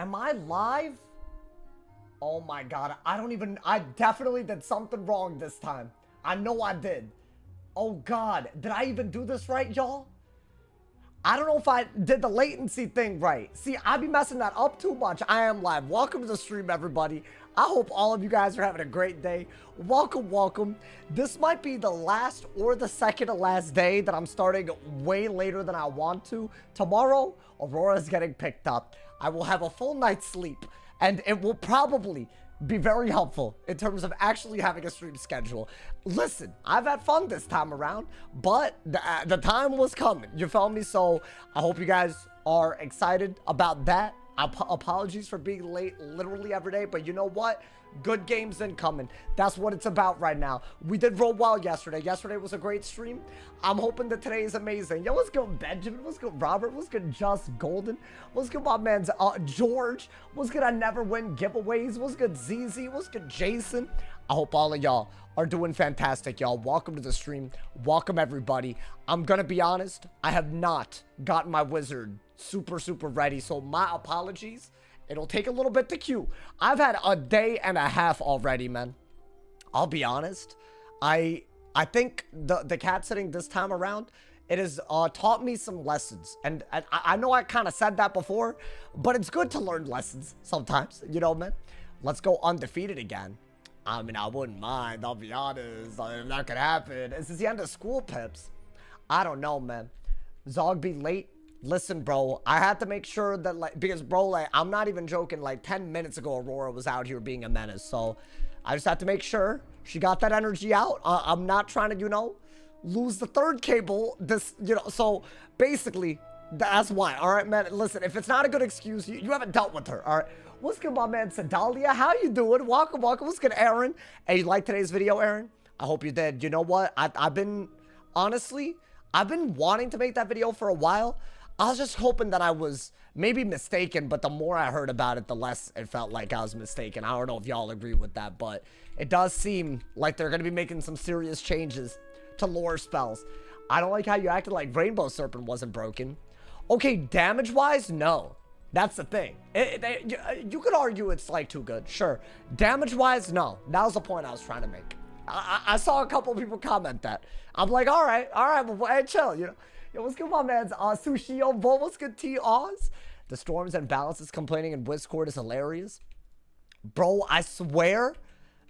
Am I live? Oh my god, I definitely did something wrong this time. I know I did. Oh god, did I even do this right, y'all? I don't know if I did the latency thing right. See, I be messing that up too much. I am live. Welcome to the stream, everybody. I hope all of you guys are having a great day. Welcome, welcome. This might be the last or the second to last day that I'm starting way later than I want to. Tomorrow, Aurora's getting picked up. I will have a full night's sleep, and it will probably be very helpful in terms of actually having a stream schedule. Listen, I've had fun this time around, but the time was coming, you feel me? So I hope you guys are excited about that. Apologies for being late literally every day, but you know what? Good games incoming. That's what it's about right now. We did roll well yesterday. Yesterday was a great stream. I'm hoping that today is amazing. Yo, what's good, Benjamin? What's good, Robert? What's good, Just Golden? What's good, my man's George? What's good, I never win giveaways? What's good, ZZ? What's good, Jason? I hope all of y'all are doing fantastic, y'all. Welcome to the stream. Welcome, everybody. I'm gonna be honest. I have not gotten my wizard super ready, so my apologies. It'll take a little bit to queue. I've had a day and a half already, man. I'll be honest. I think the cat sitting this time around, it has taught me some lessons. And I know I kind of said that before, but it's good to learn lessons sometimes, you know, man. Let's go undefeated again. I mean, I wouldn't mind, I'll be honest. I mean, that could happen. This is the end of school, pips. I don't know, man. Zog be late. Listen, bro, I had to make sure that, like, because, bro, like, I'm not even joking, like, 10 minutes ago, Aurora was out here being a menace, so I just had to make sure she got that energy out. I'm not trying to, you know, lose the third cable, this, you know, so basically, that's why, all right, man. Listen, if it's not a good excuse, you haven't dealt with her, all right? What's good, my man, Sedalia? How you doing? Welcome, welcome. What's good, Aaron? Hey, you like today's video, Aaron? I hope you did. You know what? I've been, honestly, I've been wanting to make that video for a while. I was just hoping that I was maybe mistaken, but the more I heard about it, the less it felt like I was mistaken. I don't know if y'all agree with that, but it does seem like they're going to be making some serious changes to lore spells. I don't like how you acted like Rainbow Serpent wasn't broken. Okay, damage-wise, no. That's the thing. You could argue it's like too good, sure. Damage-wise, no. That was the point I was trying to make. I saw a couple of people comment that. I'm like, all right, well, hey, chill, you know. Yo, what's good, my man's Sushio? What's good, T Oz? The storms and balances complaining in Discord is hilarious. Bro, I swear,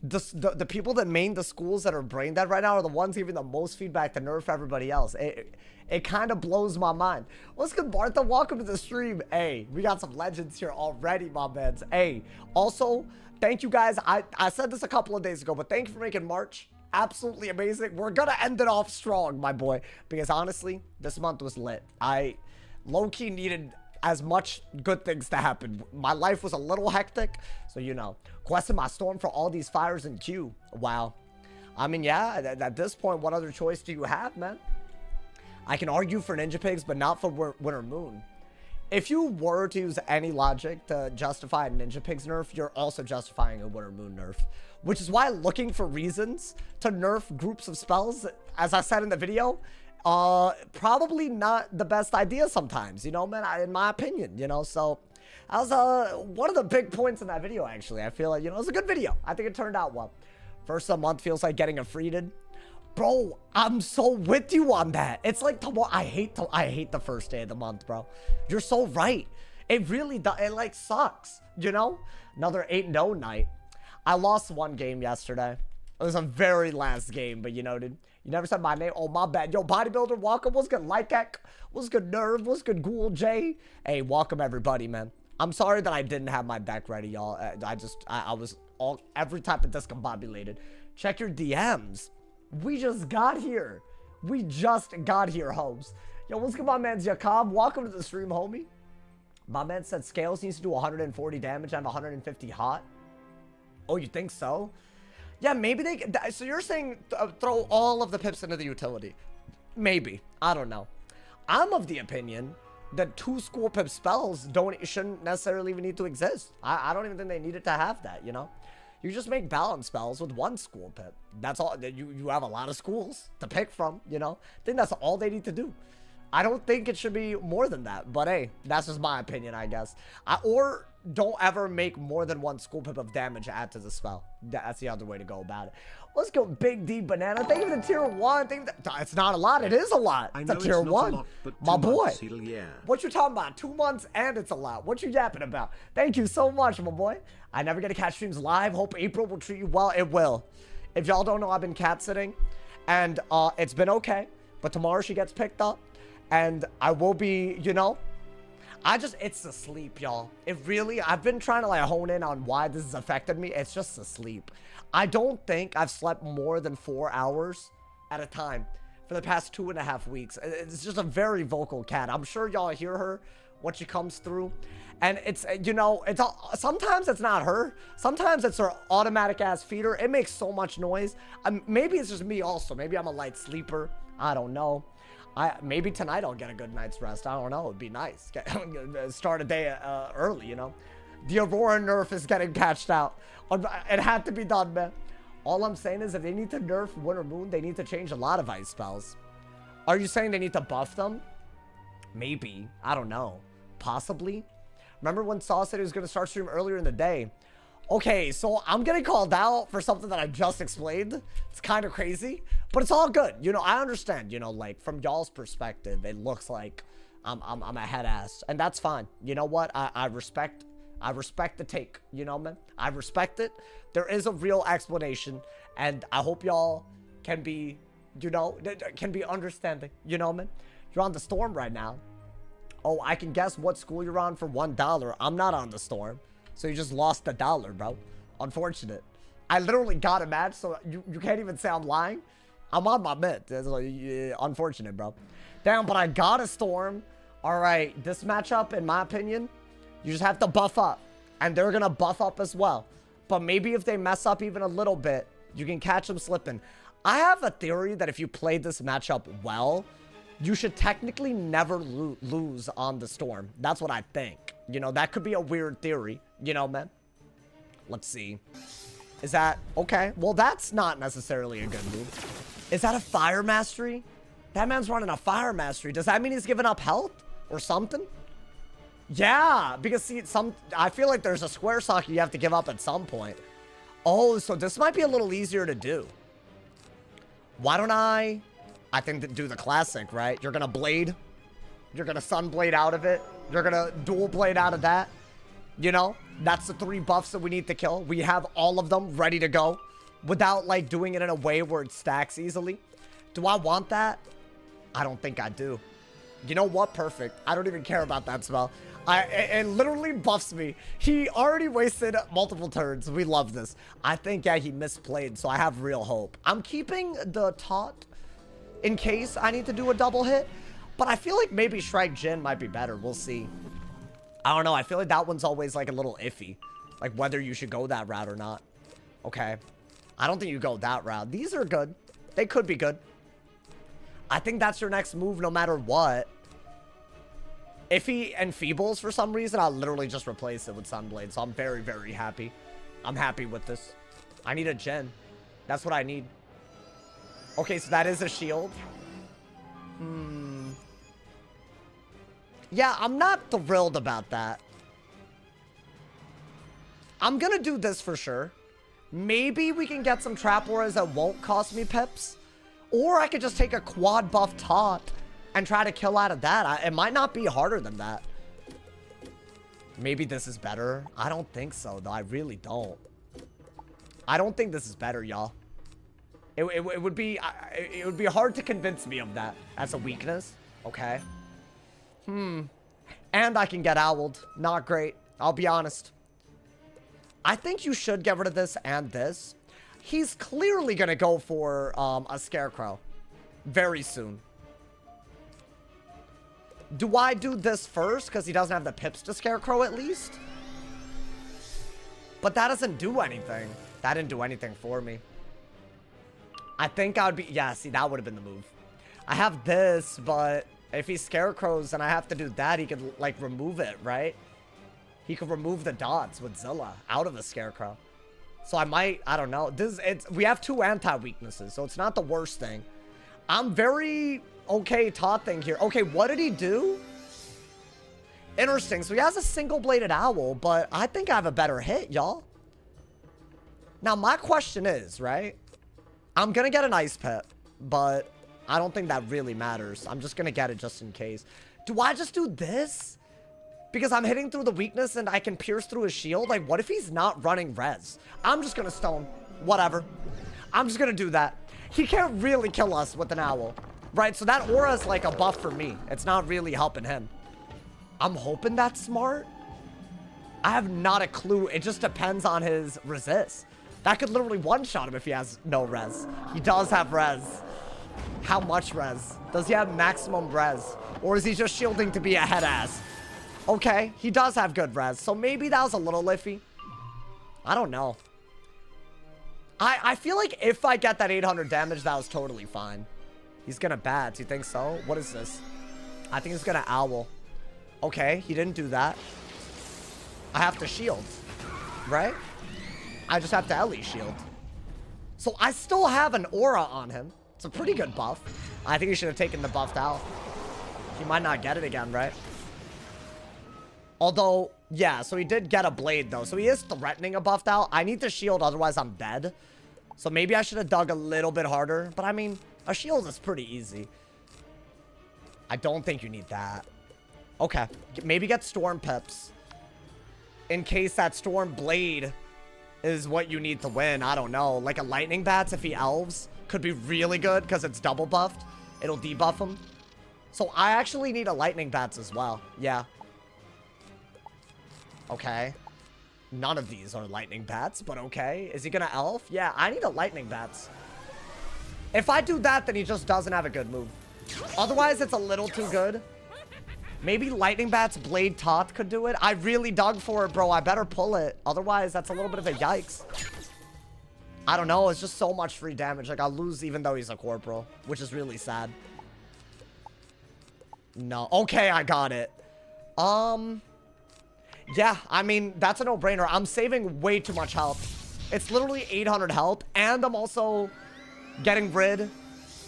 the people that main the schools that are brain dead right now are the ones giving the most feedback to nerf everybody else. It kind of blows my mind. What's good, Bartha? Welcome to the stream. Hey, we got some legends here already, my mans. Hey, also, thank you guys. I said this a couple of days ago, but thank you for making March absolutely amazing. We're gonna end it off strong, my boy, because honestly, this month was lit. I low-key needed as much good things to happen. My life was a little hectic, so you know. Questing my storm for all these fires in queue. Wow. I mean, yeah, at this point, what other choice do you have, man? I can argue for Ninja Pigs, but not for Winter Moon. If you were to use any logic to justify a Ninja Pigs nerf, you're also justifying a Winter Moon nerf. Which is why looking for reasons to nerf groups of spells, as I said in the video, probably not the best idea sometimes, you know, man, in my opinion, you know. So that was one of the big points in that video, actually. I feel like, you know, it was a good video. I think it turned out well. First of the month feels like getting a freeded. Bro, I'm so with you on that. It's like tomorrow. I hate the first day of the month, bro. You're so right. It really does. It like sucks, you know. Another 8-0 night. I lost one game yesterday. It was a very last game, but you know, dude, you never said my name. Oh, my bad. Yo, Bodybuilder, welcome. What's good, Lykek? What's good, Nerve? What's good, Ghoul J? Hey, welcome everybody, man. I'm sorry that I didn't have my deck ready, y'all. I was every type of discombobulated. Check your DMs. We just got here. We just got here, homes. Yo, what's good, my man's Jacob? Welcome to the stream, homie. My man said Scales needs to do 140 damage and 150 hot. Oh, you think so? Yeah, maybe they... So you're saying throw all of the pips into the utility. Maybe. I don't know. I'm of the opinion that 2 school pip spells shouldn't necessarily even need to exist. I don't even think they needed to have that, you know? You just make balance spells with 1 school pip. That's all. You have a lot of schools to pick from, you know? I think that's all they need to do. I don't think it should be more than that. But hey, that's just my opinion, I guess. Or don't ever make more than one school pip of damage add to the spell. That's the other way to go about it. Let's go Big D Banana. Thank you for the tier 1. Thank you for the, it's not a lot. It is a lot. It's a tier 1. Lot, my boy. Yeah. What you talking about? 2 months and it's a lot. What you yapping about? Thank you so much, my boy. I never get to catch streams live. Hope April will treat you well. It will. If y'all don't know, I've been cat sitting. And it's been okay. But tomorrow she gets picked up. And I will be, you know. It's the sleep, y'all. I've been trying to like hone in on why this has affected me. It's just the sleep. I don't think I've slept more than 4 hours at a time for the past 2.5 weeks. It's just a very vocal cat. I'm sure y'all hear her when she comes through. And it's, you know, sometimes it's not her. Sometimes it's her automatic ass feeder. It makes so much noise. Maybe it's just me also. Maybe I'm a light sleeper. I don't know. Maybe tonight I'll get a good night's rest. I don't know. It'd be nice. Start a day early, you know. The Aurora nerf is getting patched out. It had to be done, man. All I'm saying is if they need to nerf Winter Moon, they need to change a lot of ice spells. Are you saying they need to buff them? Maybe. I don't know. Possibly. Remember when Saw said he was going to start stream earlier in the day? Okay, so I'm getting called out for something that I just explained. It's kind of crazy, but it's all good. You know, I understand, you know, like from y'all's perspective, it looks like I'm a head ass, and that's fine. You know what? I respect the take, you know, man. I respect it. There is a real explanation, and I hope y'all can be, you know, can be understanding, you know, man. You're on the Storm right now. Oh, I can guess what school you're on for $1. I'm not on the Storm. So you just lost $1, bro. Unfortunate. I literally got a match, so you can't even say I'm lying. I'm on my mid. That's like, yeah, unfortunate, bro. Damn, but I got a Storm. All right, this matchup, in my opinion, you just have to buff up. And they're going to buff up as well. But maybe if they mess up even a little bit, you can catch them slipping. I have a theory that if you play this matchup well, you should technically never lose on the Storm. That's what I think. You know, that could be a weird theory. You know, man. Let's see. Is that... Okay. Well, that's not necessarily a good move. Is that a Fire Mastery? That man's running a Fire Mastery. Does that mean he's giving up health? Or something? Yeah. Because, see, I feel like there's a square socket you have to give up at some point. Oh, so this might be a little easier to do. Why don't I think do the classic, right? You're gonna Blade. You're gonna Sunblade out of it. You're gonna Dual Blade out of that. You know, that's the 3 buffs that we need to kill. We have all of them ready to go without like doing it in a way where it stacks easily. Do I want that? I don't think I do. You know what? Perfect. I don't even care about that spell. It literally buffs me. He already wasted multiple turns. We love this. I think, yeah, he misplayed, so I have real hope. I'm keeping the taunt in case I need to do a double hit, but I feel like maybe Shrike Jin might be better. We'll see. I don't know. I feel like that one's always like a little iffy. Like whether you should go that route or not. Okay. I don't think you go that route. These are good. They could be good. I think that's your next move no matter what. If he enfeebles for some reason, I'll literally just replace it with Sunblade. So I'm very, very happy. I'm happy with this. I need a gen. That's what I need. Okay, so that is a shield. Yeah, I'm not thrilled about that. I'm gonna do this for sure. Maybe we can get some trap auras that won't cost me pips. Or I could just take a quad buff taunt and try to kill out of that. It might not be harder than that. Maybe this is better. I don't think so, though. I really don't. I don't think this is better, y'all. It would be hard to convince me of that. That's a weakness. Okay. And I can get owled. Not great. I'll be honest. I think you should get rid of this and this. He's clearly going to go for a Scarecrow very soon. Do I do this first because he doesn't have the pips to Scarecrow at least? But that doesn't do anything. That didn't do anything for me. I think I would be... Yeah, see, that would have been the move. I have this, but if he Scarecrows and I have to do that, he could, like, remove it, right? He could remove the dots with Zilla out of the Scarecrow. So I might... I don't know. We have 2 anti-weaknesses, so it's not the worst thing. I'm very... okay taunting here. Okay, what did he do? Interesting. So he has a single-bladed owl, but I think I have a better hit, y'all. Now, my question is, right? I'm going to get an ice pit, but I don't think that really matters. I'm just going to get it just in case. Do I just do this? Because I'm hitting through the weakness and I can pierce through his shield? Like, what if he's not running res? I'm just going to stone. Whatever. I'm just going to do that. He can't really kill us with an owl. Right? So that aura is like a buff for me. It's not really helping him. I'm hoping that's smart. I have not a clue. It just depends on his resist. That could literally one-shot him if he has no res. He does have res. How much res? Does he have maximum res? Or is he just shielding to be a head ass? Okay, he does have good res. So maybe that was a little iffy. I don't know. I feel like if I get that 800 damage, that was totally fine. He's gonna bat. You think so? What is this? I think he's gonna owl. Okay, he didn't do that. I have to shield. Right? I just have to Ellie shield. So I still have an aura on him. It's a pretty good buff. I think he should have taken the buffed out. He might not get it again, right? Although, yeah, so he did get a blade, though. So he is threatening a buffed out. I need the shield, otherwise I'm dead. So maybe I should have dug a little bit harder. But I mean, a shield is pretty easy. I don't think you need that. Okay, maybe get storm pips. In case that storm blade is what you need to win. I don't know. Like a lightning bats, if he elves, could be really good because it's double buffed. It'll debuff him. So I actually need a lightning bats as well. Yeah. Okay. None of these are lightning bats, but okay. Is he gonna elf? Yeah, I need a lightning bats. If I do that, then he just doesn't have a good move. Otherwise, it's a little too good. Maybe lightning bats blade tot could do it. I really dug for it, bro. I better pull it. Otherwise, that's a little bit of a yikes. I don't know. It's just so much free damage. Like, I'll lose even though he's a corporal, which is really sad. No. Okay, I got it. Yeah, I mean, that's a no-brainer. I'm saving way too much health. It's literally 800 health, and I'm also getting rid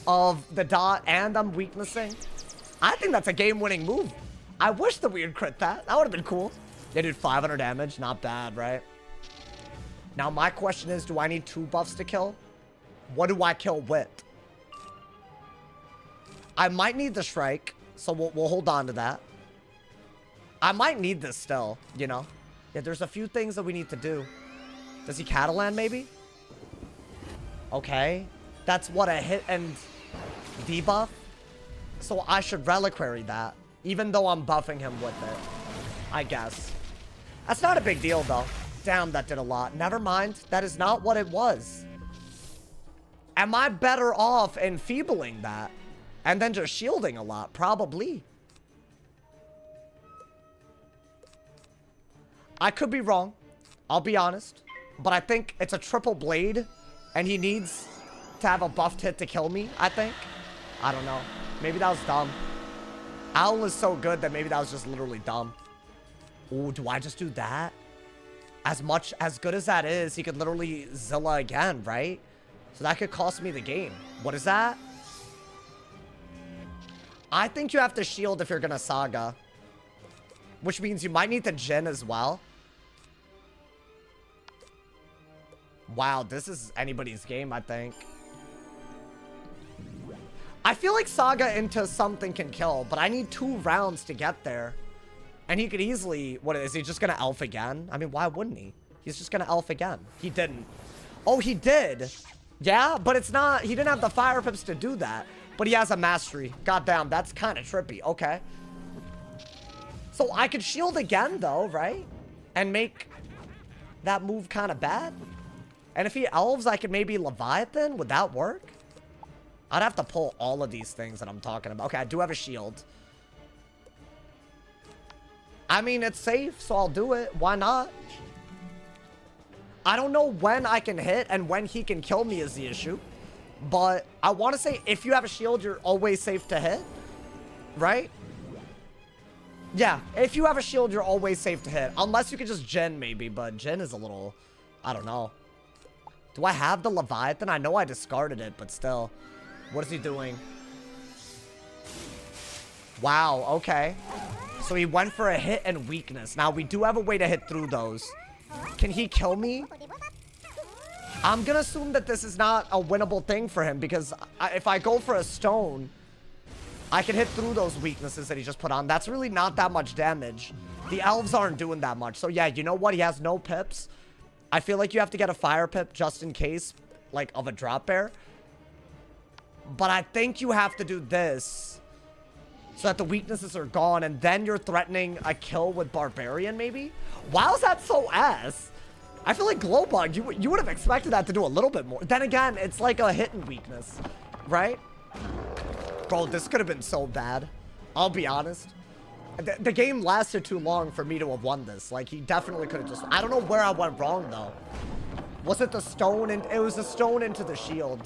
of the dot, and I'm weaknessing. I think that's a game-winning move. I wish the weird crit that. That would have been cool. They did 500 damage. Not bad, right? Now, my question is, do I need 2 buffs to kill? What do I kill with? I might need the strike, so we'll hold on to that. I might need this still, you know? Yeah, there's a few things that we need to do. Does he Catalan, maybe? Okay. That's what, a hit and debuff? So I should Reliquary that, even though I'm buffing him with it, I guess. That's not a big deal, though. Damn, that did a lot. Never mind. That is not what it was. Am I better off enfeebling that and then just shielding a lot? Probably. I could be wrong. I'll be honest. But I think it's a triple blade, and he needs to have a buffed hit to kill me, I think. I don't know. Maybe that was dumb. Owl is so good that maybe that was just literally dumb. Ooh, do I just do that? As good as that is, he could literally Zilla again, right? So that could cost me the game. What is that? I think you have to shield if you're gonna Saga. Which means you might need to Jin as well. Wow, this is anybody's game, I think. I feel like Saga into something can kill, but I need 2 rounds to get there. And he could easily... What is he just gonna elf again? I mean, why wouldn't he? He's just gonna elf again. He didn't. Oh, he did. Yeah, but it's not... He didn't have the fire pips to do that. But he has a mastery. Goddamn, that's kind of trippy. Okay. So I could shield again, though, right? And make that move kind of bad. And if he elves, I could maybe Leviathan. Would that work? I'd have to pull all of these things that I'm talking about. Okay, I do have a shield. I mean, it's safe, so I'll do it. Why not? I don't know when I can hit and when he can kill me is the issue. But I want to say if you have a shield, you're always safe to hit. Right? Yeah, if you have a shield, you're always safe to hit. Unless you could just Jin, maybe. But Jin is a little... I don't know. Do I have the Leviathan? I know I discarded it, but still. What is he doing? Wow, okay. So he went for a hit and weakness. Now, we do have a way to hit through those. Can he kill me? I'm gonna assume that this is not a winnable thing for him because if I go for a stone, I can hit through those weaknesses that he just put on. That's really not that much damage. The elves aren't doing that much. So yeah, you know what? He has no pips. I feel like you have to get a fire pip just in case, like, of a drop bear. But I think you have to do this so that the weaknesses are gone, and then you're threatening a kill with Barbarian, maybe? Why is that so ass? I feel like Glowbug, you would have expected that to do a little bit more. Then again, it's like a hit and weakness, right? Bro, this could have been so bad. I'll be honest. The game lasted too long for me to have won this. Like, he definitely could have just... I don't know where I went wrong, though. Was it the stone? And it was the stone into the shield.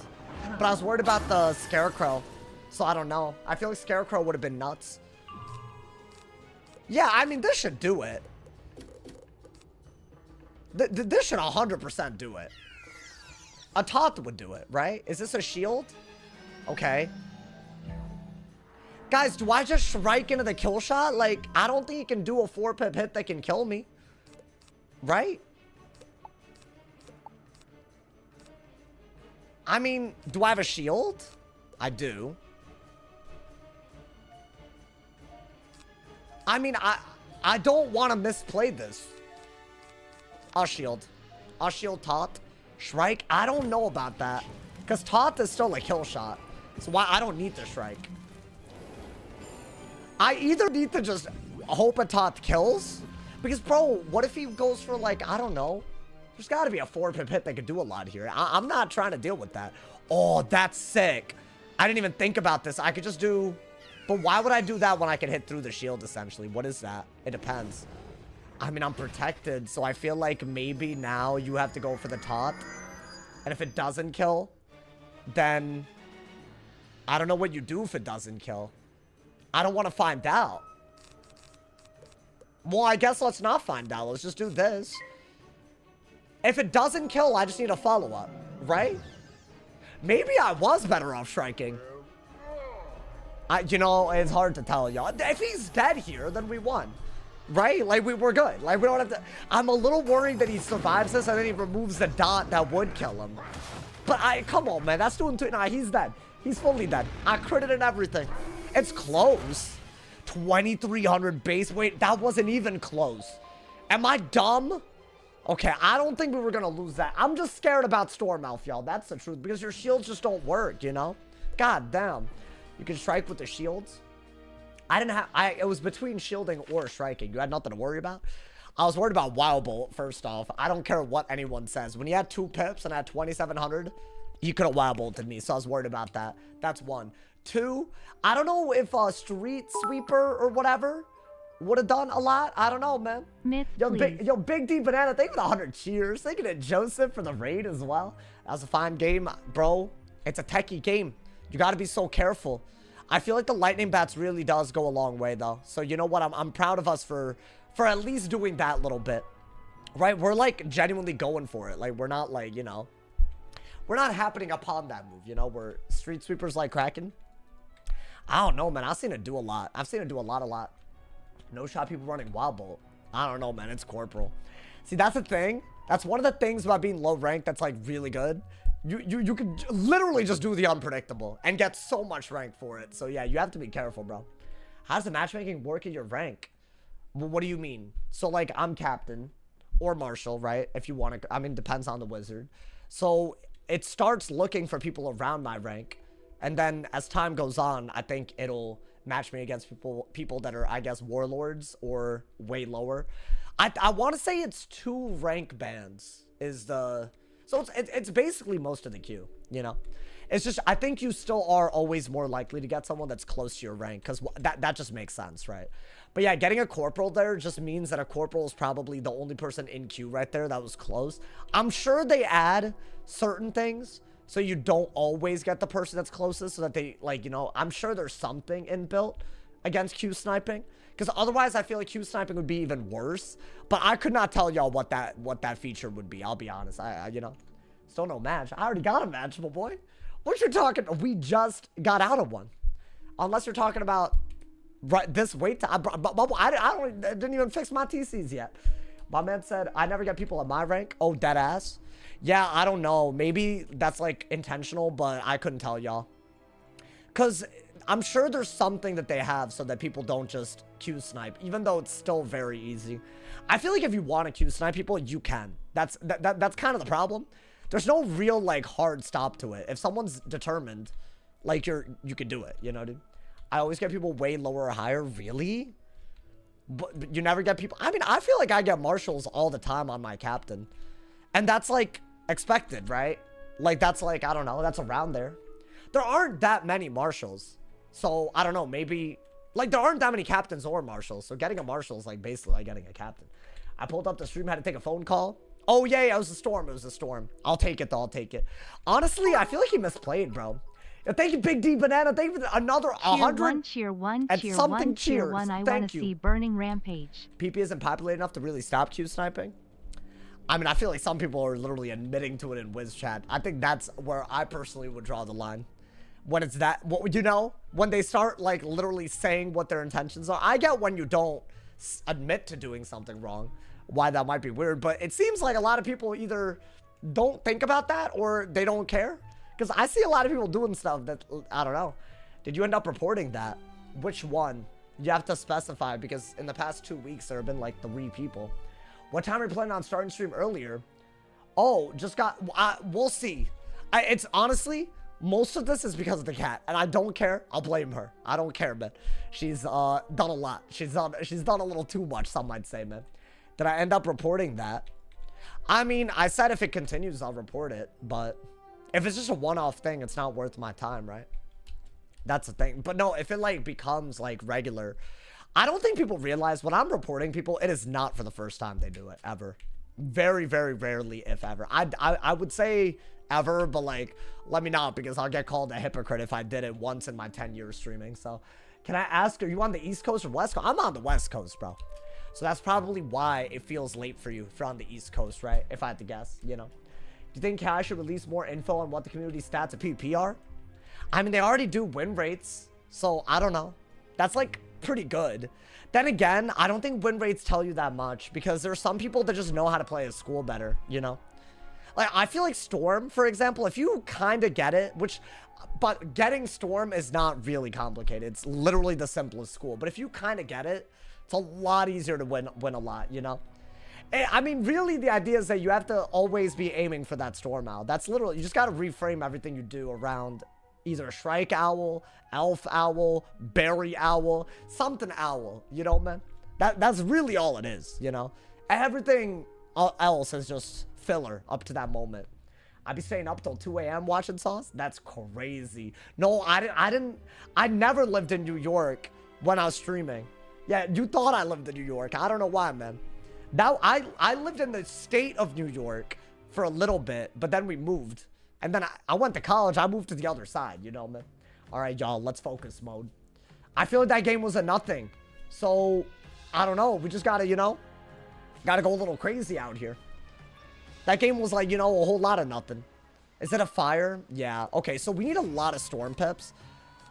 But I was worried about the Scarecrow. So I don't know. I feel like Scarecrow would have been nuts. Yeah, I mean, this should do it. This should 100% do it. A Toth would do it, right? Is this a shield? Okay. Guys, do I just strike into the kill shot? Like, I don't think he can do a 4-pip hit that can kill me. Right? I mean, do I have a shield? I do. I mean, I don't want to misplay this. I'll shield. I'll shield Toth. Shrike? I don't know about that. Because Toth is still a kill shot. So why I don't need to Shrike. I either need to just hope a Toth kills. Because, bro, what if he goes for, like, I don't know. There's got to be a 4-pip hit that could do a lot here. I'm not trying to deal with that. Oh, that's sick. I didn't even think about this. I could just do... But why would I do that when I can hit through the shield, essentially? What is that? It depends. I mean, I'm protected, so I feel like maybe now you have to go for the Toth. And if it doesn't kill, then... I don't know what you do if it doesn't kill. I don't want to find out. Well, I guess let's not find out. Let's just do this. If it doesn't kill, I just need a follow-up, right? Maybe I was better off striking. You know, it's hard to tell, y'all. If he's dead here, then we won. Right? Like, we're good. Like, we don't have to... I'm a little worried that he survives this and then he removes the dot that would kill him. But come on, man. That's doing too... Nah, he's dead. He's fully dead. I critted and everything. It's close. 2,300 base weight. That wasn't even close. Am I dumb? Okay, I don't think we were going to lose that. I'm just scared about Stormouth, y'all. That's the truth. Because your shields just don't work, you know? God damn. You can strike with the shields. It was between shielding or striking. You had nothing to worry about. I was worried about Wild Bolt, first off. I don't care what anyone says. When you had 2 pips and I had 2,700, you could have Wild Bolted me. So I was worried about that. That's 1. 2, I don't know if a Street Sweeper or whatever would have done a lot. I don't know, man. Myth, yo, Big D Banana, thank you for the 100 cheers. Thank you to Joseph for the raid as well. That was a fine game, bro. It's a techie game. You got to be so careful. I feel like the lightning bats really does go a long way, though. So you know what? I'm proud of us for at least doing that little bit. Right? We're, like, genuinely going for it. Like, we're not, like, you know. We're not happening upon that move, you know? We're Street Sweepers like Kraken. I don't know, man. I've seen it do a lot. I've seen it do a lot. No shot people running Wild Bolt. I don't know, man. It's Corporal. See, that's the thing. That's one of the things about being low rank that's, like, really good. You can literally just do the unpredictable and get so much rank for it. So, yeah, you have to be careful, bro. How does the matchmaking work at your rank? Well, what do you mean? So, like, I'm captain or marshal, right? If you want to... I mean, depends on the wizard. So, it starts looking for people around my rank. And then as time goes on, I think it'll match me against people that are, I guess, warlords or way lower. I want to say it's 2 rank bands is the... So it's basically most of the queue, you know? It's just, I think you still are always more likely to get someone that's close to your rank, because that just makes sense, right? But yeah, getting a corporal there just means that a corporal is probably the only person in queue right there that was close. I'm sure they add certain things so you don't always get the person that's closest, so that they, like, you know, I'm sure there's something inbuilt against queue sniping. Because otherwise, I feel like queue sniping would be even worse. But I could not tell y'all what that feature would be. I'll be honest. I you know, still no match. I already got a match, my boy. What you talking? We just got out of one. Unless you're talking about Right, this wait time. I didn't even fix my TCs yet. My man said, I never get people at my rank. Oh, dead ass. Yeah, I don't know. Maybe that's like intentional, but I couldn't tell y'all. Because I'm sure there's something that they have so that people don't just Q snipe, even though it's still very easy. I feel like if you want to Q snipe people, you can. That's kind of the problem. There's no real like hard stop to it. If someone's determined, like you can do it, you know, dude. I always get people way lower or higher. Really? But you never get people. I mean, I feel like I get marshals all the time on my captain. And that's like expected, right? Like that's like, I don't know, that's around there. There aren't that many marshals. So I don't know, maybe like there aren't that many captains or marshals. So getting a marshal is like basically like getting a captain. I pulled up the stream, had to take a phone call. Oh yeah, it was a storm. It was a storm. I'll take it though. I'll take it. Honestly, I feel like he misplayed, bro. Thank you, Big D Banana. Thank you for another 100. Cheer one, and cheer something one, cheer cheers. one. I Thank want to you. see Burning Rampage. PP isn't populated enough to really stop Q sniping. I mean, I feel like some people are literally admitting to it in Wiz chat. I think that's where I personally would draw the line. When it's that, what you know, when they start like literally saying what their intentions are. I get when you don't admit to doing something wrong, why that might be weird. But it seems like a lot of people either don't think about that or they don't care. Because I see a lot of people doing stuff that, I don't know. Did you end up reporting that? Which one? You have to specify because in the past 2 weeks, there have been like 3 people. What time are you planning on starting stream earlier? Oh, just got, we'll see. It's honestly, most of this is because of the cat. And I don't care. I'll blame her. I don't care, man. She's done a lot. She's done a little too much, some might say, man. Did I end up reporting that? I mean, I said if it continues, I'll report it. But if it's just a one-off thing, it's not worth my time, right? That's the thing. But no, if it like becomes like regular, I don't think people realize when I'm reporting people, it is not for the first time they do it, ever. Very, very rarely, if ever. I would say ever, but like, let me know because I'll get called a hypocrite if I did it once in my 10 years streaming. So can I ask, are you on the East Coast or West Coast? I'm on the West Coast, bro. So that's probably why it feels late for you if you're on the East Coast, right? If I had to guess, you know. Do you think Cash should release more info on what the community stats of PvP are? I mean, they already do win rates, so I don't know. That's like pretty good. Then again, I don't think win rates tell you that much because there are some people that just know how to play at school better, you know? Like, I feel like Storm, for example, if you kind of get it, but getting Storm is not really complicated. It's literally the simplest school. But if you kind of get it, it's a lot easier to win a lot, you know? I mean, really, the idea is that you have to always be aiming for that Storm Owl. That's literally, you just got to reframe everything you do around either Shrike Owl, Elf Owl, Berry Owl, something Owl, you know, man? That's really all it is, you know? Everything else is just filler up to that moment. I'd be staying up till 2 a.m. watching Sauce? That's crazy. No, I never lived in New York when I was streaming. Yeah, you thought I lived in New York. I don't know why, man. Now, I lived in the state of New York for a little bit, but then we moved. And then I went to college. I moved to the other side, you know, man. All right, y'all, let's focus mode. I feel like that game was a nothing. So, I don't know. We just got to, you know, got to go a little crazy out here. That game was like, you know, a whole lot of nothing. Is it a fire? Yeah. Okay, so we need a lot of storm pips.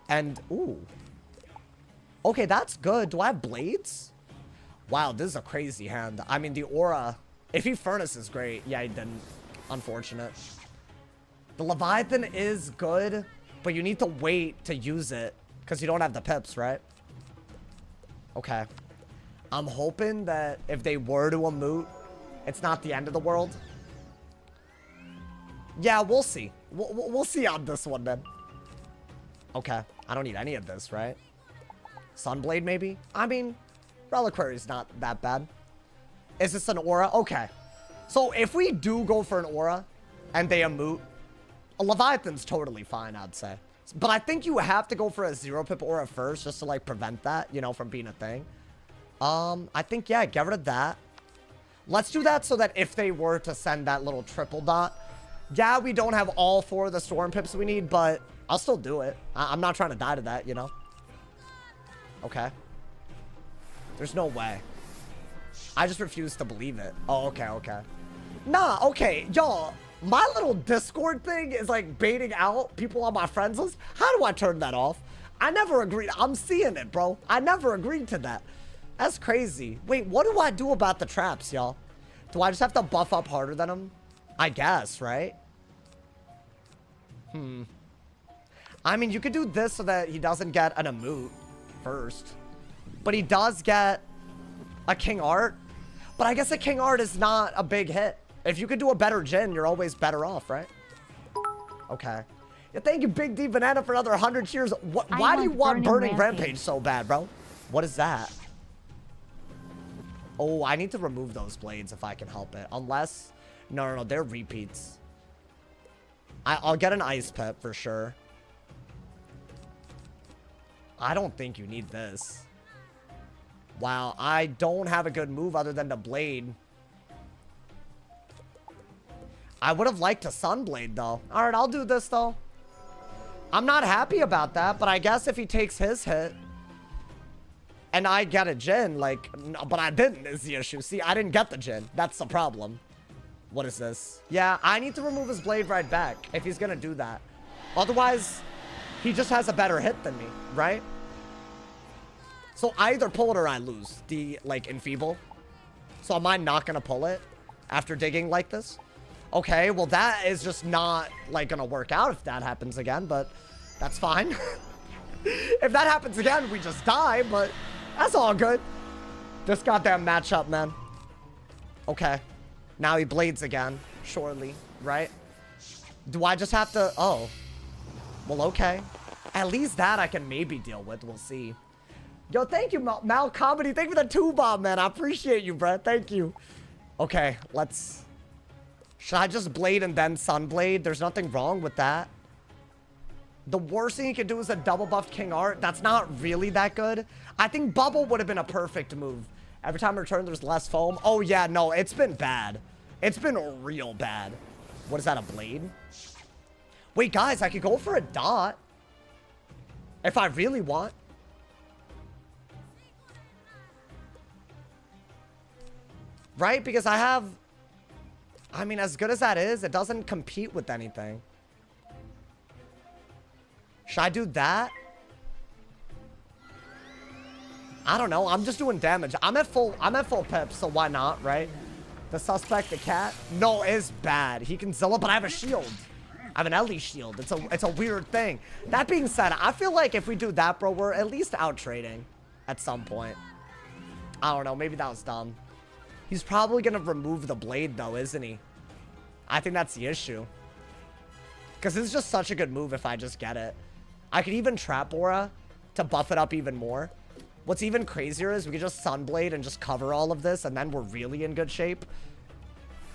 And, ooh. Okay, that's good. Do I have blades? Wow, this is a crazy hand. I mean, the aura, if he furnace is great. Yeah, he didn't. Unfortunate. The Leviathan is good, but you need to wait to use it because you don't have the pips, right? Okay. I'm hoping that if they were to emote, it's not the end of the world. Yeah, we'll see. We'll see on this one, then. Okay. I don't need any of this, right? Sunblade, maybe? I mean, Reliquary's not that bad. Is this an aura? Okay. So if we do go for an aura and they emote, a Leviathan's totally fine, I'd say. But I think you have to go for a 0 pip aura first just to, like, prevent that, you know, from being a thing. I think, yeah, get rid of that. Let's do that so that if they were to send that little triple dot, yeah, we don't have all 4 of the storm pips we need, but I'll still do it. I'm not trying to die to that, you know? Okay. There's no way. I just refuse to believe it. Oh, okay, okay. Nah, okay, y'all. My little Discord thing is like baiting out people on my friends list. How do I turn that off? I never agreed. I'm seeing it, bro. I never agreed to that. That's crazy. Wait, what do I do about the traps, y'all? Do I just have to buff up harder than him? I guess, right? I mean, you could do this so that he doesn't get an emote first. But he does get a King Art. But I guess a King Art is not a big hit. If you could do a better Jin, you're always better off, right? Okay. Yeah, thank you, Big D Banana, for another 100 cheers. Why do you want Burning Rampage so bad, bro? What is that? Oh, I need to remove those blades if I can help it. Unless... No, they're repeats. I'll get an Ice Pip for sure. I don't think you need this. Wow, I don't have a good move other than the blade. I would have liked a Sunblade, though. Alright, I'll do this, though. I'm not happy about that, but I guess if he takes his hit... And I get a Jin, like... No, but I didn't, is the issue. See, I didn't get the Jin. That's the problem. What is this? Yeah, I need to remove his blade right back if he's gonna do that. Otherwise, he just has a better hit than me, right? So I either pull it or I lose the, like, Enfeeble. So am I not gonna pull it after digging like this? Okay, well, that is just not, like, gonna work out if that happens again, but that's fine. If that happens again, we just die, but that's all good. This goddamn matchup, man. Okay. Now he blades again, surely, right? Do I just have to... Oh. Well, okay. At least that I can maybe deal with. We'll see. Yo, thank you, Mal Comedy. Thank you for the 2-bomb, man. I appreciate you, bro. Thank you. Okay, let's... Should I just blade and then Sunblade? There's nothing wrong with that. The worst thing you can do is a double buffed King Art. That's not really that good. I think Bubble would have been a perfect move. Every time I return, there's less foam. Oh, yeah, no, it's been bad. It's been real bad. What is that, a blade? Wait, guys, I could go for a dot. If I really want. Right? Because I have... I mean, as good as that is, it doesn't compete with anything. Should I do that? I don't know. I'm just doing damage. I'm at full pip, so why not, right? The suspect, the cat. No, is bad. He can Zilla, but I have a shield. I have an Ellie shield. It's a weird thing. That being said, I feel like if we do that, bro, we're at least out trading at some point. I don't know. Maybe that was dumb. He's probably gonna remove the blade, though, isn't he? I think that's the issue. Because this is just such a good move if I just get it. I could even Trap Aura to buff it up even more. What's even crazier is we could just Sunblade and just cover all of this, and then we're really in good shape.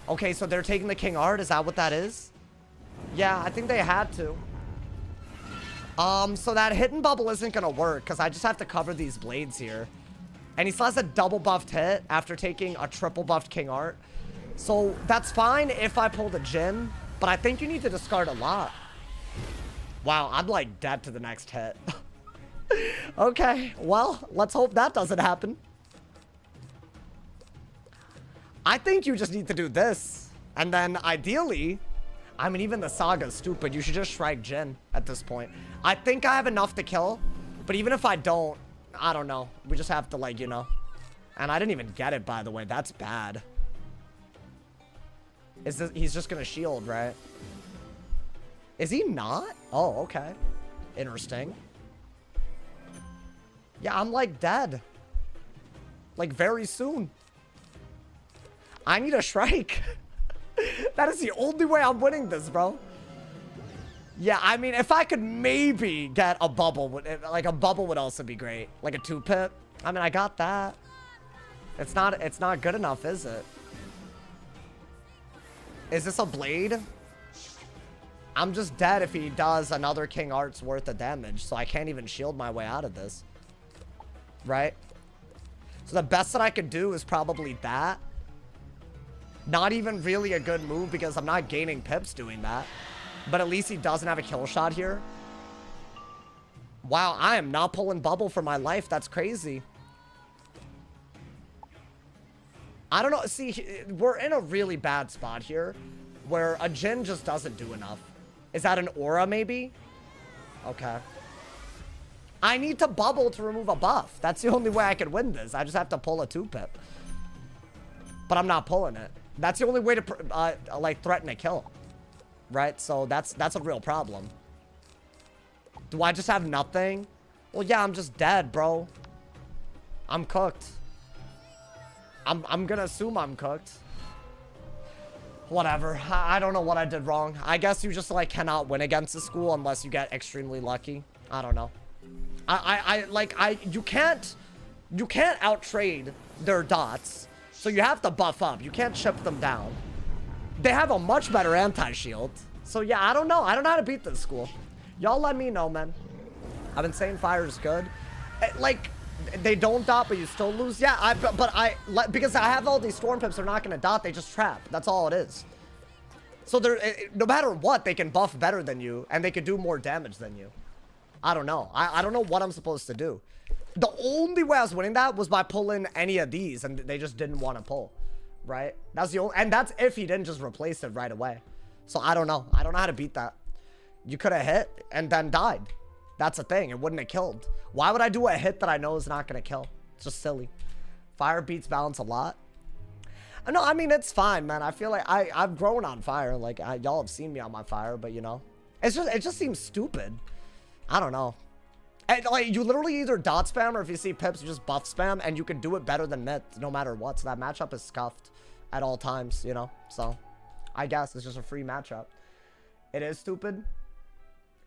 Okay, so they're taking the King Art. Is that what that is? Yeah, I think they had to. So that hidden bubble isn't gonna work, because I just have to cover these blades here. And he still has a double buffed hit after taking a triple buffed King Art. So that's fine if I pull the Jin, but I think you need to discard a lot. Wow, I'm like dead to the next hit. Okay, well, let's hope that doesn't happen. I think you just need to do this. And then ideally, I mean, even the Saga's stupid. You should just Shrike Jin at this point. I think I have enough to kill, but even if I don't, I don't know. We just have to, like, you know. And I didn't even get it, by the way. That's bad. Is this, he's just gonna shield, right? Is he not? Oh, okay. Interesting. Yeah, I'm, like, dead. Like, very soon. I need a Shrike. That is the only way I'm winning this, bro. Yeah, I mean, if I could maybe get a bubble, like, a bubble would also be great. Like a 2-pip. I mean, I got that. It's not good enough, is it? Is this a blade? I'm just dead if he does another King Art's worth of damage, so I can't even shield my way out of this. Right? So the best that I could do is probably that. Not even really a good move because I'm not gaining pips doing that. But at least he doesn't have a kill shot here. Wow, I am not pulling bubble for my life. That's crazy. I don't know. See, we're in a really bad spot here where a Jin just doesn't do enough. Is that an aura maybe? Okay. I need to bubble to remove a buff. That's the only way I can win this. I just have to pull a 2-pip. But I'm not pulling it. That's the only way to, like, threaten a kill. Right? So that's a real problem. Do I just have nothing? Well, yeah, I'm just dead, bro. I'm cooked. I'm gonna assume I'm cooked. Whatever. I don't know what I did wrong. I guess you just, like, cannot win against the school unless you get extremely lucky. I don't know. You can't out-trade their dots. So you have to buff up. You can't chip them down. They have a much better anti-shield. So, yeah, I don't know. I don't know how to beat this school. Y'all let me know, man. I've been saying fire is good. Like, they don't dot, but you still lose. Yeah, because I have all these storm pips, they're not going to dot. They just trap. That's all it is. So, no matter what, they can buff better than you, and they can do more damage than you. I don't know. I don't know what I'm supposed to do. The only way I was winning that was by pulling any of these, and they just didn't want to pull. Right? That's the only, and that's if he didn't just replace it right away. So I don't know. I don't know how to beat that. You could have hit and then died. That's a thing. It wouldn't have killed. Why would I do a hit that I know is not going to kill? It's just silly. Fire beats balance a lot. No, I mean, it's fine, man. I feel like I've grown on fire. Like, y'all have seen me on my fire, but, you know. It just seems stupid. I don't know. And, like, you literally either dot spam or if you see pips, you just buff spam, and you can do it better than myth no matter what. So that matchup is scuffed at all times, you know? So, I guess it's just a free matchup. It is stupid.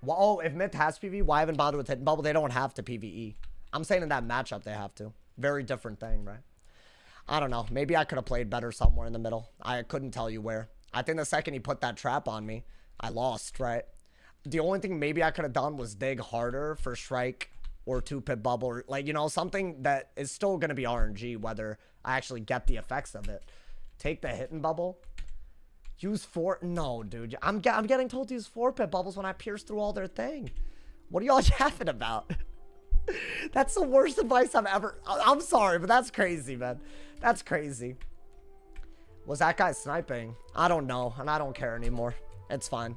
Well, oh, if myth has PvE, why haven't bothered with hidden bubble? They don't have to PvE. I'm saying in that matchup they have to. Very different thing, right? I don't know. Maybe I could have played better somewhere in the middle. I couldn't tell you where. I think the second he put that trap on me, I lost, right? The only thing maybe I could have done was dig harder for Shrike or 2-pip bubble. Or, like, you know, something that is still going to be RNG, whether I actually get the effects of it. Take the hidden bubble. Use 4. No, dude. I'm getting told to use 4-pip bubbles when I pierce through all their thing. What are y'all yapping about? That's the worst advice I've ever... I'm sorry, but that's crazy, man. That's crazy. Was that guy sniping? I don't know, and I don't care anymore. It's fine.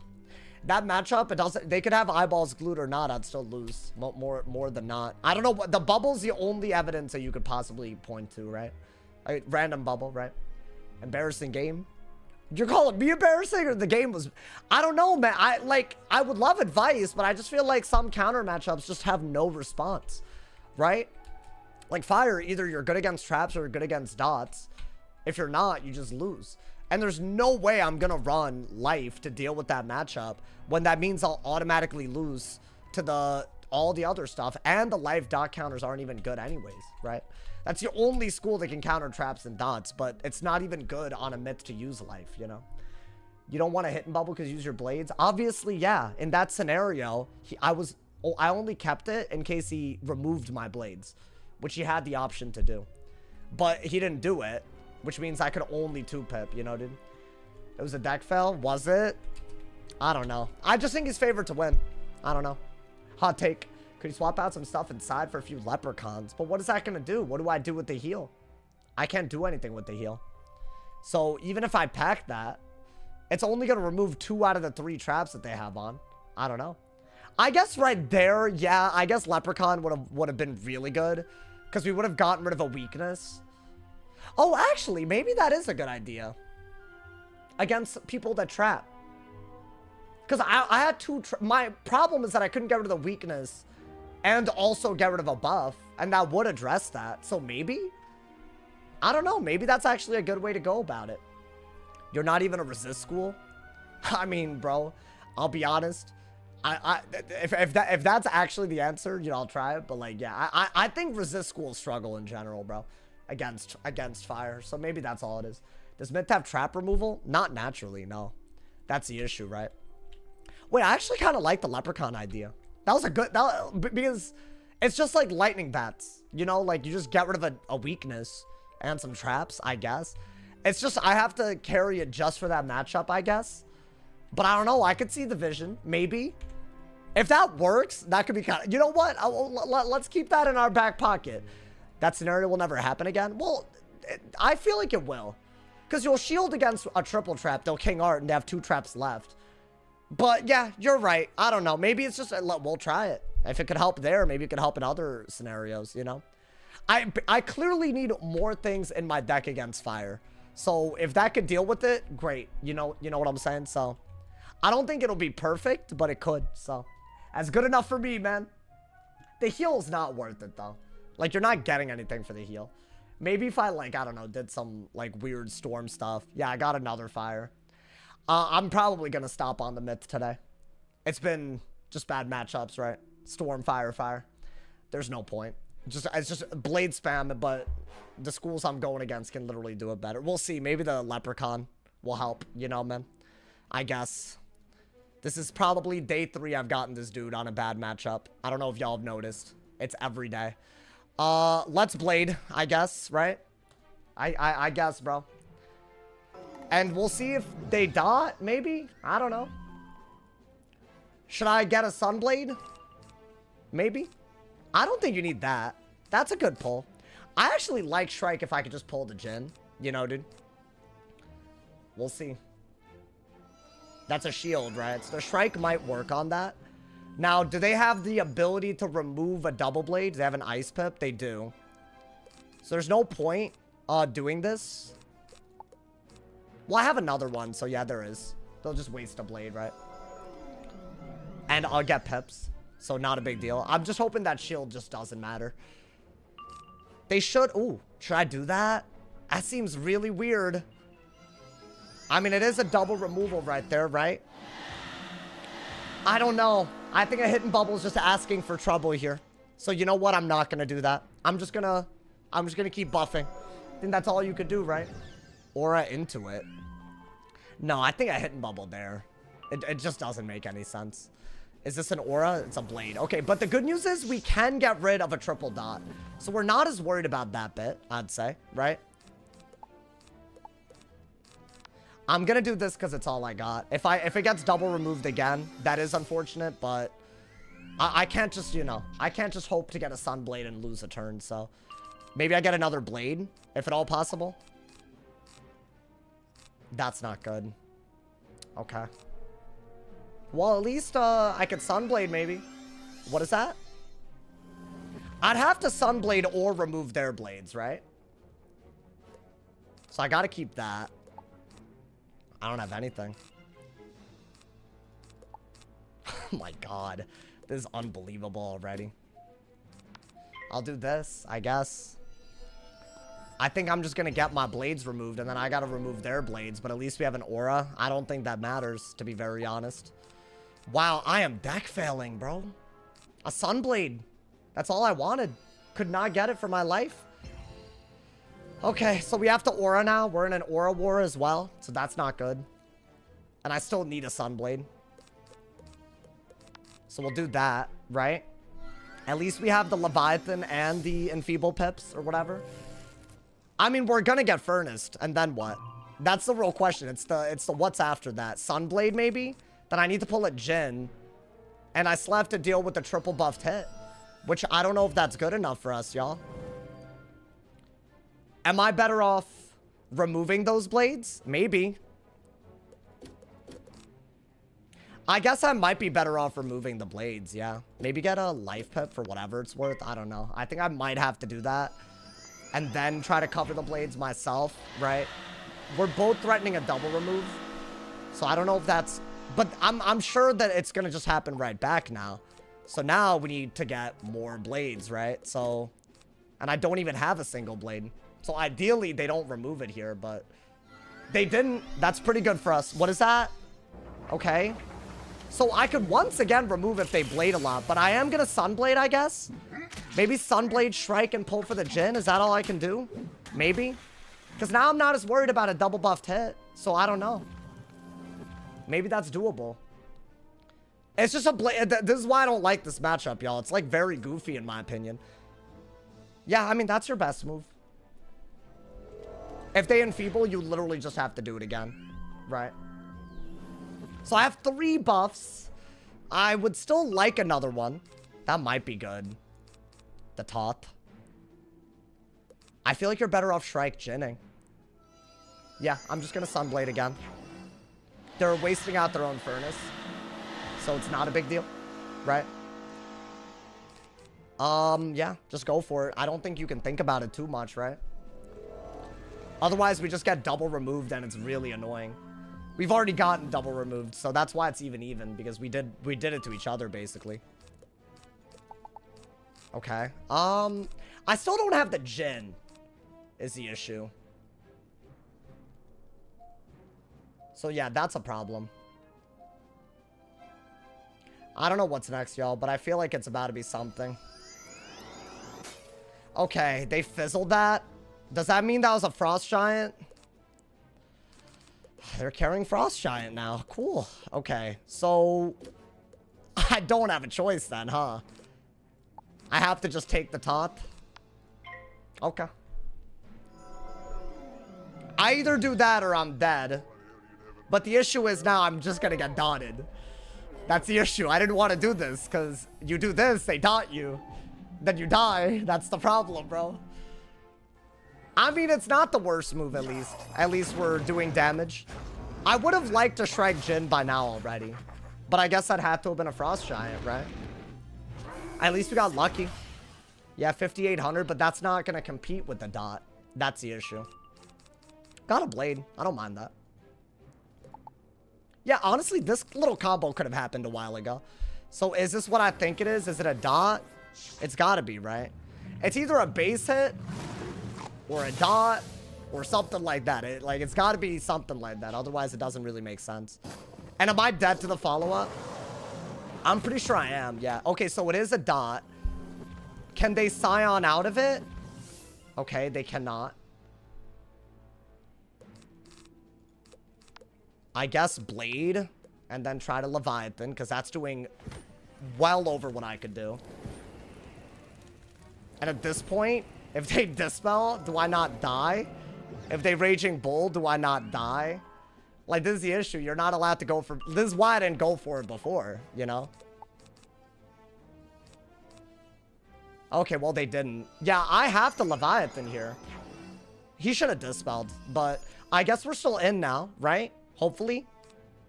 That matchup, it doesn't... They could have eyeballs glued or not. I'd still lose more than not. I don't know. What the bubble's the only evidence that you could possibly point to, right? Like, random bubble, right? Embarrassing game. You're calling me embarrassing, or the game was... I don't know, man. I would love advice, but I just feel like some counter matchups just have no response, right? Like fire, either you're good against traps or you're good against dots. If you're not, you just lose. And there's no way I'm gonna run life to deal with that matchup when that means I'll automatically lose to all the other stuff, and the life dot counters aren't even good anyways, right? That's the only school that can counter traps and dots, but it's not even good on a myth to use life, you know? You don't want to hit and bubble because you use your blades? Obviously, yeah. In that scenario, I only kept it in case he removed my blades, which he had the option to do. But he didn't do it, which means I could only 2-pip, you know, dude? It was a deck fail? Was it? I don't know. I just think he's favored to win. I don't know. Hot take. Could you swap out some stuff inside for a few leprechauns? But what is that going to do? What do I do with the heal? I can't do anything with the heal. So even if I pack that, it's only going to remove 2 out of the 3 traps that they have on. I don't know. I guess right there, yeah, I guess leprechaun would have been really good because we would have gotten rid of a weakness. Oh, actually, maybe that is a good idea against people that trap. Because I had 2... My problem is that I couldn't get rid of the weakness and also get rid of a buff, and that would address that. So maybe? I don't know. Maybe that's actually a good way to go about it. You're not even a resist school? I mean, bro, I'll be honest. If that's actually the answer, you know, I'll try it. But, like, yeah, I think resist schools struggle in general, bro, against fire. So maybe that's all it is. Does myth have trap removal? Not naturally, no. That's the issue, right? Wait, I actually kind of like the leprechaun idea. That was a good... because it's just like lightning bats. You know, like you just get rid of a weakness and some traps, I guess. It's just I have to carry it just for that matchup, I guess. But I don't know. I could see the vision. Maybe. If that works, that could be kind of... You know what? Let's keep that in our back pocket. That scenario will never happen again. Well, I feel like it will. Because you'll shield against a triple trap. They'll King Art and they have 2 traps left. But yeah, you're right. I don't know. Maybe it's just... We'll try it. If it could help there, maybe it could help in other scenarios, you know? I clearly need more things in my deck against fire. So if that could deal with it, great. You know what I'm saying? So I don't think it'll be perfect, but it could. So that's good enough for me, man. The heal's not worth it, though. Like, you're not getting anything for the heal. Maybe if I, like, I don't know, did some, like, weird storm stuff. Yeah, I got another fire. I'm probably going to stop on the myth today. It's been just bad matchups, right? Storm, fire, fire. There's no point. It's just blade spam, but the schools I'm going against can literally do it better. We'll see. Maybe the leprechaun will help, you know, man. I guess. This is probably day 3 I've gotten this dude on a bad matchup. I don't know if y'all have noticed. It's every day. Let's blade, I guess, right? I guess, bro. And we'll see if they dot, maybe? I don't know. Should I get a Sunblade? Maybe? I don't think you need that. That's a good pull. I actually like Shrike if I could just pull the Jhin. You know, dude. We'll see. That's a shield, right? So the Shrike might work on that. Now, do they have the ability to remove a double blade? Do they have an ice pip? They do. So there's no point doing this. Well, I have another one, so yeah, there is. They'll just waste a blade, right? And I'll get pips. So not a big deal. I'm just hoping that shield just doesn't matter. They should... Ooh, should I do that? That seems really weird. I mean, it is a double removal right there, right? I don't know. I think a hidden bubble is just asking for trouble here. So you know what? I'm not going to do that. I'm just going to keep buffing. I think that's all you could do, right? Aura into it. No, I think a hidden bubble there. It just doesn't make any sense. Is this an aura? It's a blade. Okay, but the good news is we can get rid of a triple dot. So we're not as worried about that bit, I'd say, right? I'm gonna do this because it's all I got. If it gets double removed again, that is unfortunate, but I can't just, you know, I can't just hope to get a Sunblade and lose a turn, so maybe I get another blade, if at all possible. That's not good. Okay. Well, at least I could Sunblade, maybe. What is that? I'd have to Sunblade or remove their blades, right? So I gotta keep that. I don't have anything. Oh my god. This is unbelievable already. I'll do this, I guess. I think I'm just gonna get my blades removed, and then I gotta remove their blades, but at least we have an aura. I don't think that matters, to be very honest. Wow, I am deck failing, bro. A Sunblade. That's all I wanted. Could not get it for my life. Okay, so we have to aura now. We're in an aura war as well, so that's not good. And I still need a Sunblade. So we'll do that, right? At least we have the Leviathan and the Enfeeble Pips or whatever. I mean, we're gonna get Furnace, and then what? That's the real question. It's the what's after that. Sunblade, maybe? Then I need to pull a Jhin. And I still have to deal with the triple buffed hit. Which I don't know if that's good enough for us, y'all. Am I better off removing those blades? Maybe. I guess I might be better off removing the blades, yeah. Maybe get a life pip for whatever it's worth. I don't know. I think I might have to do that. And then try to cover the blades myself, right? We're both threatening a double remove. So I don't know if that's... But I'm sure that it's going to just happen right back now. So now we need to get more blades, right? So... And I don't even have a single blade. So ideally, they don't remove it here, but... They didn't. That's pretty good for us. What is that? Okay. So I could once again remove if they blade a lot, but I am going to Sunblade, I guess. Maybe Sunblade, Shrike, and pull for the Jhin. Is that all I can do? Maybe. Because now I'm not as worried about a double buffed hit. So I don't know. Maybe that's doable. It's just a blade. This is why I don't like this matchup, y'all. It's like very goofy in my opinion. Yeah, I mean, that's your best move. If they enfeeble, you literally just have to do it again. Right? So I have 3 buffs. I would still like another one. That might be good. The top. I feel like you're better off Shrike Jinning. Yeah, I'm just going to Sunblade again. They're wasting out their own Furnace. So it's not a big deal. Right? Yeah, just go for it. I don't think you can think about it too much, right? Otherwise, we just get double removed and it's really annoying. We've already gotten double removed, so that's why it's even, because we did it to each other, basically. Okay. I still don't have the Jin, is the issue. So yeah, that's a problem. I don't know what's next, y'all, but I feel like it's about to be something. Okay, they fizzled that. Does that mean that was a Frost Giant? They're carrying Frost Giant now. Cool. Okay, so I don't have a choice then, huh? I have to just take the top. Okay. I either do that or I'm dead. But the issue is now I'm just gonna get dotted. That's the issue. I didn't want to do this, because you do this, they dot you. Then you die. That's the problem, bro. I mean, it's not the worst move, at least. At least we're doing damage. I would have liked to Shrike Jin by now already. But I guess that had to have been a Frost Giant, right? At least we got lucky. Yeah, 5,800, but that's not going to compete with the dot. That's the issue. Got a blade. I don't mind that. Yeah, honestly, this little combo could have happened a while ago. So is this what I think it is? Is it a dot? It's got to be, right? It's either a base hit or a dot or something like that. It's got to be something like that. Otherwise, it doesn't really make sense. And am I dead to the follow-up? I'm pretty sure I am, yeah. Okay, so it is a dot. Can they Scion out of it? Okay, they cannot. I guess Blade, and then try to Leviathan, because that's doing well over what I could do. And at this point, if they Dispel, do I not die? If they Raging Bull, do I not die? Like, this is the issue. You're not allowed to go for... This is why I didn't go for it before, you know? Okay, well, they didn't. Yeah, I have to Leviathan here. He should have Dispelled, but I guess we're still in now, right? Hopefully.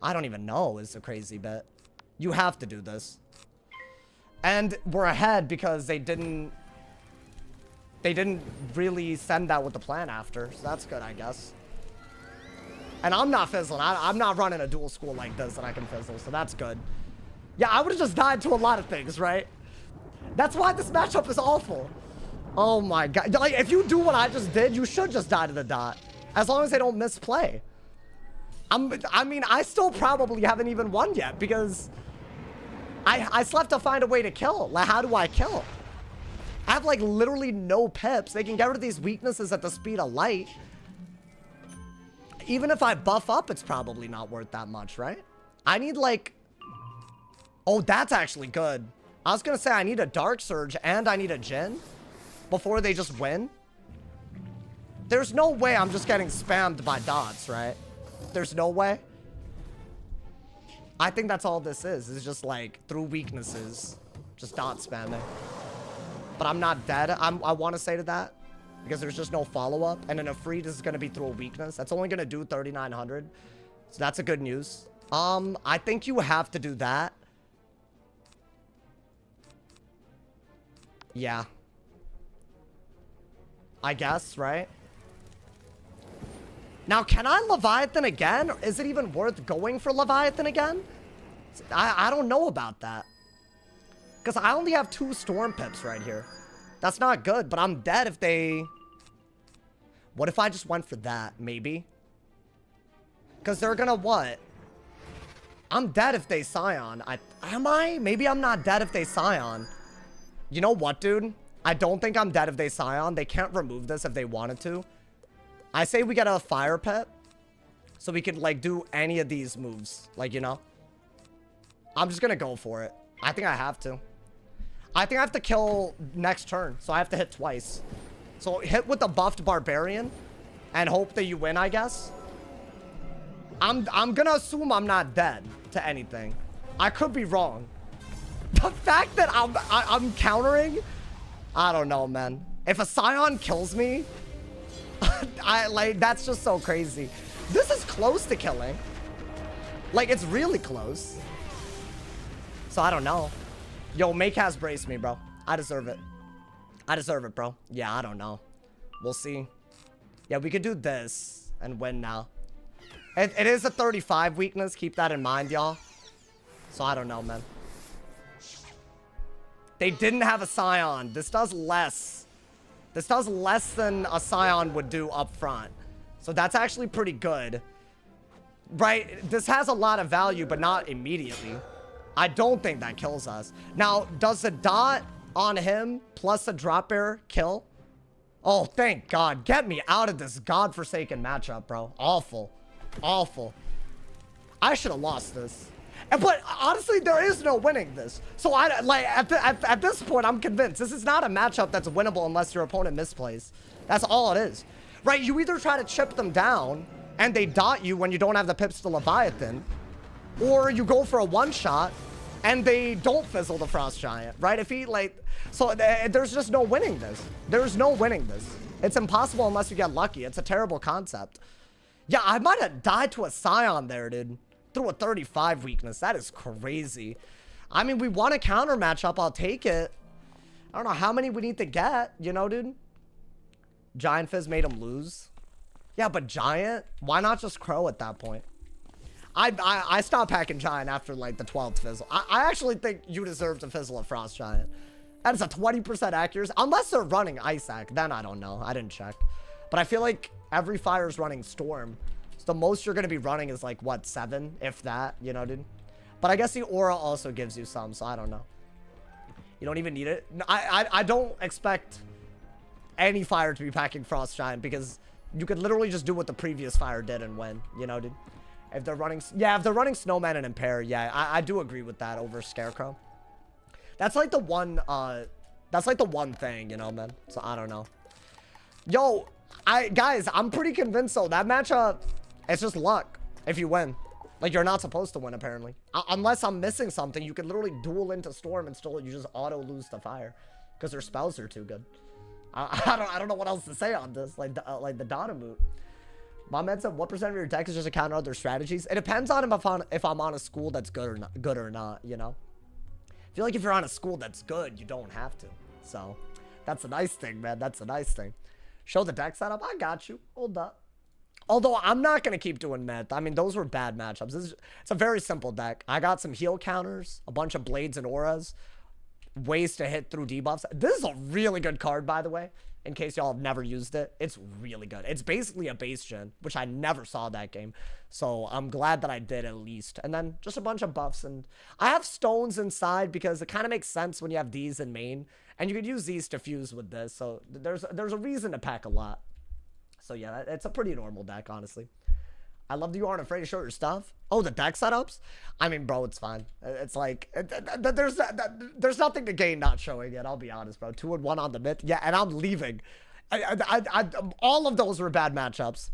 I don't even know is a crazy bit. You have to do this. And we're ahead because they didn't really send that with the plan after. So that's good, I guess. And I'm not fizzling. I'm not running a dual school like this that I can fizzle. So that's good. Yeah, I would have just died to a lot of things, right? That's why this matchup is awful. Oh my god. Like, if you do what I just did, you should just die to the dot. As long as they don't misplay. I mean, I still probably haven't even won yet because I still have to find a way to kill. Like, how do I kill? I have, like, literally no pips. They can get rid of these weaknesses at the speed of light. Even if I buff up, it's probably not worth that much, right? I need, like... Oh, that's actually good. I was gonna say I need a Dark Surge and I need a Jin before they just win. There's no way I'm just getting spammed by dots, right? There's no way. I think that's all this is. It's just like through weaknesses, just dot spamming. But I'm not dead. I want to say to that because there's just no follow-up. And in a free, this is going to be through a weakness. That's only going to do 3,900. So that's a good news. I think you have to do that. Yeah. I guess, right? Now, can I Leviathan again? Is it even worth going for Leviathan again? I don't know about that. Because I only have 2 Storm Pips right here. That's not good, but I'm dead if they... What if I just went for that, maybe? Because they're gonna what? I'm dead if they Scion. Am I? Maybe I'm not dead if they Scion. You know what, dude? I don't think I'm dead if they Scion. They can't remove this if they wanted to. I say we get a Fire Pet. So we could, like, do any of these moves. Like, you know? I'm just gonna go for it. I think I have to. I think I have to kill next turn. So I have to hit twice. So hit with the buffed Barbarian. And hope that you win, I guess. I'm gonna assume I'm not dead to anything. I could be wrong. The fact that I'm countering... I don't know, man. If a Scion kills me... that's just so crazy. This is close to killing. Like, it's really close. So I don't know. Yo, Make has braced me, bro. I deserve it. I deserve it, bro. Yeah, I don't know. We'll see. Yeah, we could do this and win now. It is a 35 weakness. Keep that in mind, y'all. So I don't know, man. They didn't have a Scion. This does less. This does less than a Scion would do up front. So that's actually pretty good. Right? This has a lot of value, but not immediately. I don't think that kills us. Now, does the dot on him plus a drop bear kill? Oh, thank God. Get me out of this godforsaken matchup, bro. Awful. Awful. I should have lost this. But honestly, there is no winning this. So I like at this point, I'm convinced this is not a matchup that's winnable unless your opponent misplays. That's all it is. Right? You either try to chip them down and they dot you when you don't have the pips to Leviathan, or you go for a one-shot and they don't fizzle the Frost Giant, right? If he like, so there's just no winning this. There's no winning this. It's impossible unless you get lucky. It's a terrible concept. Yeah, I might have died to a Scion there, dude. Through a 35 weakness. That is crazy. I mean, we want a counter matchup. I'll take it. I don't know how many we need to get, you know, dude? Giant Fizz made him lose. Yeah, but Giant? Why not just Crow at that point? I stopped packing Giant after, like, the 12th Fizzle. I actually think you deserve to Fizzle a Frost Giant. That is a 20% accuracy. Unless they're running Ice Act. Then I don't know. I didn't check. But I feel like every fire's running Storm. So the most you're going to be running is, like, what, 7? If that, you know, dude? But I guess the Aura also gives you some, so I don't know. You don't even need it. I don't expect any fire to be packing Frost Giant because you could literally just do what the previous fire did and win, you know, dude? If they're running, yeah, if they're running Snowman and Impair, yeah, I do agree with that over Scarecrow. That's like the one thing, you know, man. So I don't know. Yo, guys, I'm pretty convinced though that matchup, it's just luck if you win. Like, you're not supposed to win, apparently. Unless I'm missing something, you can literally duel into Storm and still you just auto lose to fire because their spells are too good. I don't know what else to say on this. Like the Donamoot. My man said, what percent of your deck is just to counter other strategies? It depends on if I'm on a school that's good or not, you know? I feel like if you're on a school that's good, you don't have to. So, that's a nice thing, man. That's a nice thing. Show the deck setup. I got you. Hold up. Although, I'm not going to keep doing Myth. I mean, those were bad matchups. It's a very simple deck. I got some heal counters, a bunch of Blades and Auras, ways to hit through debuffs. This is a really good card, by the way. In case y'all have never used it, it's really good. It's basically a base gen, which I never saw that game. So I'm glad that I did at least. And then just a bunch of buffs. And I have stones inside because it kind of makes sense when you have these in main. And you could use these to fuse with this. So there's a reason to pack a lot. So yeah, it's a pretty normal deck, honestly. I love that you aren't afraid to show your stuff. Oh, the deck setups? I mean, bro, it's fine. It's like, there's nothing to gain not showing it. I'll be honest, bro. 2-1 on the Myth. Yeah, and I'm leaving. All of those were bad matchups.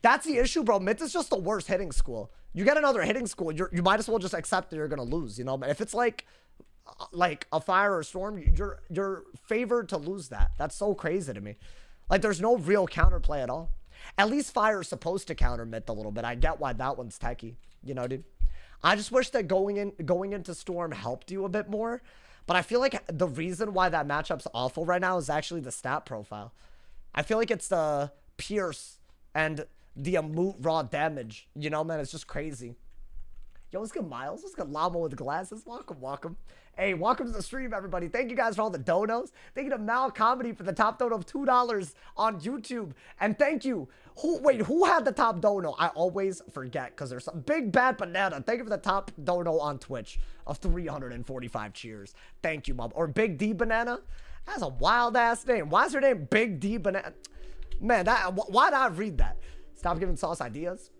That's the issue, bro. Myth is just the worst hitting school. You get another hitting school, you might as well just accept that you're going to lose, you know? But if it's like a fire or a storm, you're favored to lose that. That's so crazy to me. Like, there's no real counterplay at all. At least fire is supposed to counter Myth a little bit. I get why that one's techie. You know, dude? I just wish that going into Storm helped you a bit more. But I feel like the reason why that matchup's awful right now is actually the stat profile. I feel like it's the Pierce and the Amoot raw damage. You know, man? It's just crazy. Yo, what's good, Miles? What's good, Llama with glasses? Welcome, welcome. Hey, welcome to the stream, everybody. Thank you guys for all the donos. Thank you to Mal Comedy for the top dono of $2 on YouTube. And thank you. Who had the top dono? I always forget because there's some Big Bad Banana. Thank you for the top dono on Twitch of 345 cheers. Thank you, Mom. Or Big D Banana. That's a wild ass name. Why is her name Big D Banana? Man, why did I read that? Stop giving Sauce ideas.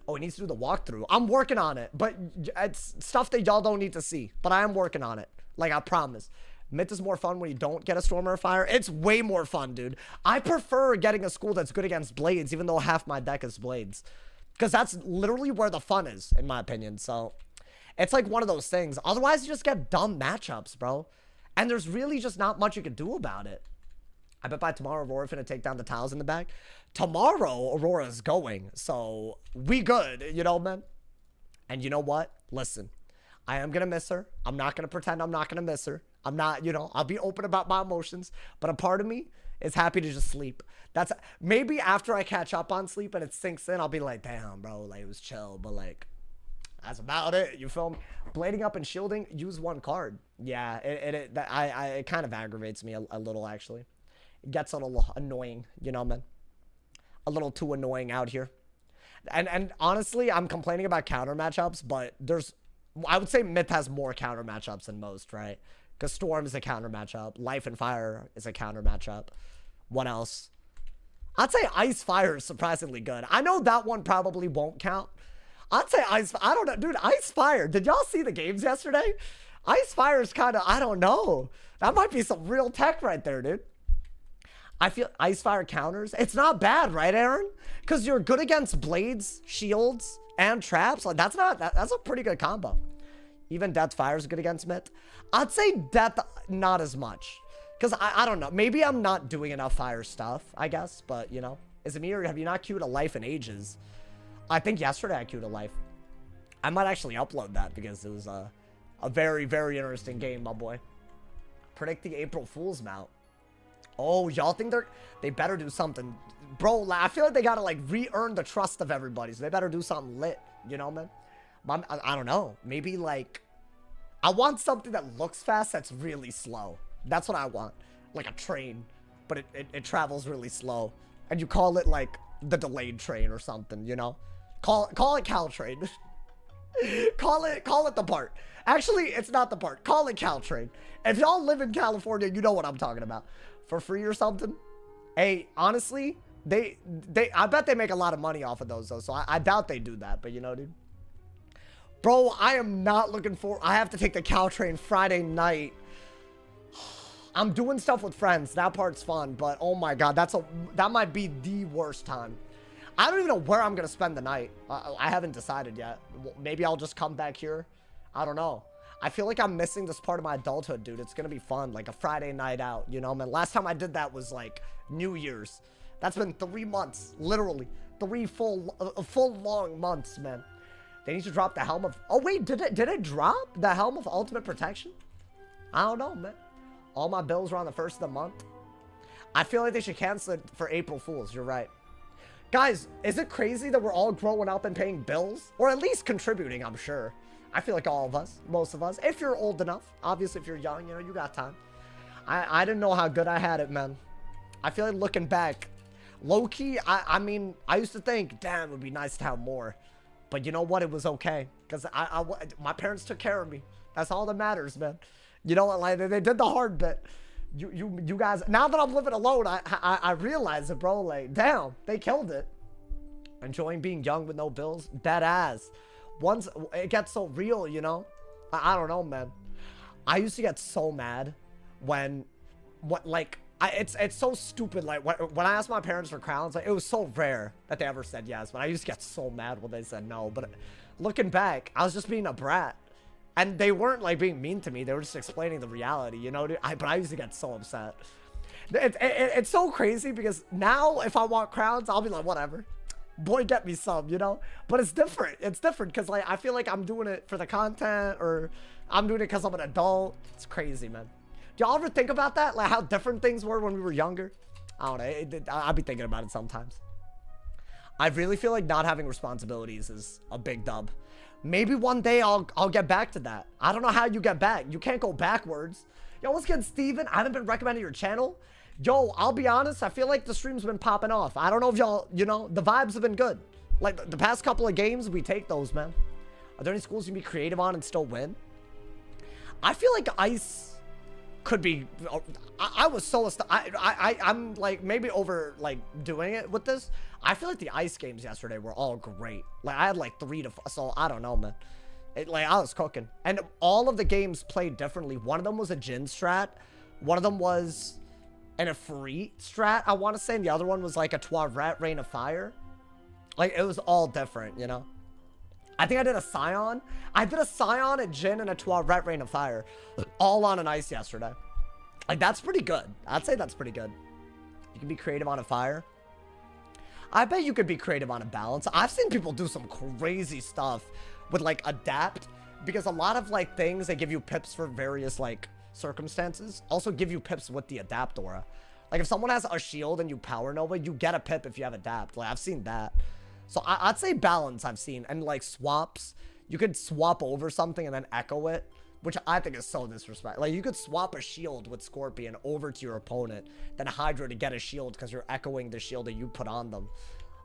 Oh, it needs to do the walkthrough. I'm working on it, but it's stuff that y'all don't need to see. But I am working on it. Like, I promise. Myth is more fun when you don't get a Storm or a Fire. It's way more fun, dude. I prefer getting a school that's good against Blades, even though half my deck is Blades. Because that's literally where the fun is, in my opinion. So, it's like one of those things. Otherwise, you just get dumb matchups, bro. And there's really just not much you can do about it. I bet by tomorrow, Aurora's going to take down the tiles in the back. Tomorrow, Aurora's going. So, we good, you know, man? And you know what? Listen, I am going to miss her. I'm not going to pretend I'm not going to miss her. I'm not, you know, I'll be open about my emotions, but a part of me is happy to just sleep. That's maybe after I catch up on sleep and it sinks in, I'll be like, damn, bro, like it was chill, but like that's about it. You feel me? Blading up and shielding, use one card. Yeah, it kind of aggravates me a little actually. It gets a little annoying, you know, man. A little too annoying out here. And honestly, I'm complaining about counter matchups, but I would say Myth has more counter matchups than most, right? Because Storm is a counter matchup. Life and Fire is a counter matchup. What else? I'd say Ice Fire is surprisingly good. I know that one probably won't count. I'd say Ice, I don't know, dude, Ice Fire. Did y'all see the games yesterday? Ice Fire is kind of, I don't know. That might be some real tech right there, dude. I feel Ice Fire counters. It's not bad, right, Aaron? Because you're good against blades, shields, and traps. Like that's a pretty good combo. Even Death Fire is good against Myth. I'd say Death not as much. Because I don't know. Maybe I'm not doing enough fire stuff, I guess. But, you know. Is it me or have you not queued a life in ages? I think yesterday I queued a life. I might actually upload that because it was a very, very interesting game, my boy. Predicting April Fool's mount. Oh, y'all think they better do something. Bro, I feel like they gotta, like, re-earn the trust of everybody. So they better do something lit. You know, man? I don't know. Maybe, like, I want something that looks fast that's really slow. That's what I want. Like a train. But it travels really slow. And you call it, like, the delayed train or something, you know? Call it Caltrain. call it the BART. Actually, it's not the BART. Call it Caltrain. If y'all live in California, you know what I'm talking about. For free or something. Hey, honestly, I bet they make a lot of money off of those though. So I doubt they do that. But you know, dude. Bro, I am not looking for. I have to take the Caltrain Friday night. I'm doing stuff with friends. That part's fun. But oh my god, that might be the worst time. I don't even know where I'm gonna spend the night. I haven't decided yet. Maybe I'll just come back here. I don't know. I feel like I'm missing this part of my adulthood, dude. It's gonna be fun, like a Friday night out, you know, man. Last time I did that was like New Year's. That's been 3 months, literally 3 full long months, man. They need to drop the helm of. Oh wait, did it drop the helm of ultimate protection? I don't know, man. All my bills are on the 1st of the month. I feel like they should cancel it for April Fools. You're right, guys. Is it crazy that we're all growing up and paying bills, or at least contributing? I'm sure. I feel like all of us, most of us, if you're old enough. Obviously, if you're young, you know, you got time. I didn't know how good I had it, man. I feel like looking back, low-key, I mean, I used to think, damn, it would be nice to have more. But you know what? It was okay. Because my parents took care of me. That's all that matters, man. You know what? Like, they did the hard bit. You guys, now that I'm living alone, I realize it, bro. Like, damn, they killed it. Enjoying being young with no bills? Dead ass. Once it gets so real, you know, I don't know, man. I used to get so mad when, it's so stupid. Like when I asked my parents for crowns, like it was so rare that they ever said yes, but I used to get so mad when they said no. But looking back, I was just being a brat, and they weren't like being mean to me. They were just explaining the reality, you know. But I used to get so upset. It's so crazy because now if I want crowns, I'll be like, whatever. Boy, get me some, you know. But it's different. It's different because like I feel like I'm doing it for the content, or I'm doing it because I'm an adult. It's crazy, man. Do y'all ever think about that? Like how different things were when we were younger? I don't know. I'll be thinking about it sometimes. I really feel like not having responsibilities is a big dub. Maybe one day I'll get back to that. I don't know how you get back. You can't go backwards. Yo, what's good, Steven? I haven't been recommending your channel. Yo, I'll be honest, I feel like the stream's been popping off. I don't know if y'all, you know, the vibes have been good. Like, the past couple of games, we take those, man. Are there any schools you can be creative on and still win? I feel like Ice could be... I was so... I'm, like, maybe over, like, doing it with this. I feel like the Ice games yesterday were all great. Like, I had, like, 3 to 4... So, I don't know, man. Like, I was cooking. And all of the games played differently. One of them was a Jhin strat. One of them was... and a free strat, I want to say, and the other one was like a Toilet Rain of Fire. Like, it was all different, you know? I think I did a Scion. I did a Scion, a Jhin, and a Toilet Rain of Fire. All on an Ice yesterday. Like, that's pretty good. I'd say that's pretty good. You can be creative on a Fire. I bet you could be creative on a Balance. I've seen people do some crazy stuff with, like, Adapt. Because a lot of, like, things, they give you pips for various, like... circumstances also give you pips with the adapt aura. Like if someone has a shield and you power nova, you get a pip if you have adapt. Like I've seen that. So I'd say balance I've seen. And like swaps, you could swap over something and then echo it, which I think is so disrespectful. Like you could swap a shield with Scorpion over to your opponent, then Hydra to get a shield because you're echoing the shield that you put on them.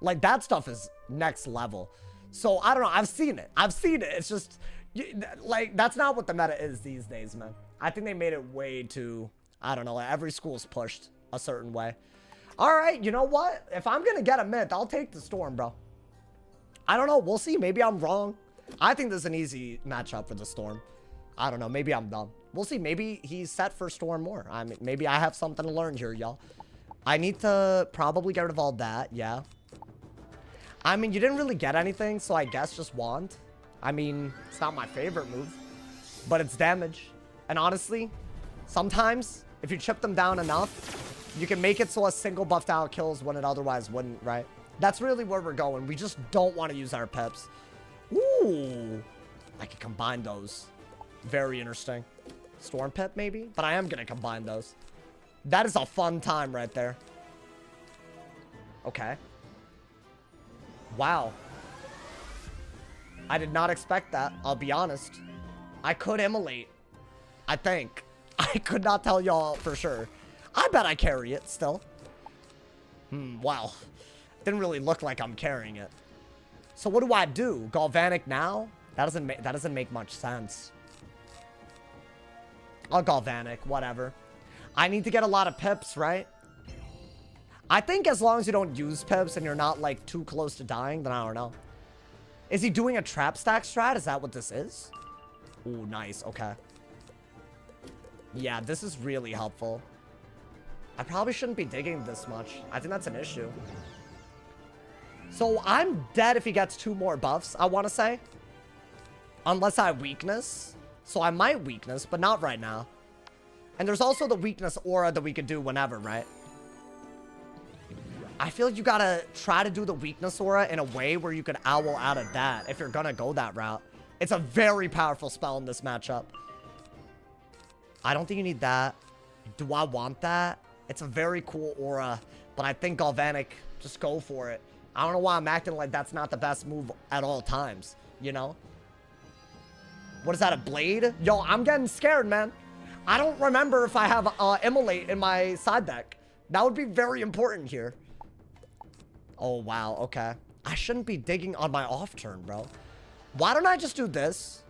Like that stuff is next level. So I don't know. I've seen it. I've seen it. It's just like that's not what the meta is these days, man. I think they made it way too, I don't know, like every school's pushed a certain way. All right, you know what? If I'm going to get a myth, I'll take the Storm, bro. I don't know. We'll see. Maybe I'm wrong. I think this is an easy matchup for the Storm. I don't know. Maybe I'm dumb. We'll see. Maybe he's set for Storm more. I mean, maybe I have something to learn here, y'all. I need to probably get rid of all that. Yeah. I mean, you didn't really get anything, so I guess just Wand. I mean, it's not my favorite move, but it's damage. And honestly, sometimes if you chip them down enough, you can make it so a single buffed out kills when it otherwise wouldn't, right? That's really where we're going. We just don't want to use our pips. Ooh, I can combine those. Very interesting. Storm pip maybe, but I am going to combine those. That is a fun time right there. Okay. Wow. I did not expect that. I'll be honest. I could immolate. I think. I could not tell y'all for sure. I bet I carry it still. Wow. Didn't really look like I'm carrying it. So what do I do? Galvanic now? That doesn't make much sense. I'll Galvanic, whatever. I need to get a lot of pips, right? I think as long as you don't use pips and you're not like too close to dying, then I don't know. Is he doing a trap stack strat? Is that what this is? Ooh, nice. Okay. Yeah, this is really helpful. I probably shouldn't be digging this much. I think that's an issue. So I'm dead if he gets 2 more buffs, I want to say. Unless I weakness. So I might weakness, but not right now. And there's also the weakness aura that we could do whenever, right? I feel like you gotta try to do the weakness aura in a way where you could owl out of that if you're gonna go that route. It's a very powerful spell in this matchup. I don't think you need that. Do I want that? It's a very cool aura, but I think Galvanic, just go for it. I don't know why I'm acting like that's not the best move at all times, you know? What is that, a blade? Yo, I'm getting scared, man. I don't remember if I have Immolate in my side deck. That would be very important here. Oh, wow, okay. I shouldn't be digging on my off turn, bro. Why don't I just do this?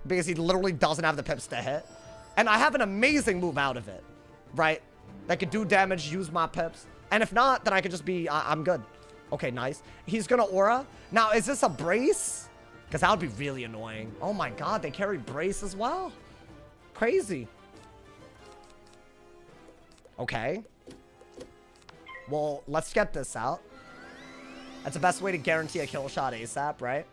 Because he literally doesn't have the pips to hit. And I have an amazing move out of it, right? That could do damage, use my pips. And if not, then I could just be, I'm good. Okay, nice. He's gonna aura. Now, is this a brace? Because that would be really annoying. Oh my god, they carry brace as well. Crazy. Okay. Well, let's get this out. That's the best way to guarantee a kill shot ASAP, right?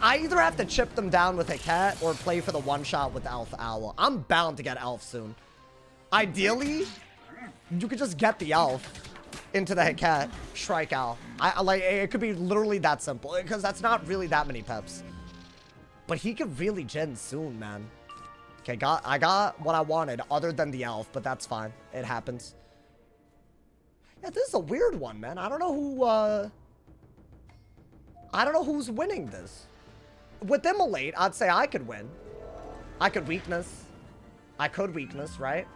I either have to chip them down with a cat or play for the one shot with Elf Owl. I'm bound to get Elf soon. Ideally, you could just get the Elf into the cat, Shrike Owl. I like it could be literally that simple because that's not really that many peps. But he could really gen soon, man. Okay, I got what I wanted other than the Elf, but that's fine. It happens. Yeah, this is a weird one, man. I don't know who I don't know who's winning this. With Immolate, I'd say I could win. I could weakness. I could weakness, right?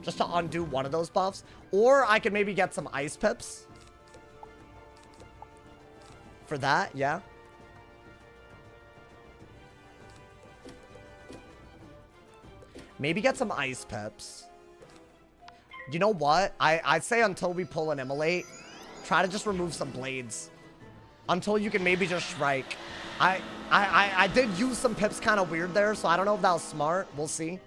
Just to undo one of those buffs. Or I could maybe get some ice pips. For that, yeah. Maybe get some ice pips. You know what? I'd say until we pull an Immolate, try to just remove some blades. Until you can maybe just Shrike. I did use some pips kind of weird there, so I don't know if that was smart. We'll see.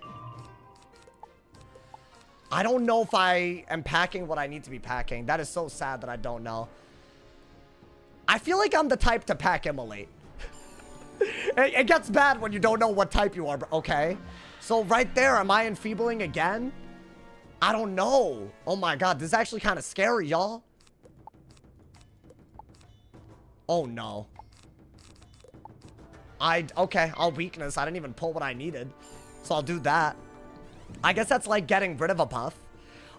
I don't know if I am packing what I need to be packing. That is so sad that I don't know. I feel like I'm the type to pack Immolate. It gets bad when you don't know what type you are, okay? So right there, am I enfeebling again? I don't know. Oh my god, this is actually kind of scary, y'all. Oh no. Okay, I'll weakness. I didn't even pull what I needed. So I'll do that. I guess that's like getting rid of a buff.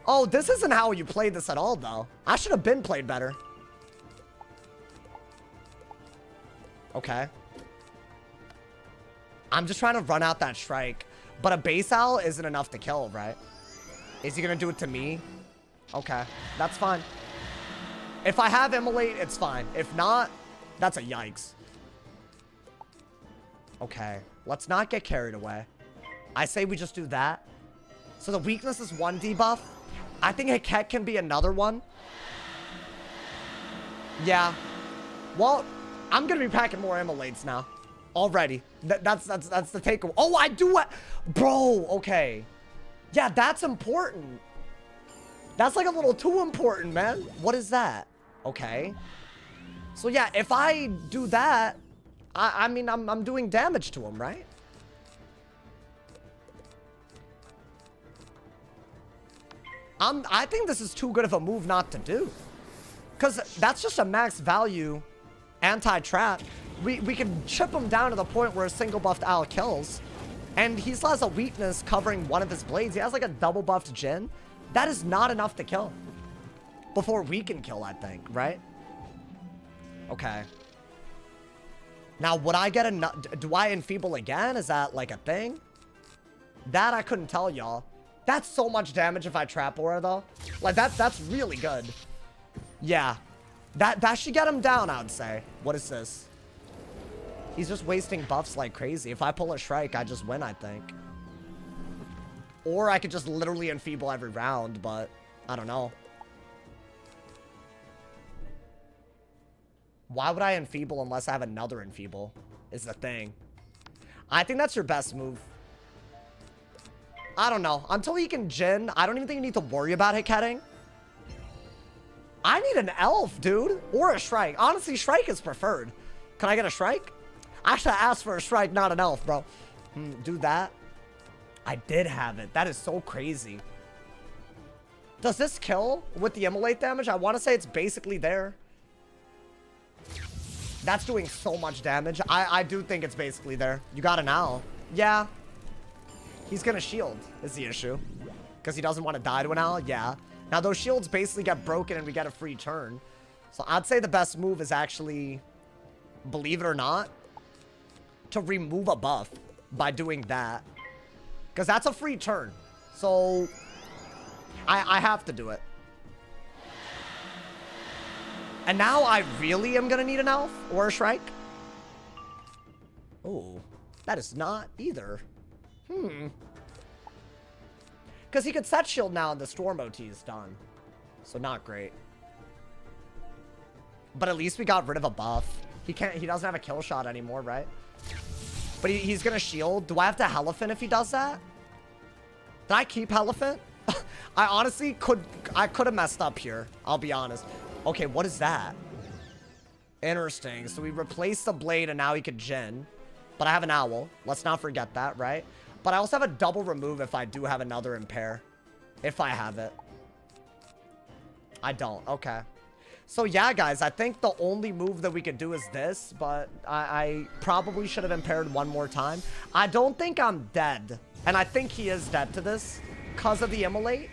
Oh, this isn't how you play this at all, though. I should have been played better. Okay. I'm just trying to run out that strike. But a base owl isn't enough to kill, right? Is he gonna do it to me? Okay, that's fine. If I have immolate, it's fine. If not, that's a yikes. Okay, let's not get carried away. I say we just do that. So the weakness is 1 debuff. I think Hiket can be another one. Yeah. Well, I'm gonna be packing more immolates now. Already. That's the takeaway. Oh, I do it. Bro, okay. Yeah, that's important. That's like a little too important, man. What is that? Okay. So yeah, if I do that, I mean, I'm doing damage to him, right? I think this is too good of a move not to do. Because that's just a max value anti-trap. We can chip him down to the point where a single buffed owl kills. And he still has a weakness covering one of his blades. He has like a double buffed Jin. That is not enough to kill. Before we can kill, I think, right? Okay. Now, would I get a... Do I enfeeble again? Is that like a thing? That I couldn't tell y'all. That's so much damage if I trap aura, though. Like, that's really good. Yeah. That should get him down, I would say. What is this? He's just wasting buffs like crazy. If I pull a Shrike, I just win, I think. Or I could just literally enfeeble every round, but I don't know. Why would I enfeeble unless I have another enfeeble? Is the thing. I think that's your best move. I don't know. Until he can Jin, I don't even think you need to worry about Hiketing. I need an elf, dude. Or a Shrike. Honestly, Shrike is preferred. Can I get a Shrike? I should have asked for a Shrike, not an elf, bro. Do that. I did have it. That is so crazy. Does this kill with the immolate damage? I want to say it's basically there. That's doing so much damage. I do think it's basically there. You got an owl. Yeah. He's going to shield is the issue. Because he doesn't want to die to an owl. Yeah. Now, those shields basically get broken and we get a free turn. So I'd say the best move is actually, believe it or not, to remove a buff by doing that. Because that's a free turn. So I have to do it. And now I really am going to need an elf or a Shrike. Oh, that is not either. Because he could set shield now and the Storm OT is done. So not great. But at least we got rid of a buff. He doesn't have a kill shot anymore, right? But he's going to shield. Do I have to Elephant if he does that? Did I keep Elephant? I honestly could have messed up here. I'll be honest. Okay, what is that? Interesting. So we replaced the blade and now he could Jin. But I have an owl. Let's not forget that, right? But I also have a double remove if I do have another impair. If I have it. I don't. Okay. So yeah, guys, I think the only move that we could do is this. But I probably should have impaired one more time. I don't think I'm dead. And I think he is dead to this. Because of the immolate.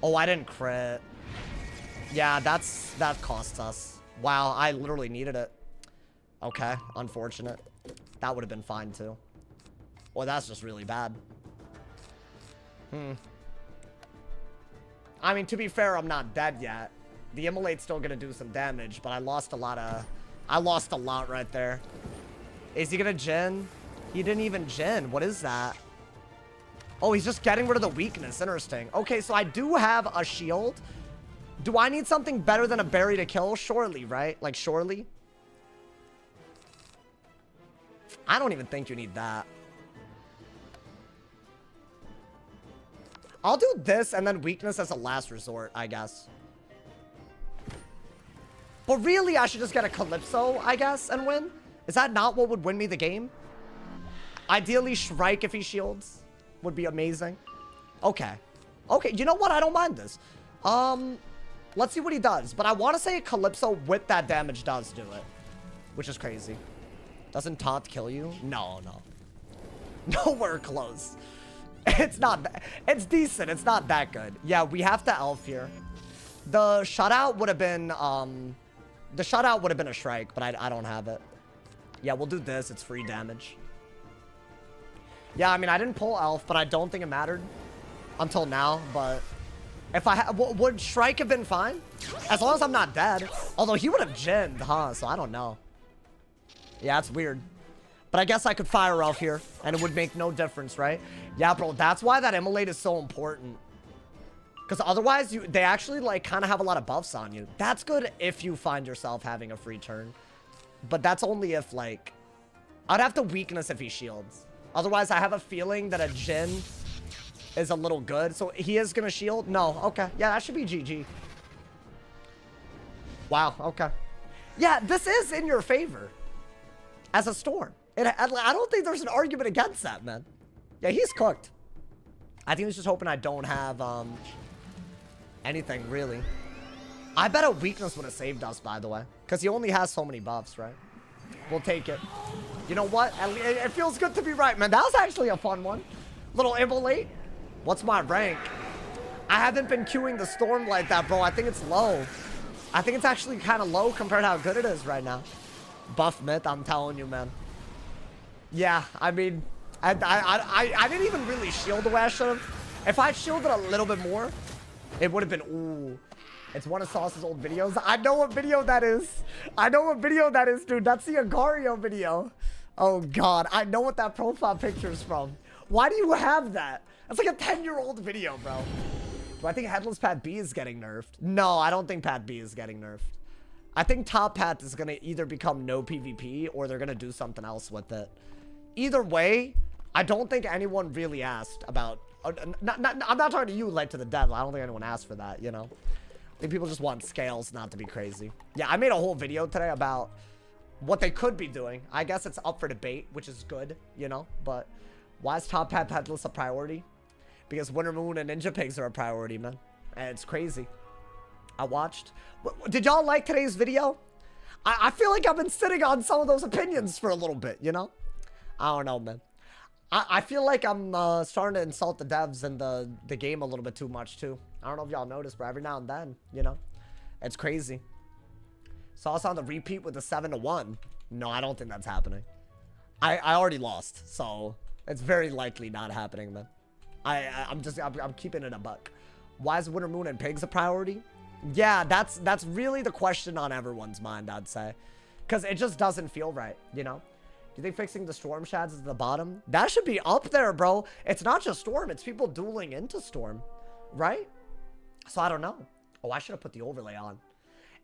Oh, I didn't crit. Yeah, that costs us. Wow, I literally needed it. Okay, unfortunate. That would have been fine too. Well, that's just really bad. I mean, to be fair, I'm not dead yet. The immolate's still gonna do some damage, but I lost a lot right there. Is he gonna Jin? He didn't even Jin. What is that? Oh, he's just getting rid of the weakness. Interesting. Okay, so I do have a shield. Do I need something better than a berry to kill? Surely, right? Like, surely? I don't even think you need that. I'll do this and then weakness as a last resort, I guess. But really, I should just get a Calypso, I guess, and win? Is that not what would win me the game? Ideally, Shrike if he shields would be amazing. Okay. Okay, you know what? I don't mind this. Let's see what he does. But I want to say a Calypso with that damage does do it. Which is crazy. Doesn't taunt kill you? No, no. Nowhere close. It's not that. It's decent. It's not that good. Yeah, we have to elf here. The shutout would have been, the shutout would have been a Shrike, but I don't have it. Yeah, we'll do this. It's free damage. Yeah, I mean, I didn't pull elf, but I don't think it mattered until now, but if I would Shrike have been fine? As long as I'm not dead. Although he would have ginned, huh? So I don't know. Yeah, it's weird. But I guess I could fire elf here, and it would make no difference, right? Yeah, bro, that's why that immolate is so important. Because otherwise, they actually, like, kind of have a lot of buffs on you. That's good if you find yourself having a free turn. But that's only if, like... I'd have to weakness if he shields. Otherwise, I have a feeling that a Jhin is a little good. So he is going to shield? No. Okay. Yeah, that should be GG. Wow. Okay. Yeah, this is in your favor. As a Storm. I don't think there's an argument against that, man. Yeah, he's cooked. I think he's just hoping I don't have anything, really. I bet a weakness would have saved us, by the way. Because he only has so many buffs, right? We'll take it. You know what? It feels good to be right, man. That was actually a fun one. Little immolate. What's my rank? I haven't been queuing the Storm like that, bro. I think it's low. I think it's actually kind of low compared to how good it is right now. Buff myth, I'm telling you, man. Yeah, I mean, I didn't even really shield the way I should have. If I shielded a little bit more, it would have been, ooh. It's one of Sauce's old videos. I know what video that is. I know what video that is, dude. That's the Agario video. Oh, God. I know what that profile picture is from. Why do you have that? That's like a 10-year-old video, bro. Do I think Headless Pat B is getting nerfed? No, I don't think Pat B is getting nerfed. I think Top Pat is going to either become no PvP or they're going to do something else with it. Either way, I don't think anyone really asked about... I'm not talking to you, like, to the devil. I don't think anyone asked for that, you know? I think people just want scales not to be crazy. Yeah, I made a whole video today about what they could be doing. I guess it's up for debate, which is good, you know? But why is Top Hat Headless a priority? Because Winter Moon and Ninja Pigs are a priority, man. And it's crazy. I watched. Did y'all like today's video? I feel like I've been sitting on some of those opinions for a little bit, you know? I don't know, man. I feel like I'm starting to insult the devs and the game a little bit too much, too. I don't know if y'all noticed, but every now and then, you know? It's crazy. Saw us on the repeat with the 7-1. No, I don't think that's happening. I already lost, so it's very likely not happening, man. I'm keeping it a buck. Why is Winter Moon and Pigs a priority? Yeah, that's really the question on everyone's mind, I'd say. Because it just doesn't feel right, you know? Do you think fixing the Storm Shads is at the bottom? That should be up there, bro. It's not just Storm. It's people dueling into Storm, right? So I don't know. Oh, I should have put the overlay on.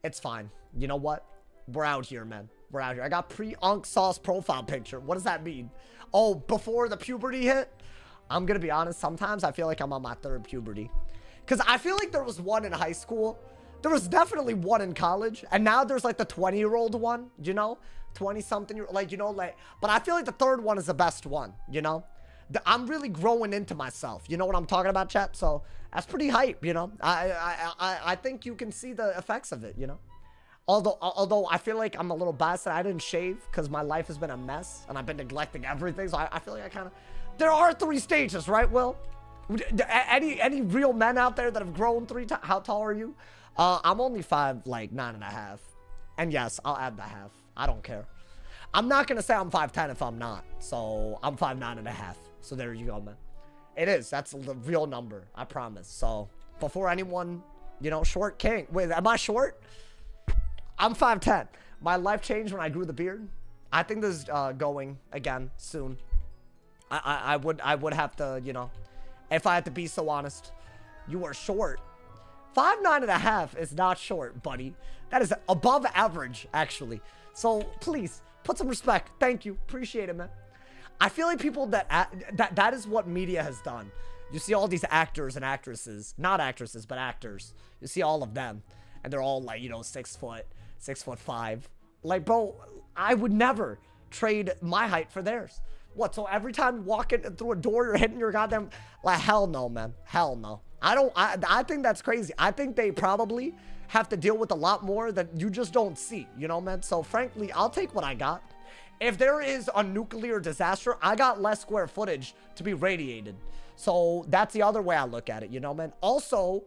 It's fine. You know what? We're out here, man. We're out here. I got pre-Unk Sauce profile picture. What does that mean? Oh, before the puberty hit? I'm going to be honest. Sometimes I feel like I'm on my third puberty. Because I feel like there was one in high school. There was definitely one in college. And now there's like the 20-year-old one, you know? 20-something, like, you know, like, but I feel like the third one is the best one, you know? I'm really growing into myself. You know what I'm talking about, chat? So that's pretty hype, you know? I think you can see the effects of it, you know? Although I feel like I'm a little biased that I didn't shave because my life has been a mess and I've been neglecting everything. So I feel like I kind of... There are 3 stages, right, Will? Any real men out there that have grown 3 times? How tall are you? I'm only 5, like 9.5. And yes, I'll add the half. I don't care. I'm not going to say I'm 5'10" if I'm not. So I'm 5'9.5". So there you go, man. It is. That's the real number. I promise. So before anyone, you know, short king. Wait, am I short? I'm 5'10". My life changed when I grew the beard. I think this is going again soon. I would have to, you know, if I had to be so honest. You are short. 5'9.5" is not short, buddy. That is above average, actually. So please put some respect. Thank you. Appreciate it, man. I feel like people that is what media has done. You see all these actors and actresses, not actresses, but actors. You see all of them, and they're all like, you know, 6 foot, 6'5". Like, bro, I would never trade my height for theirs. What? So every time you walk in through a door, you're hitting your goddamn, like, hell no, man. Hell no. I think that's crazy. I think they probably have to deal with a lot more that you just don't see, you know, man? So frankly, I'll take what I got. if there is a nuclear disaster, I got less square footage to be radiated. So that's the other way I look at it, you know, man. Also,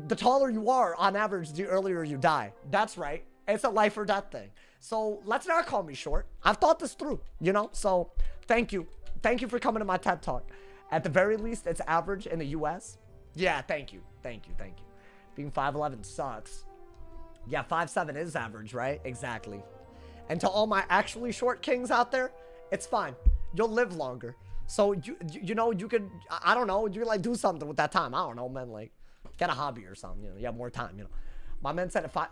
the taller you are, on average, the earlier you die. That's right. It's a life or death thing. So let's not call me short. I've thought this through, you know? So thank you. Thank you for coming to my TED Talk. At the very least, it's average in the US. Yeah, thank you. Thank you. Thank you. Being 5'11 sucks. Yeah, 5'7 is average, right? Exactly. And to all my actually short kings out there, it's fine. You'll live longer. So, you know, you could, I don't know, you could, like, do something with that time. I don't know, man, like, get a hobby or something, you know, you have more time, you know. My man said if I,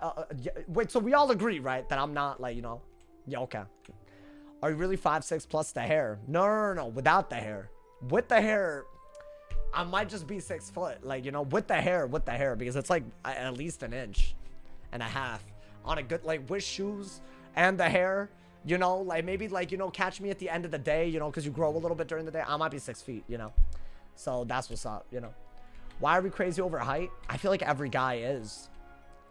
wait, so we all agree, right, that I'm not, like, you know, yeah, okay. Are you really 5'6" plus the hair? No, without the hair. With the hair, I might just be 6 foot, like, you know, with the hair, because it's, like, at least an inch and a half on a good, like, with shoes and the hair, you know, like, maybe, like, you know, catch me at the end of the day, you know, because you grow a little bit during the day. I might be 6 feet, you know, so that's what's up, you know. Why are we crazy over height? I feel like every guy is.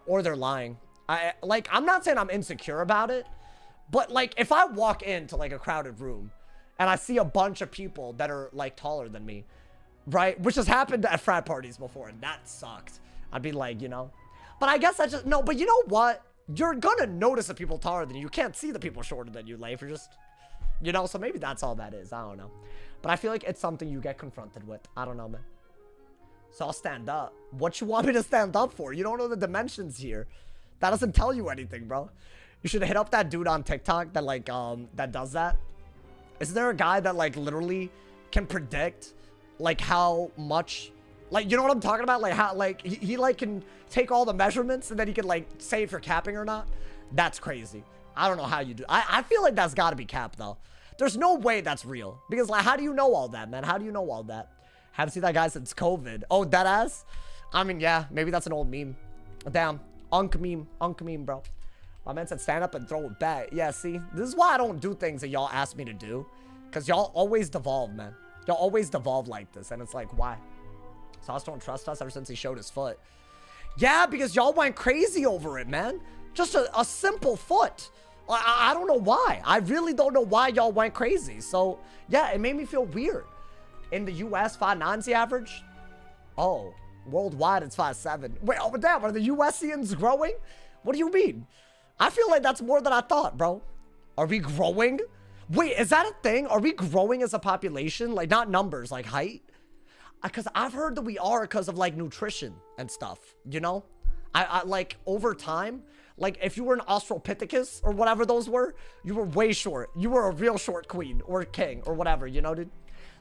Or they're lying. I'm not saying I'm insecure about it, but, like, if I walk into, like, a crowded room and I see a bunch of people that are, like, taller than me, right? Which has happened at frat parties before, and that sucked. I'd be like, you know. But I guess I just, no, but you know what? You're gonna notice the people taller than you. You can't see the people shorter than you, like, if you're just, you know, so maybe that's all that is. I don't know. But I feel like it's something you get confronted with. I don't know, man. So I'll stand up. What you want me to stand up for? You don't know the dimensions here. That doesn't tell you anything, bro. You should hit up that dude on TikTok that, like, that does that. Is there a guy that, like, literally can predict, like, how much, like, you know what I'm talking about? Like, how, like, he like, can take all the measurements and then he can, like, say if you're capping or not? That's crazy. I don't know how you do. I feel like that's got to be capped, though. There's no way that's real. Because, like, how do you know all that, man? How do you know all that? Haven't seen that guy since COVID. Oh, that ass? I mean, yeah, maybe that's an old meme. Damn. Unk meme, bro. My man said stand up and throw it back. Yeah, see? This is why I don't do things that y'all ask me to do. Because y'all always devolve, man. Y'all always devolve like this. And it's like, why? Sauce don't trust us ever since he showed his foot. Yeah, because y'all went crazy over it, man. Just a simple foot. I don't know why. I really don't know why y'all went crazy. So, yeah, it made me feel weird. In the US, 5'9's the average? Oh, worldwide it's 5'7". Wait, oh, but damn, are the USians growing? What do you mean? I feel like that's more than I thought, bro. Are we growing? Wait, is that a thing? Are we growing as a population? Like, not numbers, like height? Because I've heard that we are because of, like, nutrition and stuff, you know? I like, over time, like, if you were an Australopithecus or whatever those were, you were way short. You were a real short queen or king or whatever, you know, dude?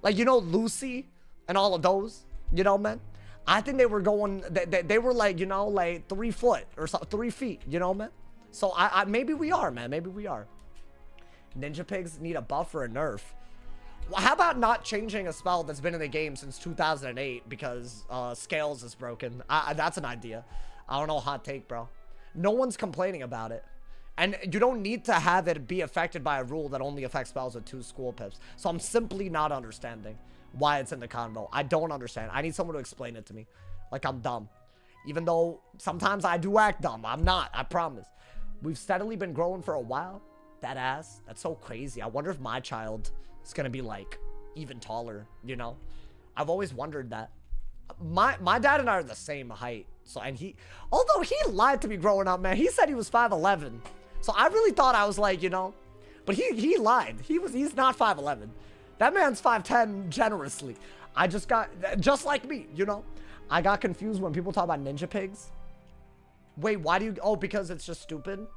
Like, you know, Lucy and all of those, you know, man? I think they were going, they were like, you know, like 3 foot or so, 3 feet, you know, man? So maybe we are, man. Maybe we are. Ninja pigs need a buff or a nerf. Well, how about not changing a spell that's been in the game since 2008 because Scales is broken? That's an idea. I don't know, hot take, bro. No one's complaining about it. And you don't need to have it be affected by a rule that only affects spells with 2 school pips. So I'm simply not understanding why it's in the combo. I don't understand. I need someone to explain it to me. Like, I'm dumb. Even though sometimes I do act dumb. I'm not, I promise. We've steadily been growing for a while. That ass, that's so crazy. I wonder if my child is gonna be, like, even taller, you know? I've always wondered that. My dad and I are the same height. So, and although he lied to me growing up, man. He said he was 5'11". So I really thought I was like, you know, but he lied. He's not 5'11". That man's 5'10" generously. I just got, just like me, you know, I got confused when people talk about ninja pigs. Wait, why do you, oh, because it's just stupid.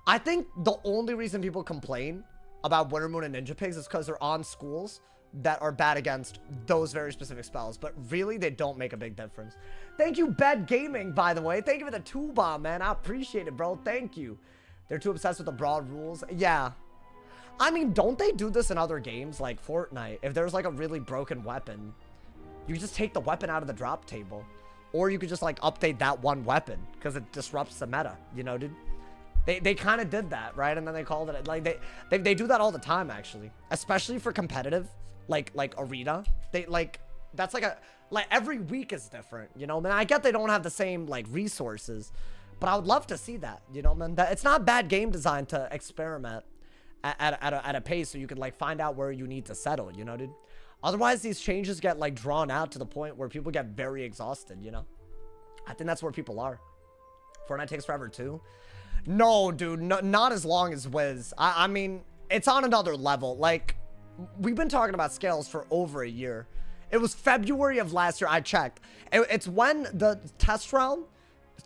I think the only reason people complain about Winter Moon and ninja pigs is because they're on schools that are bad against those very specific spells, but really they don't make a big difference. Thank you, Bed Gaming, by the way. Thank you for the 2 bomb, man. I appreciate it, bro. Thank you. They're too obsessed with the broad rules. Yeah. I mean, don't they do this in other games like Fortnite? If there's like a really broken weapon, you just take the weapon out of the drop table, or you could just like update that one weapon because it disrupts the meta, you know, dude? They kind of did that, right? And then they called it, like, they do that all the time, actually, especially for competitive, like arena. They, like, that's like every week is different, you know, man. I get they don't have the same, like, resources, but I would love to see that, you know, man. It's not bad game design to experiment at a pace so you can like find out where you need to settle, you know, dude? Otherwise, these changes get like drawn out to the point where people get very exhausted, you know? I think that's where people are. Fortnite takes forever too. No, dude, not as long as Wiz. I mean, it's on another level. Like, we've been talking about scales for over a year. It was February of last year. I checked. It's when the test round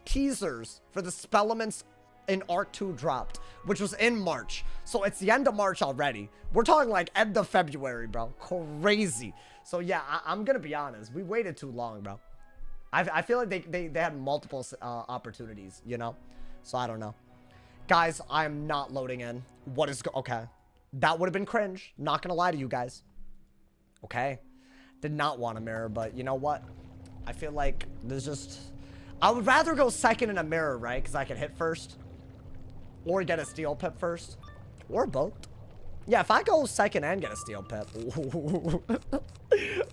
teasers for the Spellements in Arc 2 dropped, which was in March. So it's the end of March already. We're talking like end of February, bro. Crazy. So yeah, I'm gonna be honest. We waited too long, bro. I feel like they had multiple opportunities, you know? So I don't know. Guys, I'm not loading in. What is... Okay. That would have been cringe. Not gonna lie to you guys. Okay. Did not want a mirror, but you know what? I feel like there's just... I would rather go second in a mirror, right? Because I can hit first. Or get a steel pip first. Or both. Yeah, if I go second and get a steel pip.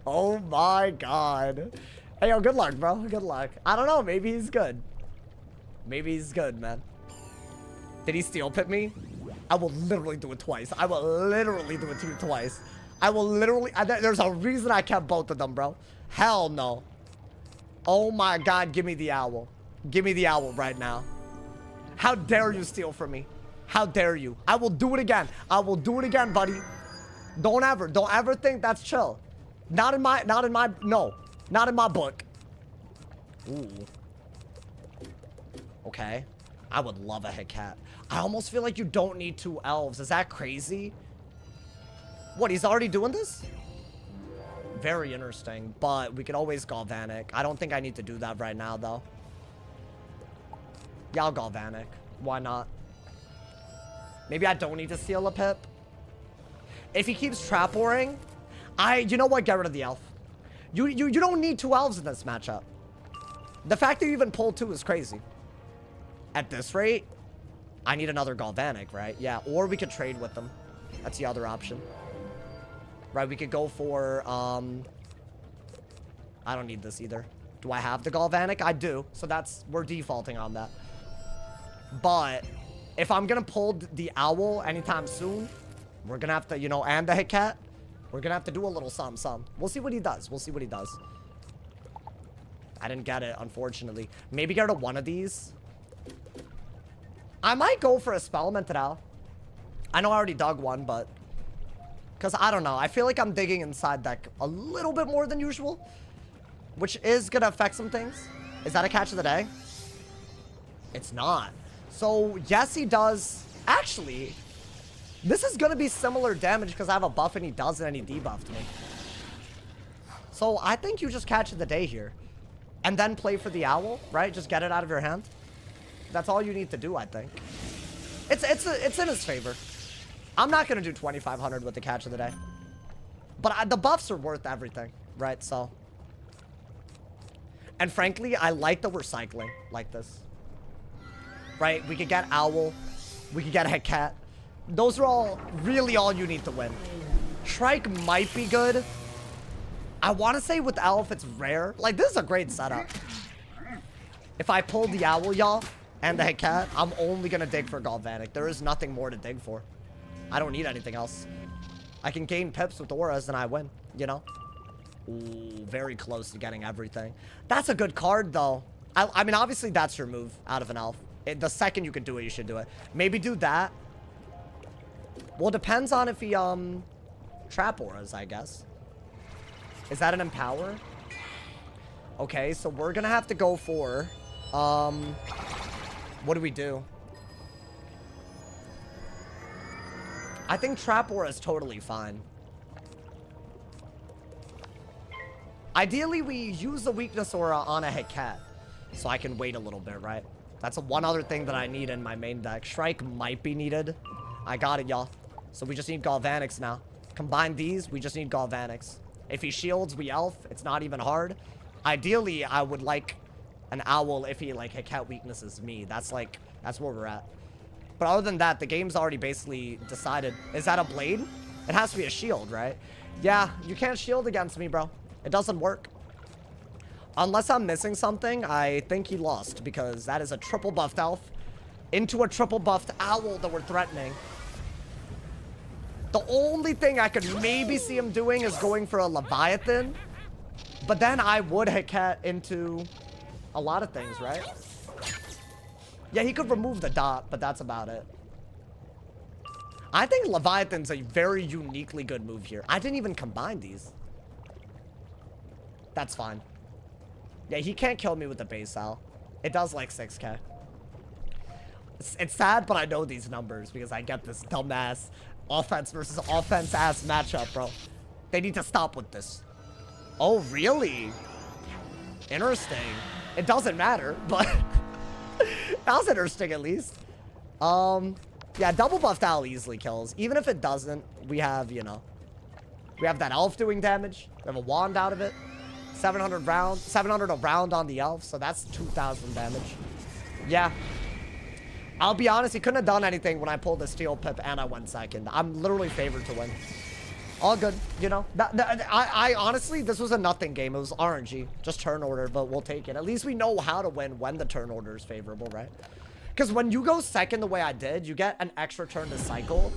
Oh my god. Hey, yo, good luck, bro. Good luck. I don't know. Maybe he's good. Maybe he's good, man. Did he steel pip me? I will literally do it twice. I will literally do it to you twice. I will literally... there's a reason I kept both of them, bro. Hell no. Oh my god, give me the owl. Give me the owl right now. How dare you steal from me? How dare you? I will do it again. I will do it again, buddy. Don't ever think that's chill. Not in my, no. Not in my book. Ooh. Okay. I would love a hit cat. I almost feel like you don't need 2 elves. Is that crazy? What, he's already doing this? Very interesting, but we could always Galvanic. I don't think I need to do that right now, though. Yeah, I'll Galvanic. Why not? Maybe I don't need to steal a pip. If he keeps trap warring, you know what? Get rid of the elf. You don't need 2 elves in this matchup. The fact that you even pulled 2 is crazy. At this rate, I need another Galvanic, right? Yeah, or we could trade with them. That's the other option. Right, we could go for, I don't need this either. Do I have the Galvanic? I do. So we're defaulting on that. But if I'm going to pull the owl anytime soon, we're going to have to, you know, and the hit cat, we're going to have to do a little some. We'll see what he does. We'll see what he does. I didn't get it, unfortunately. Maybe get rid of one of these. I might go for a Spellmented Owl. I know I already dug one, but... Because, I don't know. I feel like I'm digging inside deck a little bit more than usual. Which is going to affect some things. Is that a catch of the day? It's not. So, yes, he does. Actually, this is going to be similar damage because I have a buff and he doesn't and he debuffed me. So, I think you just catch of the day here. And then play for the owl, right? Just get it out of your hand. That's all you need to do, I think. It's in his favor. I'm not going to do 2,500 with the catch of the day. But the buffs are worth everything, right? So. And frankly, I like that we're cycling like this. Right? We could get owl. We could get a cat. Those are all really all you need to win. Shrike might be good. I want to say with elf, it's rare. Like, this is a great setup. If I pull the owl, y'all, and the cat, I'm only going to dig for Galvanic. There is nothing more to dig for. I don't need anything else. I can gain pips with auras and I win, you know? Ooh, very close to getting everything. That's a good card, though. I mean, obviously, that's your move out of an elf. The second you can do it, you should do it. Maybe do that. Well, it depends on if he, trap auras, I guess. Is that an empower? Okay, so we're gonna have to go for, what do we do? I think trap aura is totally fine. Ideally, we use the weakness aura on a hit cat. So I can wait a little bit, right? That's one other thing that I need in my main deck. Shrike might be needed. I got it, y'all. So we just need Galvanics now. Combine these, we just need Galvanics. If he shields, we elf. It's not even hard. Ideally, I would like an owl if he, like, hit cat weaknesses me. That's where we're at. But other than that, the game's already basically decided. Is that a blade? It has to be a shield, right? Yeah, you can't shield against me, bro. It doesn't work. Unless I'm missing something, I think he lost because that is a triple buffed elf into a triple buffed owl that we're threatening. The only thing I could maybe see him doing is going for a Leviathan. But then I would get into a lot of things, right? Yeah, he could remove the dot, but that's about it. I think Leviathan's a very uniquely good move here. I didn't even combine these. That's fine. Yeah, he can't kill me with the base Al. It does like 6k. It's sad, but I know these numbers because I get this dumbass offense versus offense ass matchup, bro. They need to stop with this. Oh, really? Interesting. It doesn't matter, but that was interesting at least. Yeah, double buffed Al easily kills. Even if it doesn't, we have, you know, we have that elf doing damage. We have a wand out of it. 700 a round on the elf, so that's 2,000 damage. Yeah. I'll be honest, he couldn't have done anything when I pulled the steel pip and I went second. I'm literally favored to win. All good, you know. I honestly, this was a nothing game. It was RNG, just turn order, but we'll take it. At least we know how to win when the turn order is favorable, right? Because when you go second the way I did, you get an extra turn to cycle.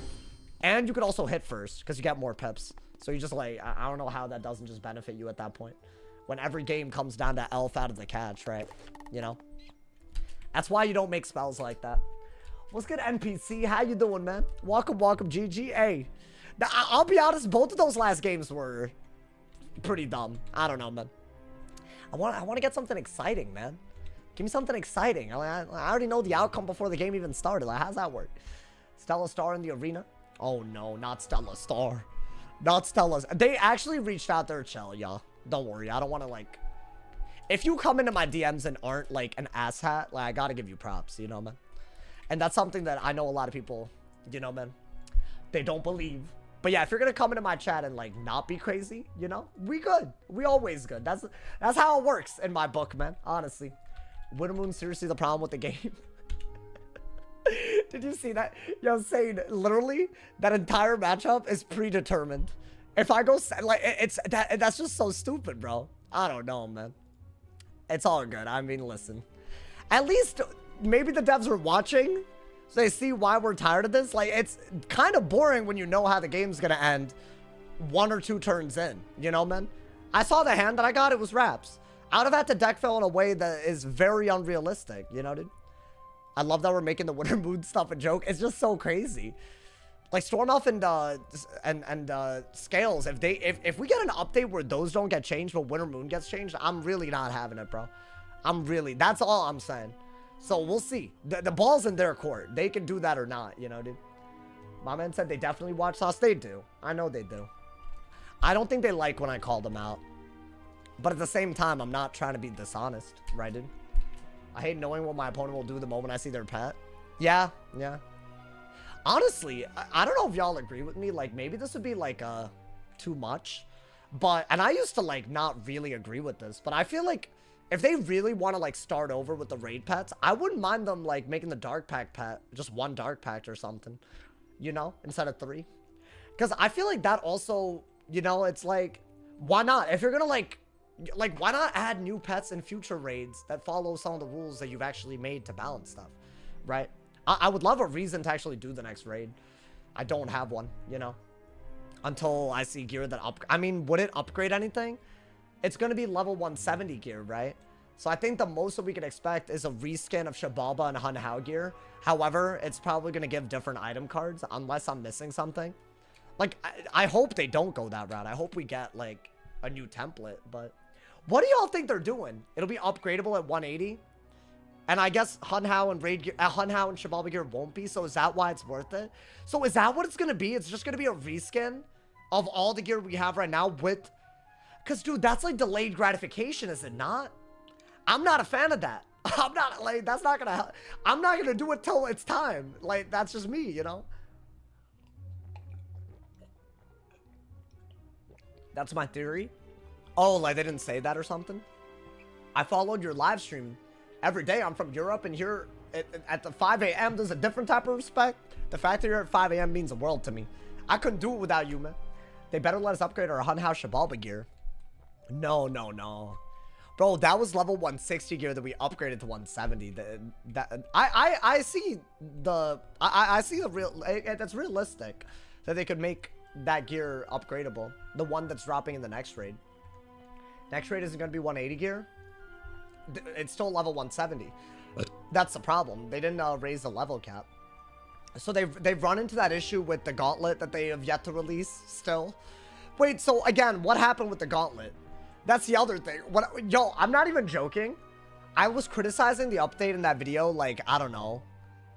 And you could also hit first because you get more pips. So you just like, I don't know how that doesn't just benefit you at that point. When every game comes down to elf out of the catch, right? You know? That's why you don't make spells like that. What's good, NPC? How you doing, man? Welcome, welcome, GG. Hey. Now, I'll be honest, both of those last games were pretty dumb. I don't know, man. I want to get something exciting, man. Give me something exciting. I already know the outcome before the game even started. Like, how's that work? Stella Star in the arena? Oh, no, not Stella Star. Not Stella. They actually reached out their chill, y'all. Don't worry. I don't want to, like... If you come into my DMs and aren't, like, an asshat, like, I gotta give you props, you know, man? And that's something that I know a lot of people, you know, man, they don't believe. But yeah, if you're gonna come into my chat and, like, not be crazy, you know, we good. We always good. That's how it works in my book, man, honestly. Wintermoon, seriously the problem with the game. Did you see that? Yo, saying literally that entire matchup is predetermined. If I go, like, that's just so stupid, bro. I don't know, man. It's all good. I mean, listen. At least maybe the devs are watching, so they see why we're tired of this. Like, it's kind of boring when you know how the game's gonna end 1 or 2 turns in. You know, man? I saw the hand that I got. It was wraps. I would have had to deck fill in a way that is very unrealistic. You know, dude? I love that we're making the Winter Moon stuff a joke. It's just so crazy. Like Storm Elf and Scales, if we get an update where those don't get changed but Winter Moon gets changed, I'm really not having it, bro. That's all I'm saying. So we'll see. The ball's in their court. They can do that or not, you know, dude. My man said they definitely watch Sauce. They do. I know they do. I don't think they like when I call them out. But at the same time, I'm not trying to be dishonest, right, dude? I hate knowing what my opponent will do the moment I see their pet. Yeah, yeah. Honestly, I don't know if y'all agree with me. Like, maybe this would be, like, too much. But, and I used to, like, not really agree with this. But I feel like if they really want to, like, start over with the raid pets, I wouldn't mind them, like, making the Dark Pact pet just 1 Dark Pact or something. You know? Instead of 3. Because I feel like that also, you know, it's like, why not? If you're gonna, like, why not add new pets in future raids that follow some of the rules that you've actually made to balance stuff, right? I would love a reason to actually do the next raid. I don't have one, you know, until I see gear that I mean, would it upgrade anything? It's going to be level 170 gear, right? So I think the most that we could expect is a reskin of Shabalba and Hun Hao gear. However, it's probably going to give different item cards unless I'm missing something. Like, I hope they don't go that route. I hope we get, like, a new template, but... What do y'all think they're doing? It'll be upgradable at 180. And I guess Hun Hao and Raid gear, Hun Hao and Shabalba gear won't be. So is that why it's worth it? So is that what it's going to be? It's just going to be a reskin of all the gear we have right now with... Because, dude, that's like delayed gratification, is it not? I'm not a fan of that. I'm not, like, that's not going to help. I'm not going to do it till it's time. Like, that's just me, you know? That's my theory. Oh, like they didn't say that or something? I followed your live stream every day. I'm from Europe, and here at the 5 a.m. there's a different type of respect. The fact that you're at 5 a.m. means the world to me. I couldn't do it without you, man. They better let us upgrade our Hun Hao Shabalba gear. No, no, no. Bro, that was level 160 gear that we upgraded to 170. I see the... I see the real... That's realistic. so they could make that gear upgradable. The one that's dropping in the next raid. Next raid isn't going to be 180 gear. It's still level 170. That's the problem. They didn't raise the level cap. So they've run into that issue with the gauntlet that they have yet to release still. Wait, so again, what happened with the gauntlet? That's the other thing. Yo, I'm not even joking. I was criticizing the update in that video, like, I don't know.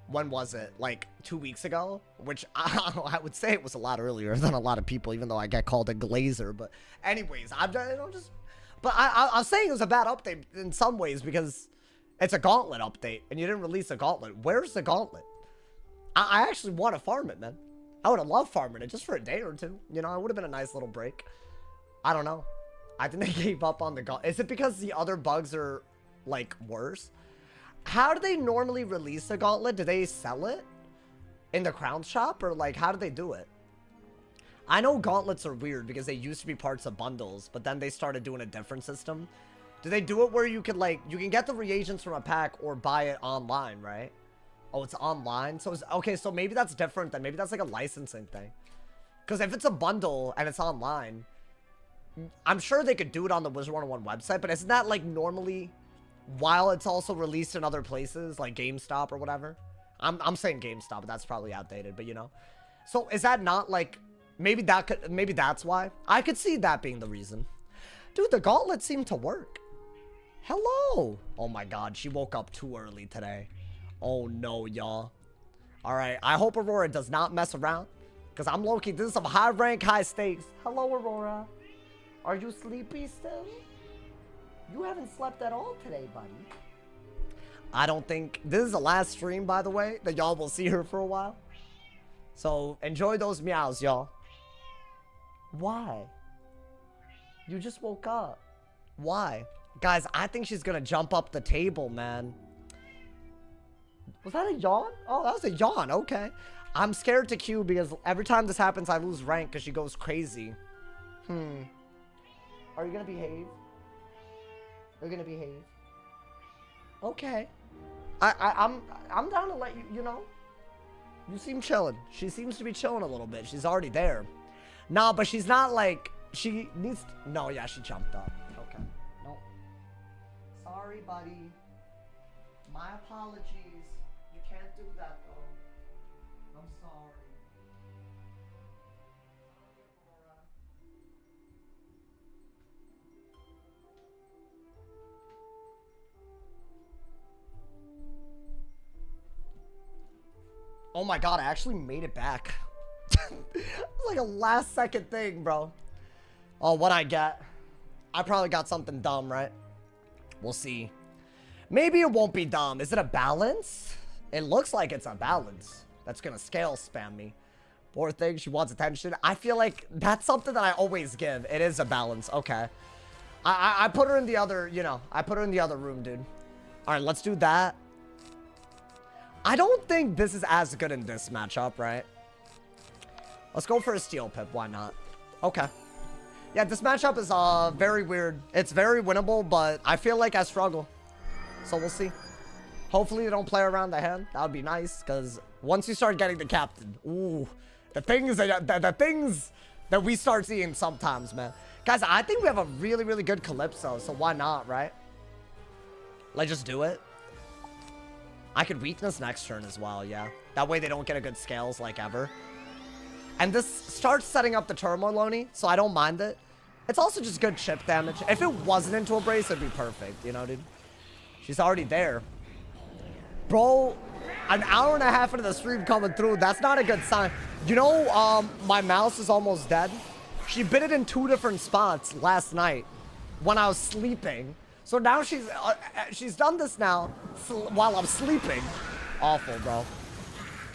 When was it? Like 2 weeks ago? Which I would say it was a lot earlier than a lot of people, even though I get called a glazer. But anyways, I'm just... But I was saying it was a bad update in some ways because it's a gauntlet update and you didn't release a gauntlet. Where's the gauntlet? I actually want to farm it, man. I would have loved farming it just for a day or two. You know, it would have been a nice little break. I don't know. I think they gave up on the gauntlet. Is it because the other bugs are, like, worse? How do they normally release the gauntlet? Do they sell it in the crown shop? Or, like, how do they do it? I know gauntlets are weird because they used to be parts of bundles, but then they started doing a different system. Do they do it where you could, like, you can get the reagents from a pack or buy it online, right? Oh, it's online? So, okay, so maybe that's different then. Maybe that's, like, a licensing thing. Because if it's a bundle and it's online, I'm sure they could do it on the Wizard101 website, but isn't that, like, normally while it's also released in other places, like GameStop or whatever? I'm saying GameStop, but that's probably outdated, but, you know. So, is that not, like... Maybe that's why. I could see that being the reason. Dude, the gauntlet seemed to work. Hello. Oh my god, she woke up too early today. Oh no, y'all. Alright, I hope Aurora does not mess around. Because I'm low-key, this is some high rank, high stakes. Hello, Aurora. Are you sleepy still? You haven't slept at all today, buddy. I don't think... This is the last stream, by the way, that y'all will see her for a while. So, enjoy those meows, y'all. Why? You just woke up. Why? Guys, I think she's gonna jump up the table, man. Was that a yawn? Oh, that was a yawn. Okay. I'm scared to queue because every time this happens, I lose rank because she goes crazy. Are you gonna behave? Are you gonna behave? Okay. I'm down to let you, you know. You seem chilling. She seems to be chilling a little bit. She's already there. Nah, but she's not like... She needs... No, yeah, she jumped up. Okay. No. Sorry, buddy. My apologies. You can't do that, though. I'm sorry. Oh my god, I actually made it back. It was like a last second thing, bro. Oh, what I get? I probably got something dumb, right? We'll see. Maybe it won't be dumb. Is it a balance? It looks like it's a balance. That's gonna scale spam me. Poor thing, she wants attention. I feel like that's something that I always give. It is a balance. Okay. I put her in the other, you know, I put her in the other room, dude. All right, let's do that. I don't think this is as good in this matchup, right? Let's go for a steel pip. Why not? Okay. Yeah, this matchup is very weird. It's very winnable, but I feel like I struggle. So we'll see. Hopefully they don't play around the hand. That would be nice, because once you start getting the captain, ooh, the things that we start seeing sometimes, man. Guys, I think we have a really, really good Calypso, so why not, right? Like, just do it. I could weakness next turn as well, yeah. That way they don't get a good scales, like, ever. And this starts setting up the turmoil, Loney, so I don't mind it. It's also just good chip damage. If it wasn't into a brace, it'd be perfect, you know, dude? She's already there. Bro, an hour and a half into the stream coming through, that's not a good sign. You know, my mouse is almost dead. She bit it in 2 different spots last night when I was sleeping. So now she's done this now while I'm sleeping. Awful, bro.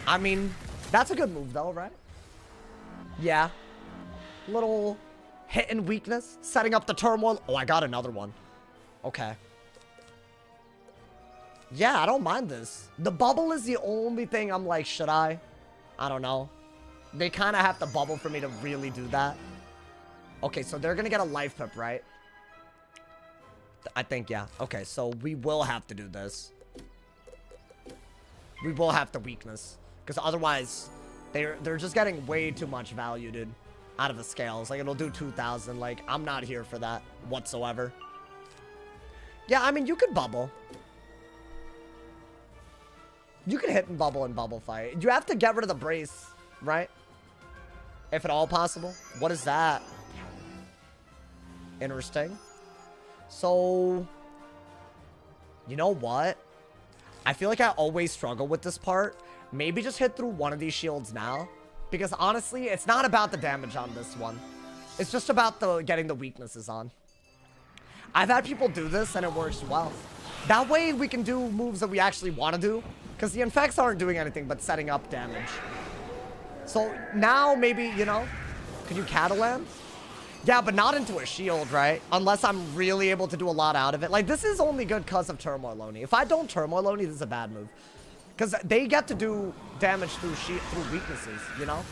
I mean, that's a good move, though, right? Yeah. Little hit and weakness. Setting up the turmoil. Oh, I got another one. Okay. Yeah, I don't mind this. The bubble is the only thing I'm like, should I? I don't know. They kind of have to bubble for me to really do that. Okay, so they're going to get a life pip, right? I think, yeah. Okay, so we will have to do this. We will have the weakness. Because otherwise, They're just getting way too much value, dude, out of the scales. Like, it'll do 2,000. Like, I'm not here for that whatsoever. Yeah, I mean, you could bubble. You can hit and bubble fight. You have to get rid of the brace, right? If at all possible. What is that? Interesting. So, you know what? I feel like I always struggle with this part. Maybe just hit through one of these shields now. Because honestly, it's not about the damage on this one. It's just about getting the weaknesses on. I've had people do this and it works well. That way we can do moves that we actually want to do. Because the infects aren't doing anything but setting up damage. So now maybe, you know, could you Catalan? Yeah, but not into a shield, right? Unless I'm really able to do a lot out of it. Like, this is only good because of Turmoil Oni. If I don't Turmoil Oni, this is a bad move. Because they get to do damage through weaknesses, you know?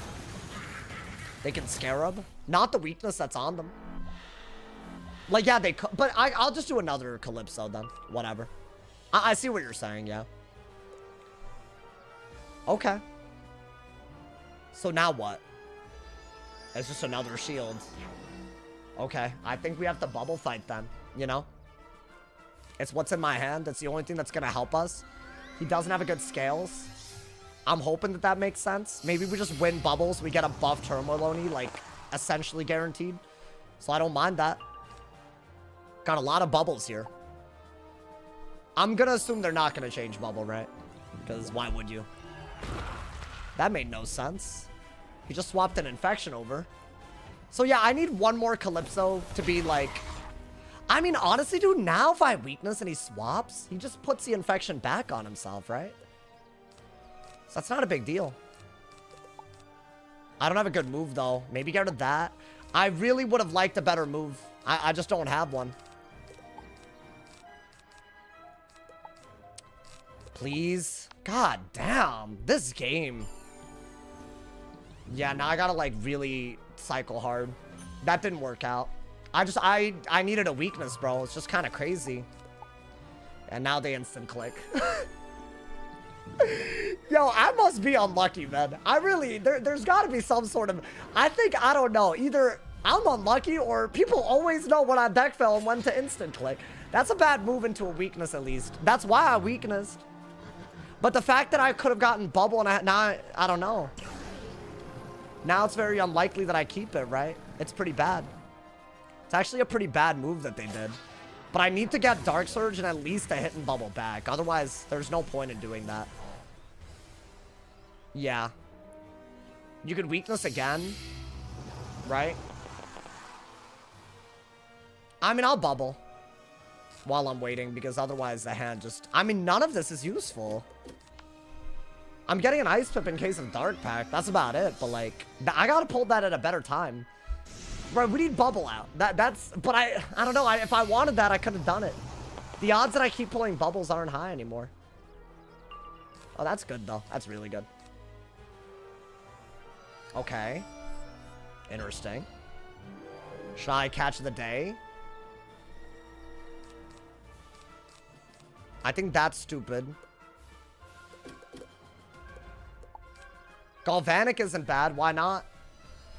They can Scarab. Not the weakness that's on them. Like, yeah, but I'll just do another Calypso then. Whatever. I see what you're saying, yeah. Okay. So now what? It's just another shield. Okay, I think we have to bubble fight then, you know? It's what's in my hand. It's the only thing that's gonna help us. He doesn't have a good scales. I'm hoping that makes sense. Maybe we just win bubbles. We get a buff Turmoil Oni, like, essentially guaranteed. So I don't mind that. Got a lot of bubbles here. I'm gonna assume they're not gonna change bubble, right? Because why would you? That made no sense. He just swapped an infection over. So yeah, I need one more Calypso to be like... I mean, honestly, dude, now if I have weakness and he swaps, he just puts the infection back on himself, right? So that's not a big deal. I don't have a good move, though. Maybe get rid of that. I really would have liked a better move. I just don't have one. Please. God damn. This game. Yeah, now I gotta, like, really cycle hard. That didn't work out. I needed a weakness, bro. It's just kind of crazy. And now they instant click. Yo, I must be unlucky, man. I really, there's got to be some sort of, I don't know. Either I'm unlucky or people always know when I deck fell and when to instant click. That's a bad move into a weakness, at least. That's why I weaknessed. But the fact that I could have gotten bubble and now I don't know. Now it's very unlikely that I keep it, right? It's pretty bad. It's actually a pretty bad move that they did. But I need to get Dark Surge and at least a hit and bubble back. Otherwise, there's no point in doing that. Yeah. You could weakness again. Right? I mean, I'll bubble while I'm waiting because otherwise the hand just... I mean, none of this is useful. I'm getting an Ice Pip in case of Dark Pack. That's about it. But, like, I gotta pull that at a better time. Right, we need bubble out. But I don't know. If I wanted that, I could have done it. The odds that I keep pulling bubbles aren't high anymore. Oh, that's good, though. That's really good. Okay. Interesting. Should I catch the day? I think that's stupid. Galvanic isn't bad. Why not?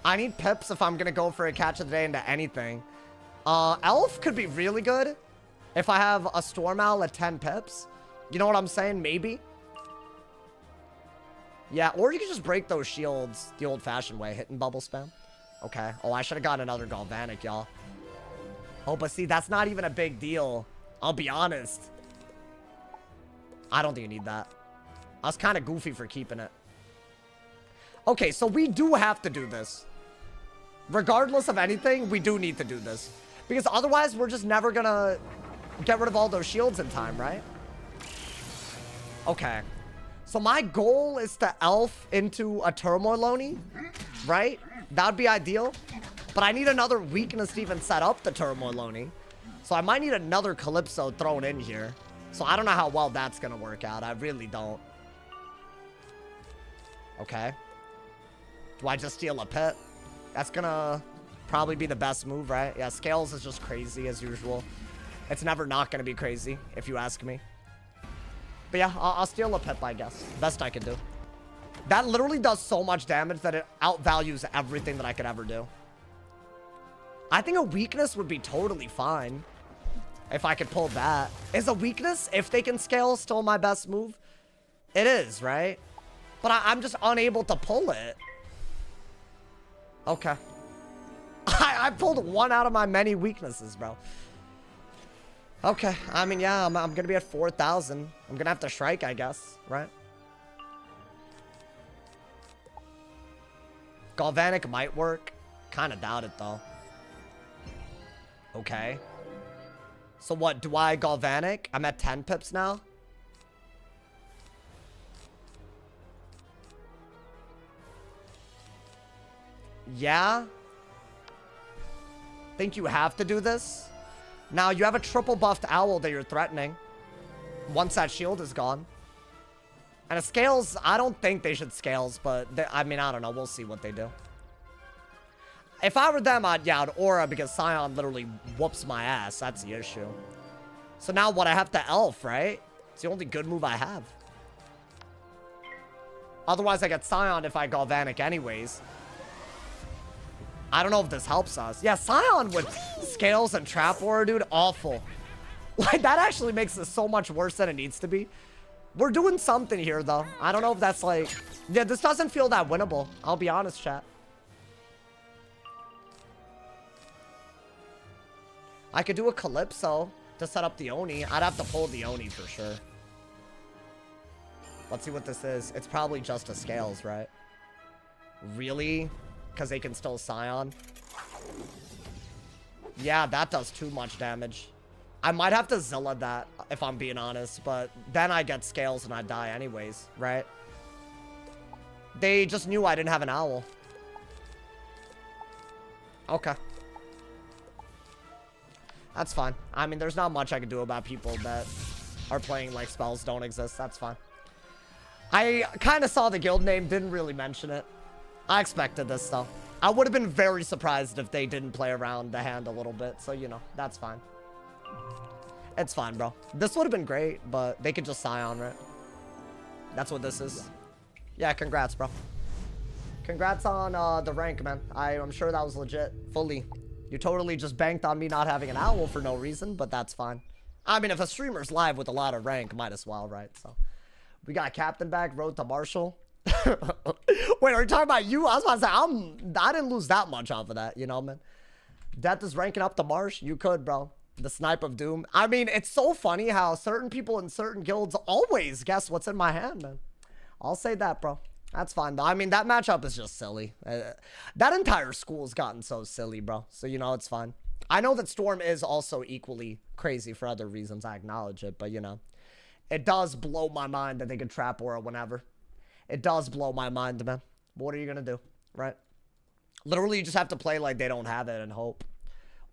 I need pips if I'm going to go for a catch of the day into anything. Elf could be really good if I have a Storm Owl at 10 pips. You know what I'm saying? Maybe. Yeah, or you could just break those shields the old-fashioned way. Hit and bubble spam. Okay. Oh, I should have gotten another Galvanic, y'all. Oh, but see, that's not even a big deal. I'll be honest. I don't think you need that. I was kind of goofy for keeping it. Okay, so we do have to do this. Regardless of anything, we do need to do this. Because otherwise, we're just never gonna get rid of all those shields in time, right? Okay. So my goal is to elf into a Turmoil Oni, right? That would be ideal. But I need another weakness to even set up the Turmoil Oni. So I might need another Calypso thrown in here. So I don't know how well that's gonna work out. I really don't. Okay. Do I just steal a pet? That's gonna probably be the best move, right? Yeah, Scales is just crazy as usual. It's never not gonna be crazy, if you ask me. But yeah, I'll steal a pet, I guess. Best I can do. That literally does so much damage that it outvalues everything that I could ever do. I think a weakness would be totally fine if I could pull that. Is a weakness, if they can scale, still my best move? It is, right? But I'm just unable to pull it. Okay. I pulled one out of my many weaknesses, bro. Okay. I mean, yeah, I'm going to be at 4,000. I'm going to have to strike, I guess, right? Galvanic might work. Kind of doubt it, though. Okay. So what, do I Galvanic? I'm at 10 pips now. Yeah. Think you have to do this? Now, you have a triple buffed owl that you're threatening. Once that shield is gone. And a scales, I don't think they should scales, but I mean, I don't know. We'll see what they do. If I were them, I'd aura because Scion literally whoops my ass. That's the issue. So now what? I have to elf, right? It's the only good move I have. Otherwise, I get Scion if I Galvanic anyways. I don't know if this helps us. Yeah, Scion with scales and trap aura, dude, awful. Like, that actually makes this so much worse than it needs to be. We're doing something here, though. I don't know if that's like... Yeah, this doesn't feel that winnable. I'll be honest, chat. I could do a Calypso to set up the Oni. I'd have to pull the Oni for sure. Let's see what this is. It's probably just a scales, right? Really? Because they can still Scion? Yeah, that does too much damage. I might have to Zilla that, if I'm being honest, but then I get scales and I die anyways, right? They just knew I didn't have an owl. Okay. That's fine. I mean, there's not much I can do about people that are playing like spells don't exist. That's fine. I kind of saw the guild name, didn't really mention it. I expected this, though. I would have been very surprised if they didn't play around the hand a little bit, so, you know, that's fine. It's fine, bro. This would have been great, but they could just Scion, right? That's what this is. Yeah, congrats, bro. Congrats on the rank, man. I'm sure that was legit, fully. You totally just banked on me not having an owl for no reason, but that's fine. I mean, if a streamer's live with a lot of rank, might as well, right? So, we got Captain back, Road to Marshall. Wait, are you talking about you? I was about to say, I didn't lose that much off of that, you know, man. Death is ranking up the Marsh. You could, bro. The Snipe of Doom. I mean, it's so funny how certain people in certain guilds always guess what's in my hand, man. I'll say that, bro. That's fine, though. I mean, that matchup is just silly. That entire school's gotten so silly, bro. So, you know, it's fine. I know that Storm is also equally crazy for other reasons. I acknowledge it, but, you know. It does blow my mind that they can trap aura whenever. It does blow my mind, man. What are you going to do, right? Literally, you just have to play like they don't have it and hope.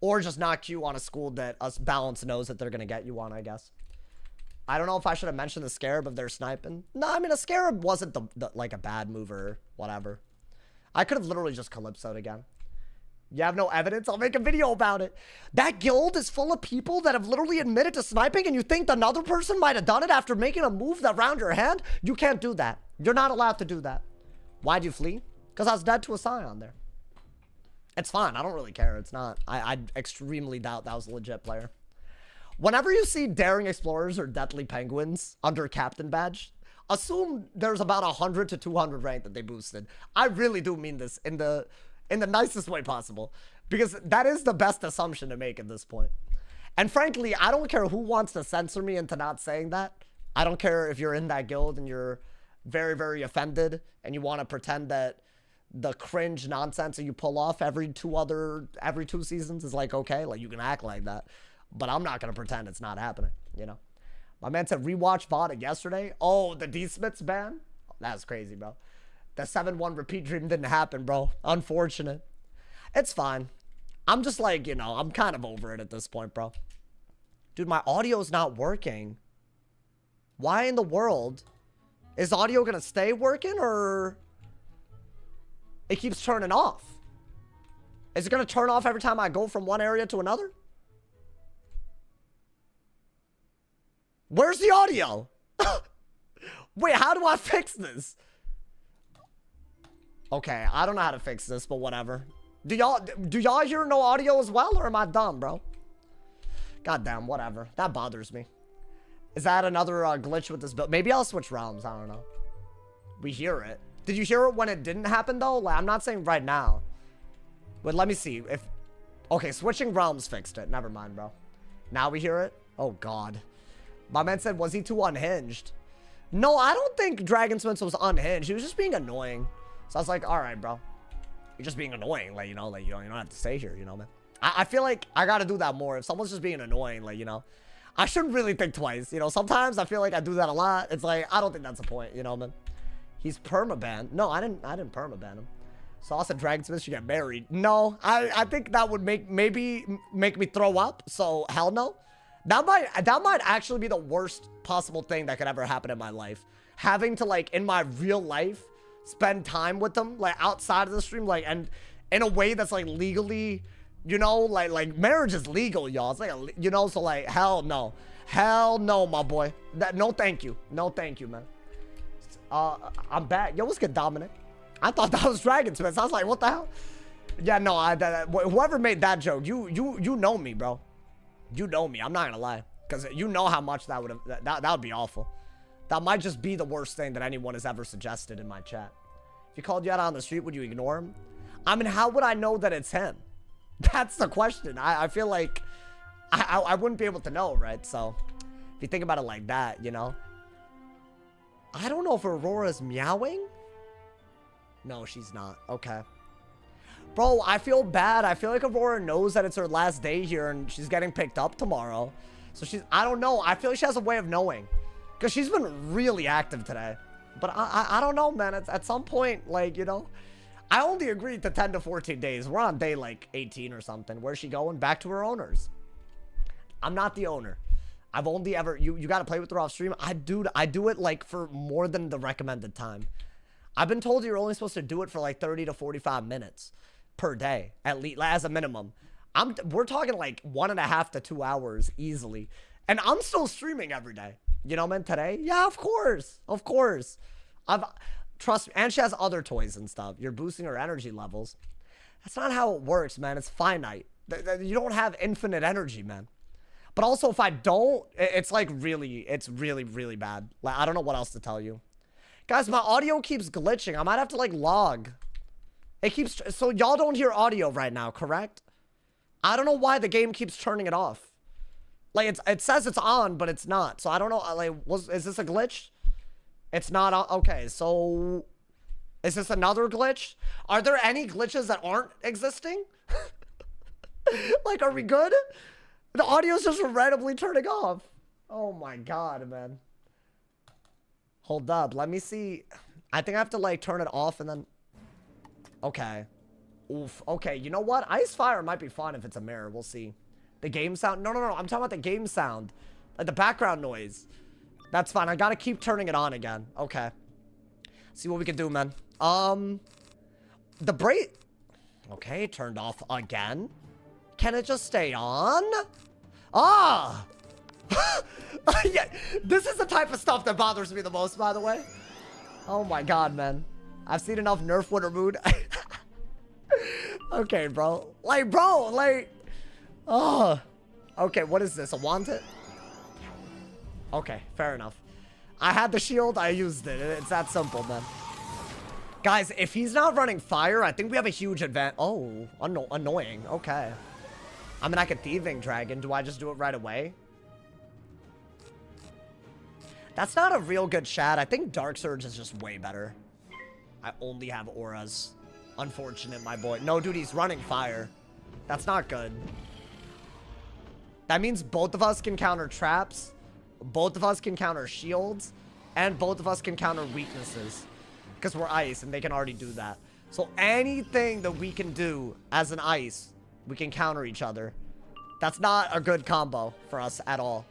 Or just not queue on a school that us balance knows that they're going to get you on, I guess. I don't know if I should have mentioned the Scarab if they're sniping. No, I mean, a Scarab wasn't like a bad move or whatever. I could have literally just Calypso'd again. You have no evidence? I'll make a video about it. That guild is full of people that have literally admitted to sniping, and you think another person might have done it after making a move that around your hand? You can't do that. You're not allowed to do that. Why'd you flee? Because I was dead to a Scion there. It's fine. I don't really care. It's not. I extremely doubt that was a legit player. Whenever you see Daring Explorers or Deathly Penguins under Captain Badge, assume there's about 100 to 200 rank that they boosted. I really do mean this in the nicest way possible, because that is the best assumption to make at this point. And frankly, I don't care who wants to censor me into not saying that. I don't care if you're in that guild and you're very, very offended and you want to pretend that the cringe nonsense that you pull off every two seasons is like, okay, like you can act like that, but I'm not going to pretend it's not happening, you know? My man said rewatch VOD yesterday. Oh, the D-Smiths ban? That's crazy, bro. The 7-1 repeat dream didn't happen, bro. Unfortunate. It's fine. I'm just like, you know, I'm kind of over it at this point, bro. Dude, my audio's not working. Why in the world? Is audio going to stay working or it keeps turning off? Is it going to turn off every time I go from one area to another? Where's the audio? Wait, how do I fix this? Okay, I don't know how to fix this, but whatever. Do y'all hear no audio as well, or am I dumb, bro? Goddamn, whatever. That bothers me. Is that another glitch with this build? Maybe I'll switch realms. I don't know. We hear it. Did you hear it when it didn't happen, though? Like, I'm not saying right now. But let me see. If okay, switching realms fixed it. Never mind, bro. Now we hear it? Oh, God. My man said, was he too unhinged? No, I don't think Dragon Smith was unhinged. He was just being annoying. So I was like, all right, bro. You're just being annoying. Like, you know, like, you don't have to stay here, you know, man. I feel like I got to do that more. If someone's just being annoying, like, you know, I shouldn't really think twice. You know, sometimes I feel like I do that a lot. It's like, I don't think that's the point, you know, man. He's permabanned. No, I didn't permaban him. Sauce and Dragon Smith should get married. No, I think that would maybe make me throw up. So hell no. That might actually be the worst possible thing that could ever happen in my life. Having to, like, in my real life, spend time with them, like, outside of the stream, like, and in a way that's, like, legally, you know, like marriage is legal, y'all. It's like, you know, so, like, hell no. Hell no, my boy. No thank you. No thank you, man. I'm back. Yo, what's good, Dominic? I thought that was Dragon Smith. I was like, what the hell? Yeah, no, whoever made that joke, you know me, bro. You know me. I'm not gonna lie. Because you know how much that would have, that would be awful. That might just be the worst thing that anyone has ever suggested in my chat. If he called you out on the street, would you ignore him? I mean, how would I know that it's him? That's the question. I feel like I wouldn't be able to know, right? So, if you think about it like that, you know. I don't know if Aurora's meowing. No, she's not. Okay. Bro, I feel bad. I feel like Aurora knows that it's her last day here and she's getting picked up tomorrow. So I don't know. I feel like she has a way of knowing. Because she's been really active today. But I don't know, man. At some point, like, you know, I only agreed to 10 to 14 days. We're on day, like, 18 or something. Where's she going? Back to her owners. I'm not the owner. I've only ever... You got to play with her off stream. I do it, like, for more than the recommended time. I've been told you're only supposed to do it for, like, 30 to 45 minutes per day, at least, as a minimum. We're talking, like, 1.5 to 2 hours easily. And I'm still streaming every day. You know, man, today? Yeah, of course. Of course. Trust me. And she has other toys and stuff. You're boosting her energy levels. That's not how it works, man. It's finite. You don't have infinite energy, man. But also, if I don't, it's like it's really, really bad. Like, I don't know what else to tell you. Guys, my audio keeps glitching. I might have to, like, log. It keeps... So, y'all don't hear audio right now, correct? I don't know why the game keeps turning it off. Like, it says it's on, but it's not. So, I don't know. Like, is this a glitch? It's not on. Okay, so... Is this another glitch? Are there any glitches that aren't existing? Like, are we good? The audio's just randomly turning off. Oh my god, man. Hold up. Let me see. I think I have to, like, turn it off and then... Okay. Oof. Okay, you know what? Ice Fire might be fun if it's a mirror. We'll see. The game sound? No. I'm talking about the game sound. Like, the background noise. That's fine. I gotta keep turning it on again. Okay. See what we can do, man. The brake... Okay, turned off again. Can it just stay on? Ah! Yeah, this is the type of stuff that bothers me the most, by the way. Oh my god, man. I've seen enough Nerf Winter Mood. Okay, bro. Like, bro, like... Oh. Okay, what is this? A wanted? Okay, fair enough. I had the shield, I used it. It's that simple, man. Guys, if he's not running fire, I think we have a huge advantage. Oh, annoying. Okay. I mean, I could Thieving Dragon. Do I just do it right away? That's not a real good chat. I think Dark Surge is just way better. I only have auras. Unfortunate, my boy. No, dude, he's running fire. That's not good. That means both of us can counter traps. Both of us can counter shields. And both of us can counter weaknesses. Because we're ice, and they can already do that. So anything that we can do as an ice, we can counter each other. That's not a good combo for us at all.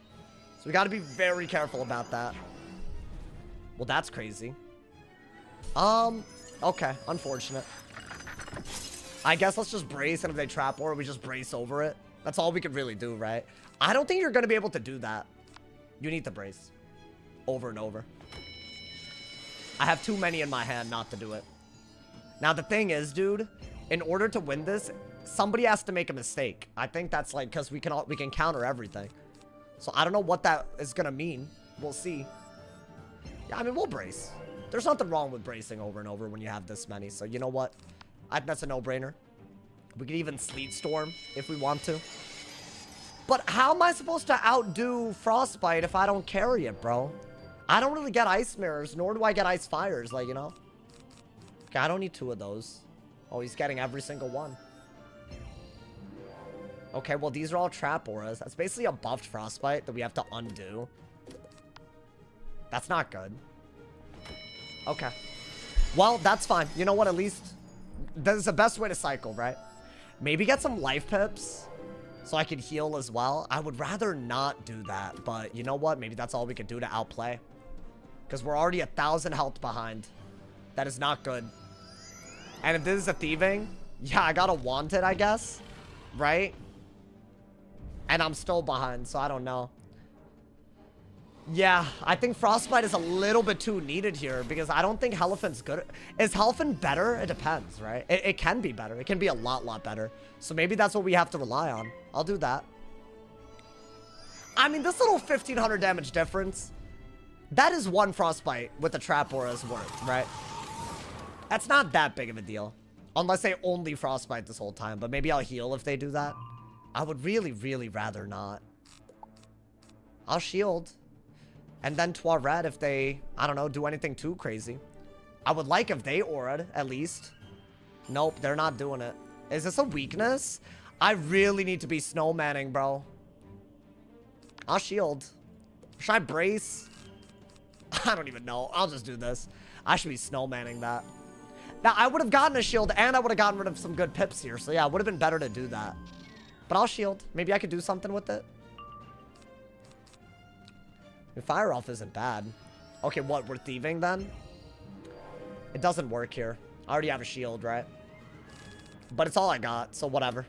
So we got to be very careful about that. Well, that's crazy. Okay, unfortunate. I guess let's just brace, and if they trap or we just brace over it. That's all we could really do, right? I don't think you're going to be able to do that. You need to brace. Over and over. I have too many in my hand not to do it. Now, the thing is, dude, in order to win this, somebody has to make a mistake. I think that's like, because we can counter everything. So I don't know what that is going to mean. We'll see. Yeah, I mean, we'll brace. There's nothing wrong with bracing over and over when you have this many. So you know what? I think that's a no-brainer. We could even Sleet Storm if we want to. But how am I supposed to outdo Frostbite if I don't carry it, bro? I don't really get Ice Mirrors, nor do I get Ice Fires, like, you know? Okay, I don't need 2 of those. Oh, he's getting every single one. Okay, well, these are all Trap Auras. That's basically a buffed Frostbite that we have to undo. That's not good. Okay. Well, that's fine. You know what? At least this is the best way to cycle, right? Maybe get some life pips so I can heal as well. I would rather not do that, but you know what? Maybe that's all we can do to outplay. Because we're already 1,000 health behind. That is not good. And if this is a thieving, yeah, I gotta want it, I guess. Right? And I'm still behind, so I don't know. Yeah, I think Frostbite is a little bit too needed here because I don't think Hellephant's good. Is Hellephant better? It depends, right? It can be better. It can be a lot better. So maybe that's what we have to rely on. I'll do that. I mean, this little 1,500 damage difference, that is one Frostbite with the Trap Aura's worth, right? That's not that big of a deal. Unless they only Frostbite this whole time. But maybe I'll heal if they do that. I would really rather not. I'll shield. And then Toilet if they, I don't know, do anything too crazy. I would like if they aura'd, at least. Nope, they're not doing it. Is this a weakness? I really need to be snowmanning, bro. I'll shield. Should I brace? I don't even know. I'll just do this. I should be snowmanning that. Now, I would have gotten a shield, and I would have gotten rid of some good pips here. So, yeah, it would have been better to do that. But I'll shield. Maybe I could do something with it. Fire off isn't bad. Okay, what? We're thieving then? It doesn't work here. I already have a shield, right? But it's all I got, so whatever.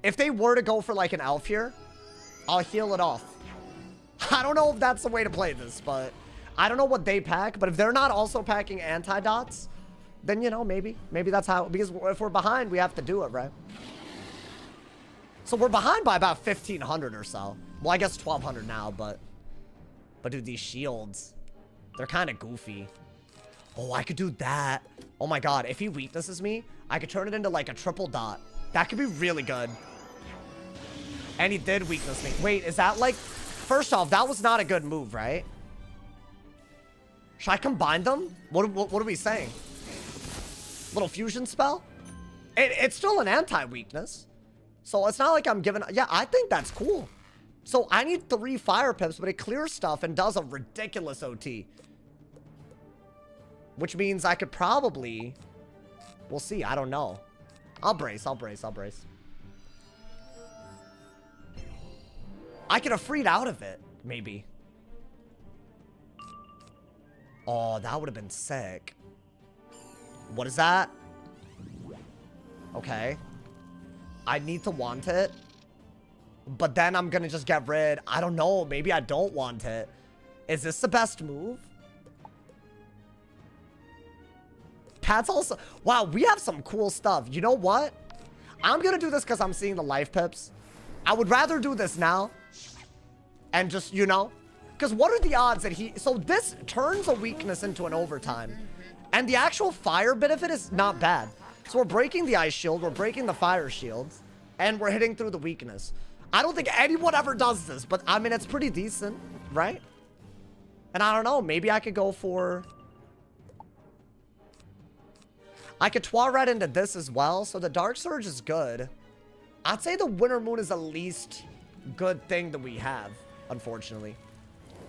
If they were to go for like an elf here, I'll heal it off. I don't know if that's the way to play this, but I don't know what they pack. But if they're not also packing anti-dots, then, you know, maybe that's how, because if we're behind, we have to do it, right? So we're behind by about 1,500 or so. Well, I guess 1,200 now, but dude, these shields, they're kind of goofy. Oh, I could do that. Oh my god, if he weaknesses me, I could turn it into like a triple dot. That could be really good. And he did weakness me. Wait, is that like... First off, that was not a good move, right? Should I combine them? What are we saying? Little fusion spell? It's still an anti-weakness. So it's not like I'm giving... Yeah, I think that's cool. So I need 3 fire pips, but it clears stuff and does a ridiculous OT. Which means I could probably... We'll see. I don't know. I'll brace. I could have freed out of it, maybe. Oh, that would have been sick. What is that? Okay. I need to want it. But then I'm gonna just get rid. I don't know. Maybe I don't want it. Is this the best move? Pat's also... Wow, we have some cool stuff. You know what? I'm gonna do this because I'm seeing the life pips. I would rather do this now. And just, you know... Because what are the odds that he... So this turns a weakness into an overtime. And the actual fire bit of it is not bad. So we're breaking the ice shield. We're breaking the fire shields. And we're hitting through the weakness. I don't think anyone ever does this, but I mean, it's pretty decent, right? And I don't know, maybe I could go for... I could Toilet into this as well, so the Dark Surge is good. I'd say the Winter Moon is the least good thing that we have, unfortunately.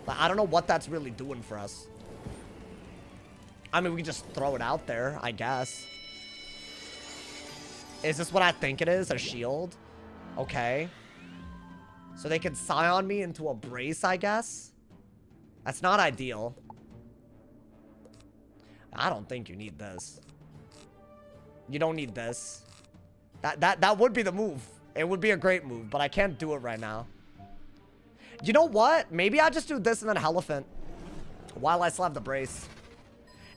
But I don't know what that's really doing for us. I mean, we can just throw it out there, I guess. Is this what I think it is? A shield? Okay. So they can Scion me into a brace, I guess? That's not ideal. I don't think you need this. You don't need this. That would be the move. It would be a great move, but I can't do it right now. You know what? Maybe I just do this and then Hellephant while I still have the brace.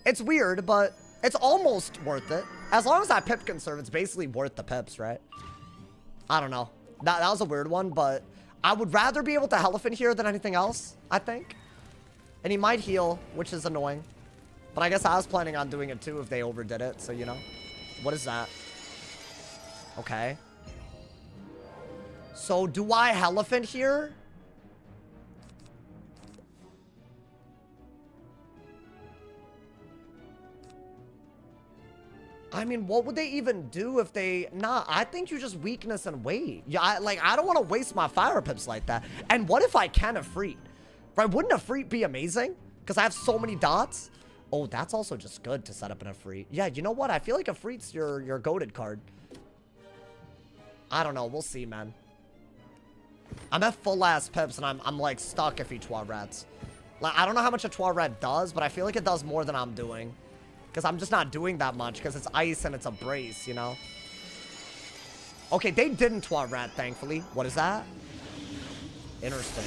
It's weird, but It's almost worth it. As long as that pip can serve, it's basically worth the pips, right? I don't know. That was a weird one, but I would rather be able to Elephant here than anything else, I think. And he might heal, which is annoying. But I guess I was planning on doing it too if they overdid it, so you know. What is that? Okay. So do I Elephant here? I mean, what would they even do if they... Nah, I think you just weakness and wait. Yeah, I don't want to waste my fire pips like that. And what if I can Efreet? Right, wouldn't Efreet be amazing? Because I have so many dots. Oh, that's also just good to set up an Efreet. Yeah, you know what? I feel like Efreet's your goated card. I don't know. We'll see, man. I'm at full ass pips, and I'm like stuck if he Toirettes. Like, I don't know how much a Toirette does, but I feel like it does more than I'm doing. Because I'm just not doing that much, because it's ice and it's a brace, you know? Okay, they didn't Toirette, thankfully. What is that? Interesting.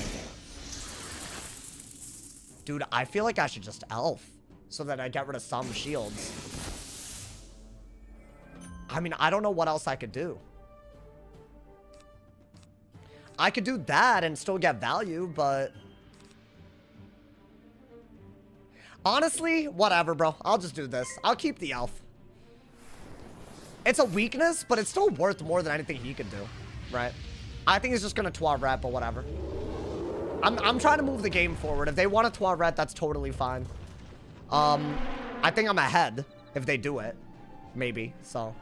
Dude, I feel like I should just Elf, so that I get rid of some shields. I mean, I don't know what else I could do. I could do that and still get value, but... honestly, whatever, bro. I'll just do this. I'll keep the Elf. It's a weakness, but it's still worth more than anything he could do, right? I think he's just going to Toirette, but whatever. I'm trying to move the game forward. If they want to Toirette, that's totally fine. I think I'm ahead if they do it. Maybe, so...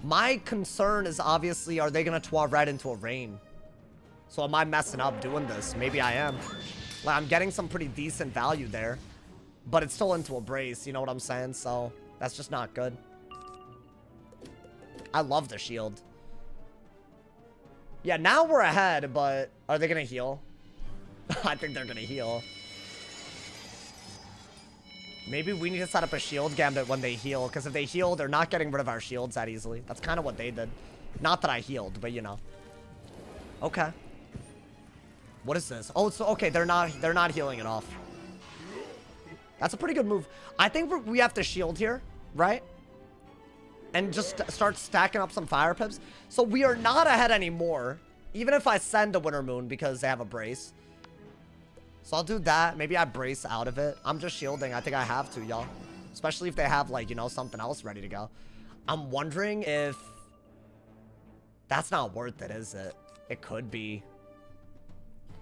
my concern is obviously, are they going to Toirette into a rain? So am I messing up doing this? Maybe I am. Like, I'm getting some pretty decent value there. But it's still into a brace, you know what I'm saying? So, that's just not good. I love the shield. Yeah, now we're ahead, but are they going to heal? I think they're going to heal. Maybe we need to set up a shield gambit when they heal, because if they heal, they're not getting rid of our shields that easily. That's kind of what they did. Not that I healed, but you know. Okay. What is this? Oh, so okay, they're not healing it off. That's a pretty good move. I think we have to shield here, right? And just start stacking up some fire pips. So we are not ahead anymore, even if I send a Winter Moon because they have a brace. So I'll do that. Maybe I brace out of it. I'm just shielding. I think I have to, y'all. Especially if they have, like, you know, something else ready to go. I'm wondering if... that's not worth it, is it? It could be.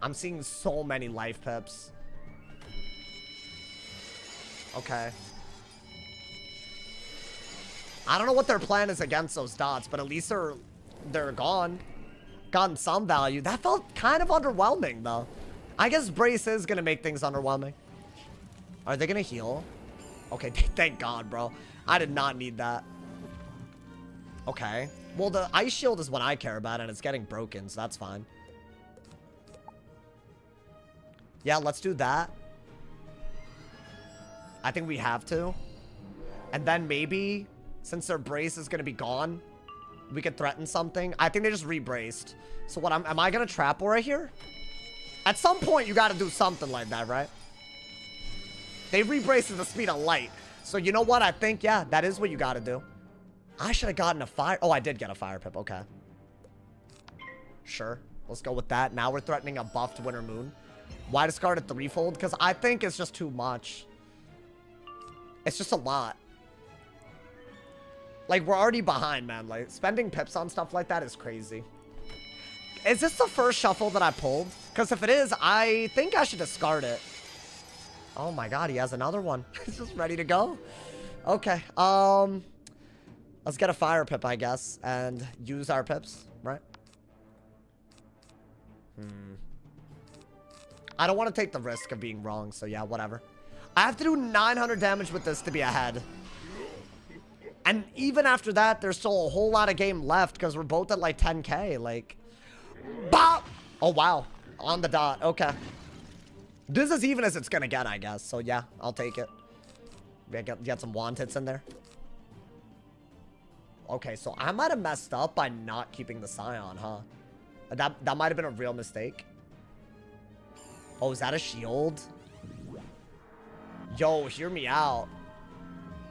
I'm seeing so many life pips. Okay. I don't know what their plan is against those dots, but at least they're gone. Gotten some value. That felt kind of underwhelming, though. I guess brace is going to make things underwhelming. Are they going to heal? Okay, thank God, bro. I did not need that. Okay. Well, the ice shield is what I care about, and it's getting broken, so that's fine. Yeah, let's do that. I think we have to. And then maybe, since their brace is going to be gone, we could threaten something. I think they just re-braced. So what, am I going to trap Aura here? At some point, you got to do something like that, right? They re-braced at the speed of light. So you know what? I think, yeah, that is what you got to do. I should have gotten a fire. Oh, I did get a fire pip. Okay. Sure. Let's go with that. Now we're threatening a buffed Winter Moon. Why discard a threefold? Because I think it's just too much. It's just a lot. Like, we're already behind, man. Like, spending pips on stuff like that is crazy. Is this the first shuffle that I pulled? Because if it is, I think I should discard it. Oh my God, he has another one. He's just ready to go. Okay, let's get a fire pip, I guess, and use our pips, right? I don't want to take the risk of being wrong, so yeah, whatever. I have to do 900 damage with this to be ahead. And even after that, there's still a whole lot of game left because we're both at like 10k. Like, bop! Oh, wow. On the dot. Okay. This is even as it's going to get, I guess. So, yeah, I'll take it. We get some wanteds in there. Okay, so I might have messed up by not keeping the Scion, huh? That might have been a real mistake. Oh, is that a shield? Yo, hear me out.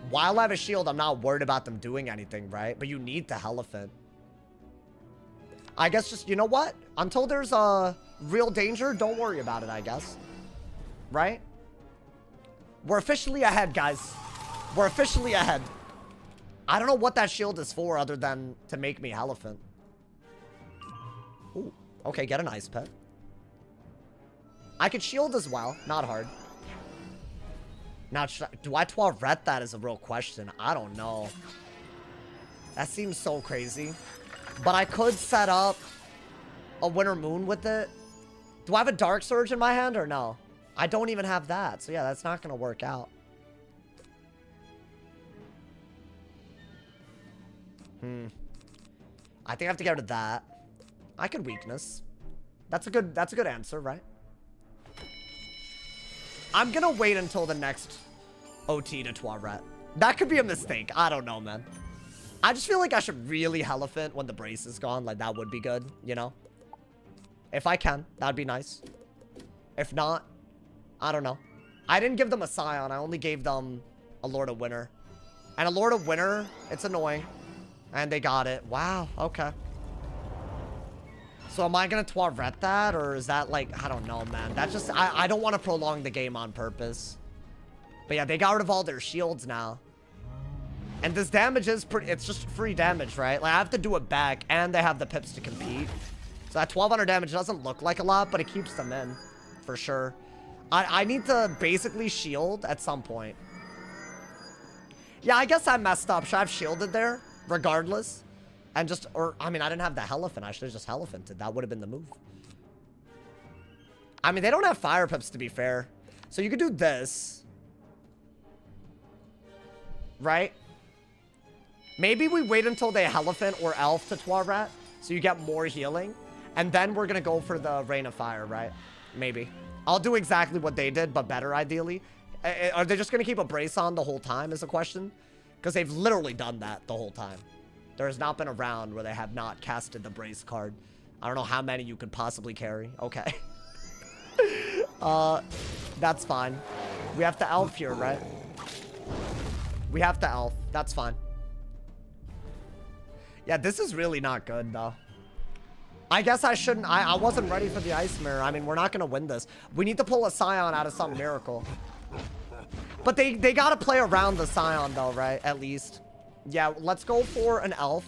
While I have a shield, I'm not worried about them doing anything, right? But you need the Elephant. I guess just, you know what? Until there's a real danger, don't worry about it, I guess. Right? We're officially ahead, guys. We're officially ahead. I don't know what that shield is for other than to make me Elephant. Ooh, okay, get an ice pet. I could shield as well. Not hard. Now, do I Toilet that is a real question. I don't know. That seems so crazy. But I could set up a Winter Moon with it. Do I have a Dark Surge in my hand or no? I don't even have that. So yeah, that's not going to work out. I think I have to get rid of that. I could Weakness. That's a good answer, right? I'm gonna wait until the next OT to Toilet. That could be a mistake. I don't know, man. I just feel like I should really Elephant when the brace is gone. Like, that would be good, you know? If I can, that'd be nice. If not, I don't know. I didn't give them a Scion. I only gave them a Lord of Winter. And a Lord of Winter, it's annoying. And they got it. Wow, okay. So am I going to Toilet that? Or is that like, I don't know, man. That's just, I don't want to prolong the game on purpose. But yeah, they got rid of all their shields now. And this damage is pretty, it's just free damage, right? Like, I have to do it back, and they have the pips to compete. So that 1200 damage doesn't look like a lot, but it keeps them in, for sure. I need to basically shield at some point. Yeah, I guess I messed up. Should I have shielded there, regardless? And just, or, I mean, I didn't have the Elephant. I should have just Elephanted. That would have been the move. I mean, they don't have fire pips, to be fair. So you could do this. Right? Maybe we wait until they Elephant or Elf to Toilet, so you get more healing. And then we're going to go for the Rain of Fire, right? Maybe. I'll do exactly what they did, but better, ideally. Are they just going to keep a brace on the whole time, is the question? Because they've literally done that the whole time. There has not been a round where they have not casted the brace card. I don't know how many you could possibly carry. Okay. That's fine. We have to Elf here, right? We have to Elf. That's fine. Yeah, this is really not good, though. I guess I shouldn't... I wasn't ready for the Ice Mirror. I mean, we're not going to win this. We need to pull a Scion out of some miracle. But they got to play around the Scion, though, right? At least. Yeah, let's go for an Elf.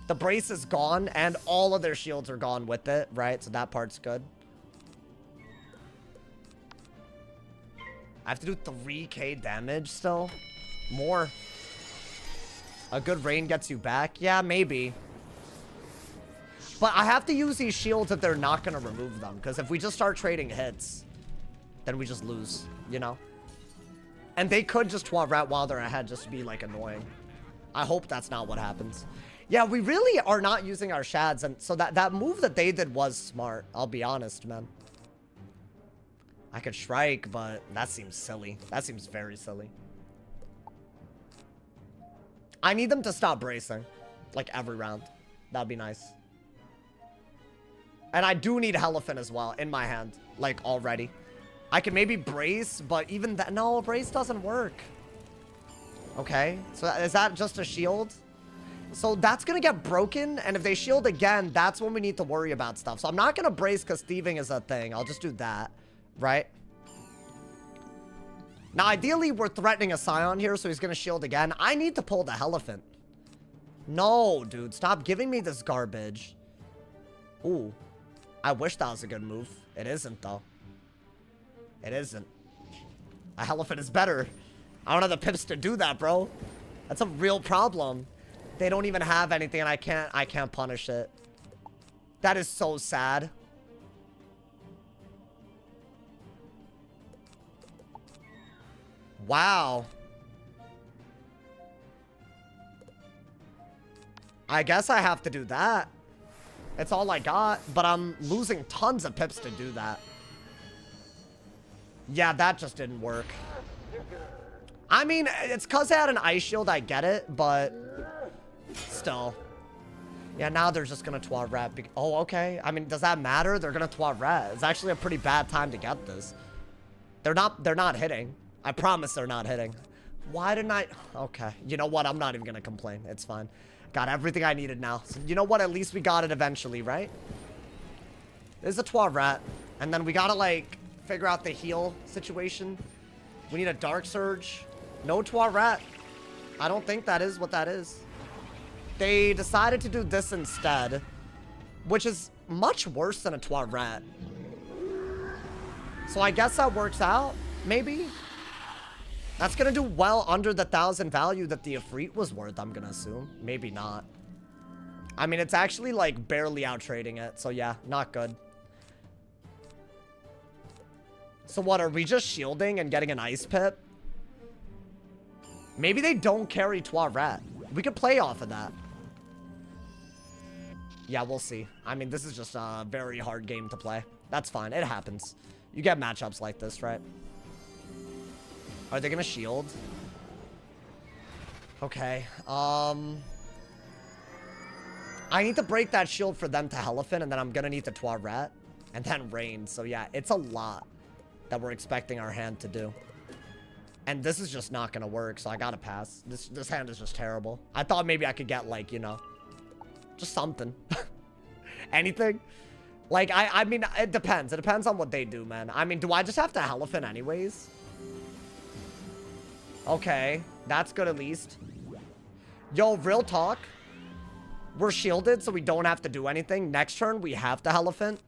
The brace is gone, and all of their shields are gone with it, right? So that part's good. I have to do 3k damage still? More. A good rain gets you back? Yeah, maybe. But I have to use these shields if they're not going to remove them. Because if we just start trading hits, then we just lose, you know? And they could just Toilet while they're ahead just to be, like, annoying. I hope that's not what happens. Yeah, we really are not using our shads. And so that move that they did was smart. I'll be honest, man. I could Shrike, but that seems silly. That seems very silly. I need them to stop bracing. Like, every round. That'd be nice. And I do need Elephant as well in my hand. Like, already. I can maybe brace, but even that... No, brace doesn't work. Okay. So is that just a shield? So that's going to get broken. And if they shield again, that's when we need to worry about stuff. So I'm not going to brace because thieving is a thing. I'll just do that. Right? Now, ideally, we're threatening a Scion here, so he's going to shield again. I need to pull the Elephant. No, dude. Stop giving me this garbage. Ooh. I wish that was a good move. It isn't, though. It isn't. A Elephant is better. I don't have the pips to do that, bro. That's a real problem. They don't even have anything, and I can't punish it. That is so sad. Wow. I guess I have to do that. It's all I got, but I'm losing tons of pips to do that. Yeah, that just didn't work. I mean, it's because I had an Ice Shield, I get it, but still. Yeah, now they're just going to Toilet. Oh, okay. I mean, does that matter? They're going to Toilet. It's actually a pretty bad time to get this. They're not hitting. I promise they're not hitting. Why didn't I? Okay. You know what? I'm not even going to complain. It's fine. Got everything I needed now. So you know what? At least we got it eventually, right? There's a Toilet. And then we got to, like, figure out the heal situation. We need a Dark Surge. No Toilet. I don't think that is what that is. They decided to do this instead, which is much worse than a Toilet. So I guess that works out, maybe? That's gonna do well under the 1,000 value that the Ifrit was worth, I'm gonna assume. Maybe not. I mean, it's actually, like, barely out-trading it, so yeah, not good. So what, are we just shielding and getting an Ice Pip? Maybe they don't carry Toilet. We could play off of that. Yeah, we'll see. I mean, this is just a very hard game to play. That's fine. It happens. You get matchups like this, right? Are they gonna shield? Okay. I need to break that shield for them to Elephant, and then I'm gonna need to Toilet, and then Rain. So yeah, it's a lot that we're expecting our hand to do. And this is just not gonna work, so I gotta pass. This hand is just terrible. I thought maybe I could get, like, you know, just something. Anything. Like, I mean, it depends. It depends on what they do, man. I mean, do I just have to Elephant anyways? Okay, that's good at least. Yo, real talk. We're shielded, so we don't have to do anything. Next turn, we have to Elephant.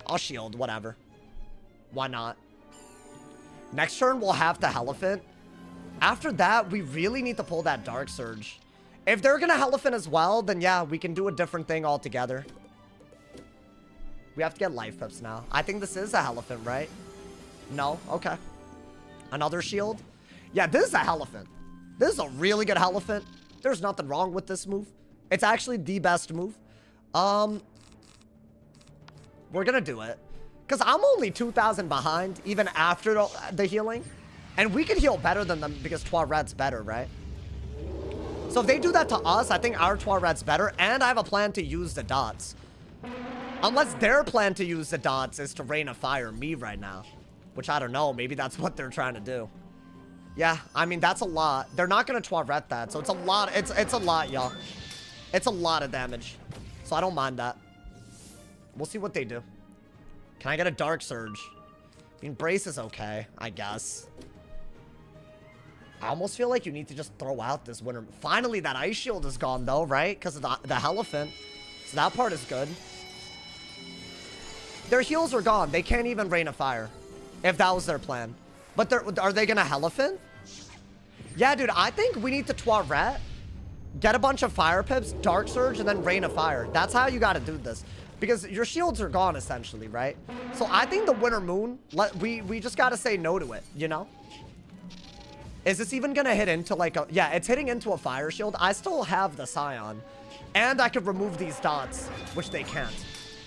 I'll shield, whatever. Why not? Next turn, we'll have to Elephant. After that, we really need to pull that Dark Surge. If they're gonna Elephant as well, then yeah, we can do a different thing altogether. We have to get life pips now. I think this is a Elephant, right? No? Okay. Another shield? Yeah, this is a Elephant. This is a really good Elephant. There's nothing wrong with this move. It's actually the best move. We're gonna do it. Because I'm only 2,000 behind, even after the healing. And we can heal better than them because Toilet's better, right? So if they do that to us, I think our Toilet's better. And I have a plan to use the dots. Unless their plan to use the dots is to Rain of Fire me right now. Which I don't know. Maybe that's what they're trying to do. Yeah, I mean, that's a lot. They're not going to Toilet that. So it's a lot. It's a lot, y'all. It's a lot of damage. So I don't mind that. We'll see what they do. Can I get a Dark Surge? I mean, Brace is okay, I guess. I almost feel like you need to just throw out this winter. Finally, that Ice Shield is gone, though, right? Because of the Elephant. So that part is good. Their heals are gone. They can't even Rain of Fire. If that was their plan. But are they going to Elephant? Yeah, dude, I think we need to Toilet, get a bunch of Fire Pips, Dark Surge, and then Rain of Fire. That's how you got to do this. Because your shields are gone, essentially, right? So I think the Winter Moon, we just got to say no to it, you know? Is this even going to hit into, like, a... Yeah, it's hitting into a Fire Shield. I still have the Scion. And I could remove these dots, which they can't.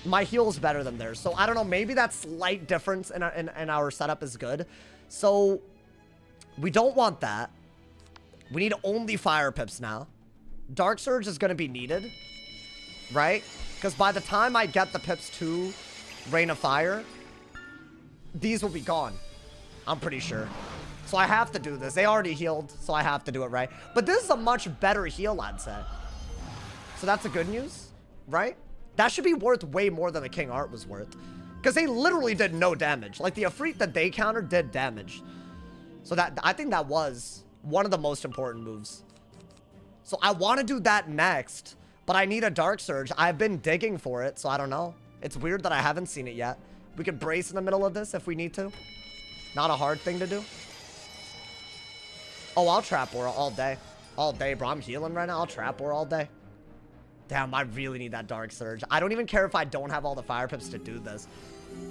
My heal's better than theirs. So, I don't know. Maybe that slight difference in our setup is good. So, we don't want that. We need only Fire Pips now. Dark Surge is going to be needed. Right? Because by the time I get the Pips to Rain of Fire, these will be gone. I'm pretty sure. So I have to do this. They already healed, so I have to do it, right? But this is a much better heal, I'd say. So that's the good news, right? That should be worth way more than the King Art was worth. Because they literally did no damage. Like, the Ifrit that they countered did damage. So that I think that was one of the most important moves. So I want to do that next. But I need a Dark Surge. I've been digging for it, so I don't know. It's weird that I haven't seen it yet. We could Brace in the middle of this if we need to. Not a hard thing to do. Oh, I'll Trap War all day. All day, bro. I'm healing right now. I'll Trap War all day. Damn, I really need that Dark Surge. I don't even care if I don't have all the Fire Pips to do this.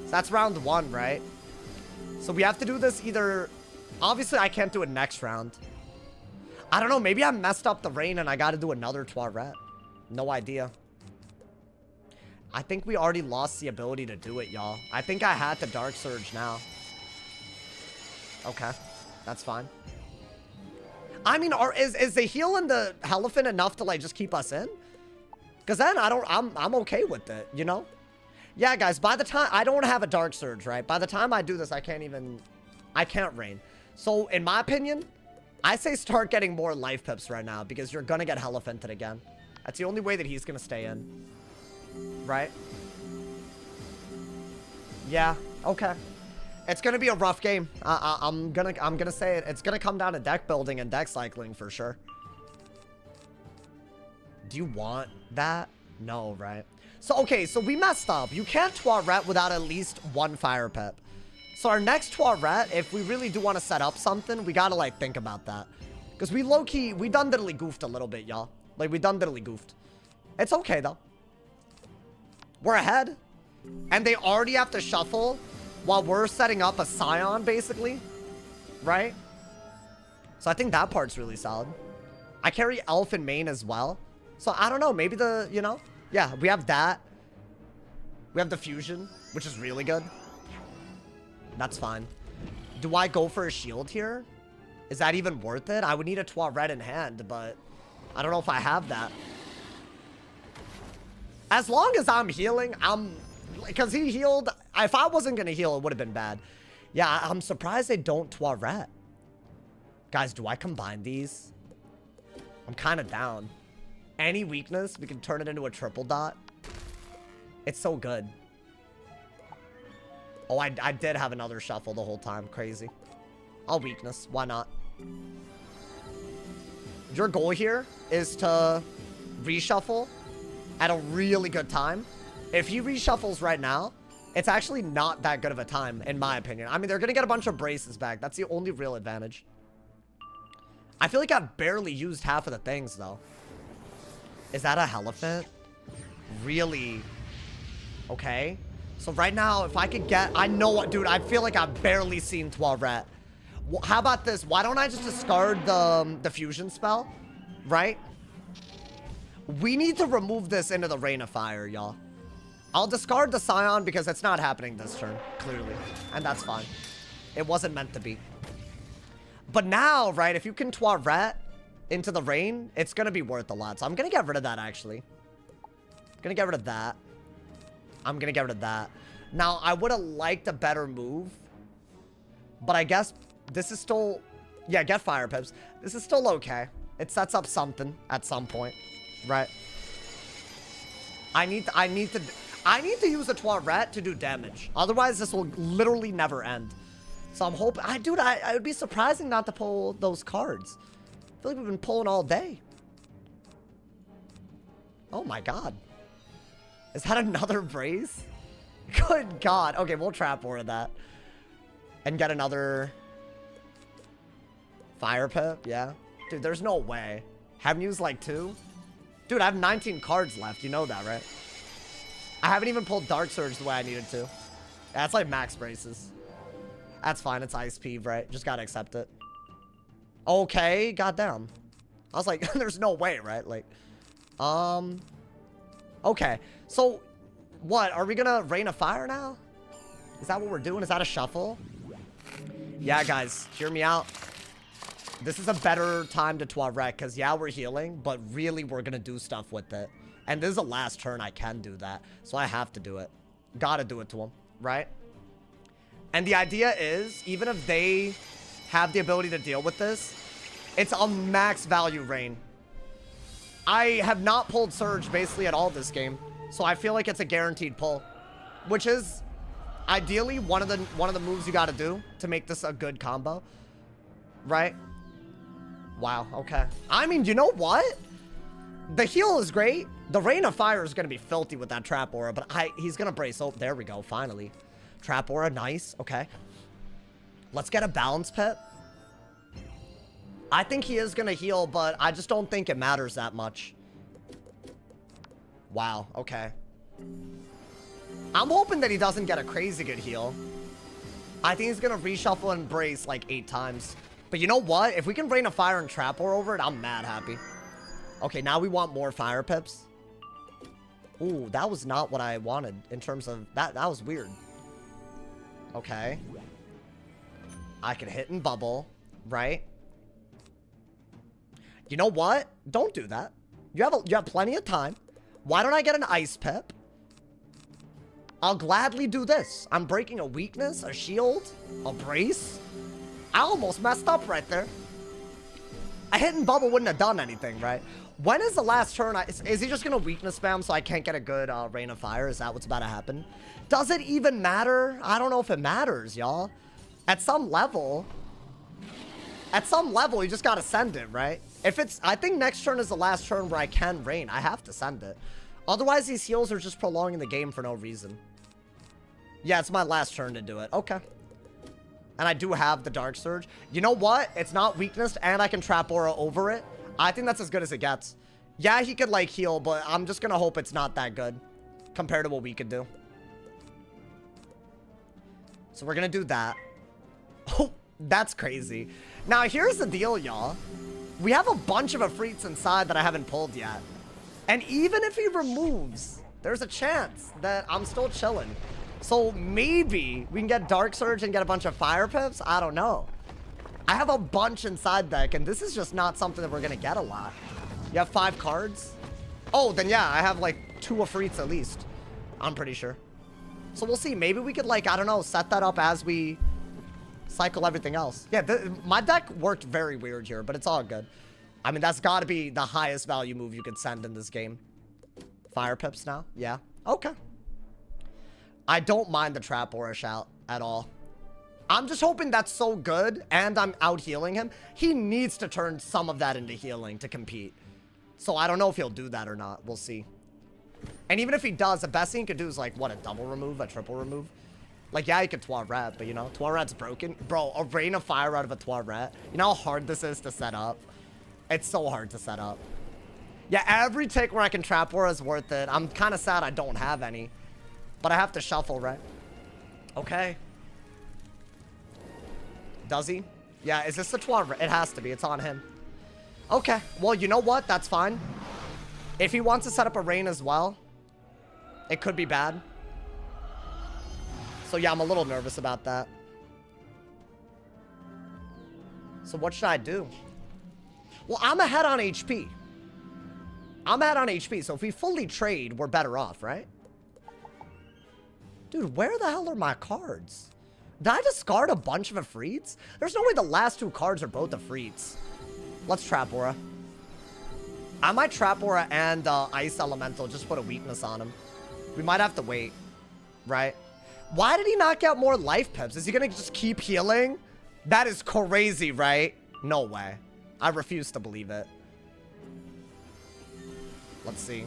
So that's round 1, right? So we have to do this either... Obviously, I can't do it next round. I don't know. Maybe I messed up the Rain and I got to do another Toilet. No idea. I think we already lost the ability to do it, y'all. I think I had to Dark Surge now. Okay. That's fine. I mean, is the heal and the Elephant enough to, like, just keep us in? Because then I'm okay with it, you know? Yeah, guys, by the time... I don't have a Dark Surge, right? By the time I do this, I can't Rain. So, in my opinion, I say start getting more life pips right now because you're gonna get Heliphanted again. That's the only way that he's gonna stay in. Right? Yeah, okay. It's gonna be a rough game. I'm gonna say it. It's gonna come down to deck building and deck cycling for sure. Do you want that? No, right? So, okay, so we messed up. You can't Toilet without at least one Fire Pip. So our next Toilet, if we really do want to set up something, we gotta, like, think about that. Because we low-key, we done diddly goofed a little bit, y'all. Like, we done diddly goofed. It's okay, though. We're ahead. And they already have to shuffle while we're setting up a Scion, basically. Right? So I think that part's really solid. I carry Elf in main as well. So I don't know, maybe the, you know? Yeah, we have that. We have the Fusion, which is really good. That's fine. Do I go for a shield here? Is that even worth it? I would need a Toilet in hand, but I don't know if I have that. As long as I'm healing, because he healed. If I wasn't going to heal, it would have been bad. Yeah, I'm surprised they don't Toilet. Guys, do I combine these? I'm kind of down. Any weakness, we can turn it into a triple dot. It's so good. Oh, I did have another shuffle the whole time. Crazy. I'll weakness. Why not? Your goal here is to reshuffle at a really good time. If he reshuffles right now, it's actually not that good of a time, in my opinion. I mean, they're going to get a bunch of braces back. That's the only real advantage. I feel like I've barely used half of the things, though. Is that a Helephant? Really? Okay. So right now, if I could get... I know what, dude. I feel like I've barely seen Toilet. How about this? Why don't I just discard the fusion spell? Right? We need to remove this into the Rain of Fire, y'all. I'll discard the Scion because it's not happening this turn, clearly. And that's fine. It wasn't meant to be. But now, right, if you can Toilet into the Rain, it's going to be worth a lot. So I'm going to get rid of that, actually. I'm going to get rid of that. I'm going to get rid of that. Now, I would have liked a better move. But I guess this is still... Yeah, get Fire Pips. This is still okay. It sets up something at some point. Right? I need to use a Toilet to do damage. Otherwise, this will literally never end. So I'm hoping... Dude, I would be surprising not to pull those cards. I feel like we've been pulling all day. Oh my god. Is that another brace? Good god. Okay, we'll trap more of that. And get another... Fire Pip, yeah. Dude, there's no way. Haven't used like 2? Dude, I have 19 cards left. You know that, right? I haven't even pulled Dark Surge the way I needed to. That's like max braces. That's fine. It's Ice Peeve, right? Just gotta accept it. Okay, goddamn. I was like, there's no way, right? Like, okay. So, what? Are we gonna Rain of Fire now? Is that what we're doing? Is that a shuffle? Yeah, guys, hear me out. This is a better time to Toilet, because, yeah, we're healing, but really we're gonna do stuff with it. And this is the last turn I can do that, so I have to do it. Gotta do it to him, right? And the idea is, even if they have the ability to deal with this, it's a max value Rain. I have not pulled Surge basically at all this game, so I feel like it's a guaranteed pull, which is ideally one of the moves you got to do to make this a good combo, right? Wow. Okay. I mean, you know what? The heal is great. The Rain of Fire is gonna be filthy with that Trap Aura, but he's gonna brace. Oh, there we go. Finally, Trap Aura, nice. Okay. Let's get a Balance Pip. I think he is gonna heal, but I just don't think it matters that much. Wow. Okay. I'm hoping that he doesn't get a crazy good heal. I think he's gonna reshuffle and brace like 8 times. But you know what? If we can Rain of Fire and Trap Aura over it, I'm mad happy. Okay, now we want more Fire Pips. Ooh, that was not what I wanted in terms of... That was weird. Okay. I can hit and bubble, right? You know what? Don't do that. You have plenty of time. Why don't I get an Ice Pip? I'll gladly do this. I'm breaking a weakness, a shield, a brace. I almost messed up right there. A hidden bubble wouldn't have done anything, right? When is the last turn? Is he just going to weakness spam so I can't get a good rain of fire? Is that what's about to happen? Does it even matter? I don't know if it matters, y'all. At some level, you just got to send it, right? If it's, I think next turn is the last turn where I can rain. I have to send it. Otherwise, these heals are just prolonging the game for no reason. Yeah, it's my last turn to do it. Okay. And I do have the Dark Surge. You know what? It's not weakness, and I can Trap Aura over it. I think that's as good as it gets. Yeah, he could, like, heal, but I'm just gonna hope it's not that good compared to what we could do. So we're gonna do that. Oh, that's crazy. Now, here's the deal, y'all. We have a bunch of Afrits inside that I haven't pulled yet. And even if he removes, there's a chance that I'm still chilling. So maybe we can get Dark Surge and get a bunch of Fire Pips? I don't know. I have a bunch inside deck, and this is just not something that we're going to get a lot. You have 5 cards? Oh, then yeah, I have like 2 Afrits at least. I'm pretty sure. So we'll see. Maybe we could, like, I don't know, set that up as we cycle everything else. Yeah, my deck worked very weird here, but it's all good. I mean, that's got to be the highest value move you could send in this game. Fire Pips now? Yeah. Okay. I don't mind the Trap Aura shout at all. I'm just hoping that's so good, and I'm out healing him. He needs to turn some of that into healing to compete. So I don't know if he'll do that or not. We'll see. And even if he does, the best thing he could do is, like, what, a double remove, a triple remove? Like, yeah, he could Toilet, but, you know, Toilet's broken. Bro, a Rain of Fire out of a Toilet. You know how hard this is to set up? It's so hard to set up. Yeah, every tick where I can Trap Aura is worth it. I'm kind of sad I don't have any. But I have to shuffle, right? Okay. Does he? Yeah, is this the Toilet? It has to be. It's on him. Okay. Well, you know what? That's fine. If he wants to set up a Rain as well, it could be bad. So yeah, I'm a little nervous about that. So what should I do? Well, I'm ahead on HP. I'm ahead on HP, so if we fully trade, we're better off, right? Dude, where the hell are my cards? Did I discard a bunch of Afrits? There's no way the last 2 cards are both Afrits. Let's Trap Aura. I might Trap Aura and Ice Elemental, just put a weakness on him. We might have to wait, right? Why did he not get more life pips? Is he gonna just keep healing? That is crazy, right? No way. I refuse to believe it. Let's see.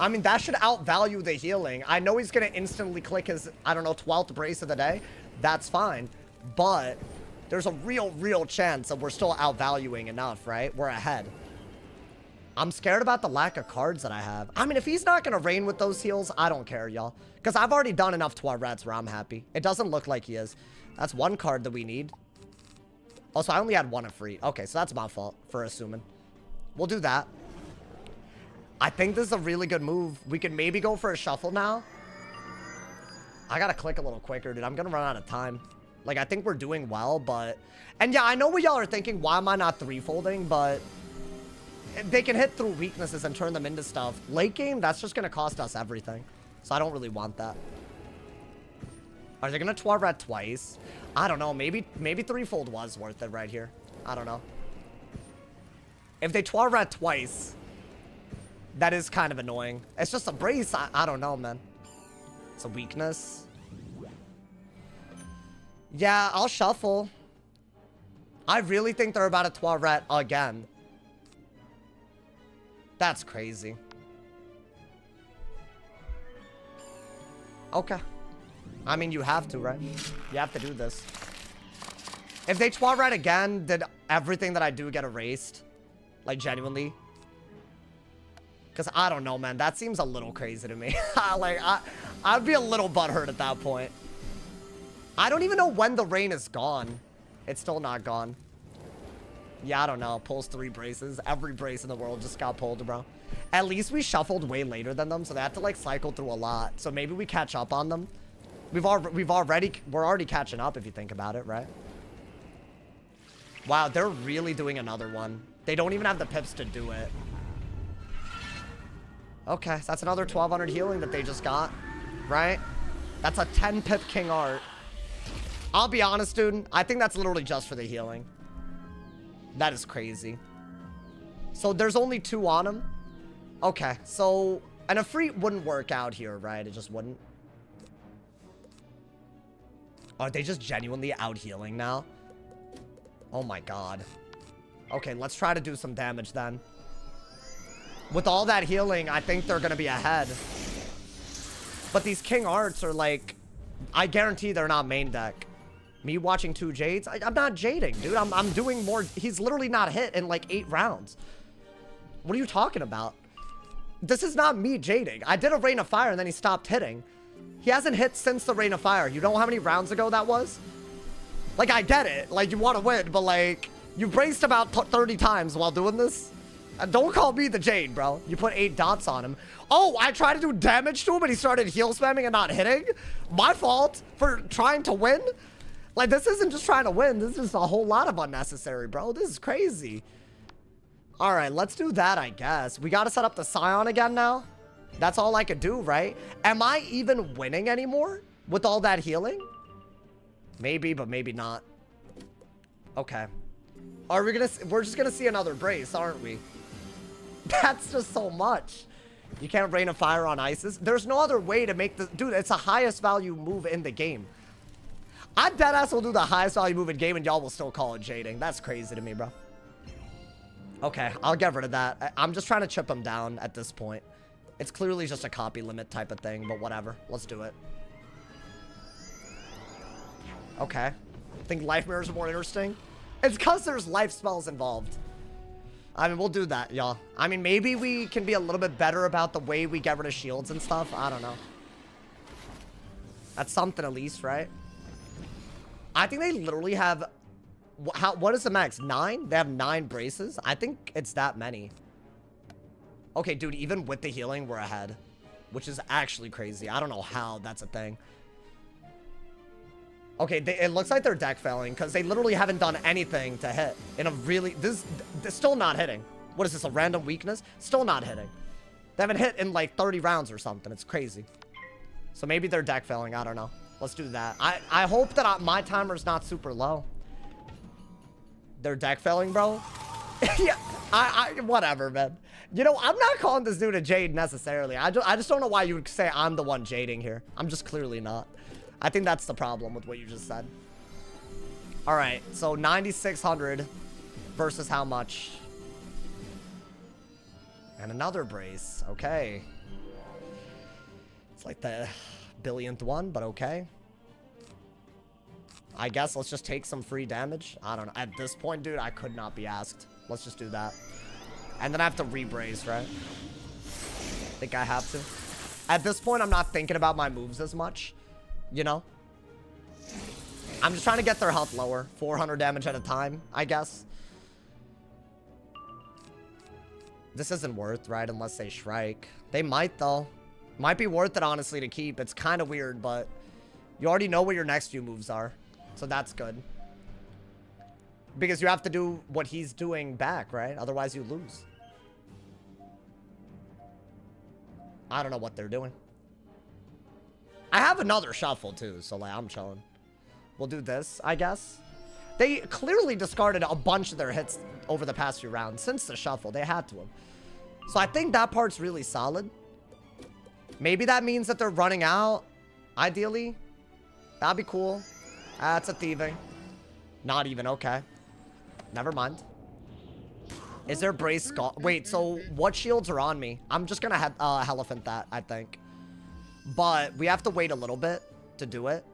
I mean, that should outvalue the healing. I know he's going to instantly click his, I don't know, 12th brace of the day. That's fine. But there's a real chance that we're still outvaluing enough, right? We're ahead. I'm scared about the lack of cards that I have. I mean, if he's not going to rain with those heals, I don't care, y'all. Because I've already done enough Toilets where I'm happy. It doesn't look like he is. That's 1 card that we need. Oh, so I only had 1 Afreet. Okay, so that's my fault for assuming. We'll do that. I think this is a really good move. We could maybe go for a shuffle now. I gotta click a little quicker, dude. I'm gonna run out of time. Like, I think we're doing well, but... And yeah, I know what y'all are thinking. Why am I not 3-folding? But they can hit through weaknesses and turn them into stuff. Late game, that's just gonna cost us everything. So I don't really want that. Are they gonna Toilet twice? I don't know. Maybe 3-fold was worth it right here. I don't know. If they Toilet twice... That is kind of annoying. It's just a brace. I don't know, man. It's a weakness. Yeah, I'll shuffle. I really think they're about to Toilet again. That's crazy. Okay. I mean, you have to, right? You have to do this. If they Toilet again, did everything that I do get erased? Like, genuinely? Because I don't know, man. That seems a little crazy to me. Like, I'd be a little butthurt at that point. I don't even know when the rain is gone. It's still not gone. Yeah, I don't know. Pulls 3 braces. Every brace in the world just got pulled, bro. At least we shuffled way later than them, so they have to, like, cycle through a lot. So maybe we catch up on them. We're already catching up if you think about it, right? Wow, they're really doing another one. They don't even have the pips to do it. Okay, so that's another 1200 healing that they just got, right? That's a 10 pip King Art. I'll be honest, dude. I think that's literally just for the healing. That is crazy. So there's only 2 on him. Okay, so... And a free wouldn't work out here, right? It just wouldn't. Are they just genuinely out healing now? Oh my god. Okay, let's try to do some damage then. With all that healing, I think they're gonna be ahead. But these King Arts are like... I guarantee they're not main deck. Me watching 2 Jades? I'm not jading, dude. I'm doing more... He's literally not hit in like 8 rounds. What are you talking about? This is not me jading. I did a Rain of Fire and then he stopped hitting. He hasn't hit since the Rain of Fire. You know how many rounds ago that was? Like, I get it. Like, you want to win, but like... You braced about 30 times while doing this. Don't call me the Jade, bro. You put 8 dots on him. Oh, I tried to do damage to him and he started heal spamming and not hitting? My fault for trying to win? Like, this isn't just trying to win. This is a whole lot of unnecessary, bro. This is crazy. All right, let's do that, I guess. We got to set up the Scion again now. That's all I could do, right? Am I even winning anymore with all that healing? Maybe, but maybe not. Okay. Are we gonna... We're just gonna see another brace, aren't we? That's just so much. You can't Rain of Fire on Isis. There's no other way to make the... Dude, it's the highest value move in the game. I deadass will do the highest value move in game and y'all will still call it jading. That's crazy to me, bro. Okay, I'll get rid of that. I'm just trying to chip him down at this point. It's clearly just a copy limit type of thing, but whatever. Let's do it. Okay. I think life mirrors are more interesting. It's because there's life spells involved. I mean, we'll do that, y'all. I mean, maybe we can be a little bit better about the way we get rid of shields and stuff. I don't know. That's something at least, right? I think they literally have... what is the max? 9? They have 9 braces? I think it's that many. Okay, dude, even with the healing, we're ahead. Which is actually crazy. I don't know how that's a thing. Okay, it looks like they're deck failing because they literally haven't done anything to hit in a really... This still not hitting. What is this, a random weakness? Still not hitting. They haven't hit in like 30 rounds or something. It's crazy. So maybe they're deck failing. I don't know. Let's do that. I hope that my timer's not super low. They're deck failing, bro? Yeah, whatever, man. You know, I'm not calling this dude a jade necessarily. I just don't know why you would say I'm the one jading here. I'm just clearly not. I think that's the problem with what you just said. All right, so 9,600 versus how much? And another brace. Okay. It's like the billionth one, but okay. I guess let's just take some free damage. I don't know. At this point, dude, I could not be asked. Let's just do that. And then I have to re-brace, right? I think I have to. At this point, I'm not thinking about my moves as much. You know? I'm just trying to get their health lower. 400 damage at a time, I guess. This isn't worth, right? Unless they Shrike. They might, though. Might be worth it, honestly, to keep. It's kind of weird, but you already know what your next few moves are. So that's good. Because you have to do what he's doing back, right? Otherwise, you lose. I don't know what they're doing. I have another shuffle, too, so, like, I'm chilling. We'll do this, I guess. They clearly discarded a bunch of their hits over the past few rounds. Since the shuffle, they had to have. So I think that part's really solid. Maybe that means that they're running out, ideally. That'd be cool. That's a thieving. Not even, okay. Never mind. Is there brace? Wait, so what shields are on me? I'm just gonna elephant that, I think. But we have to wait a little bit to do it.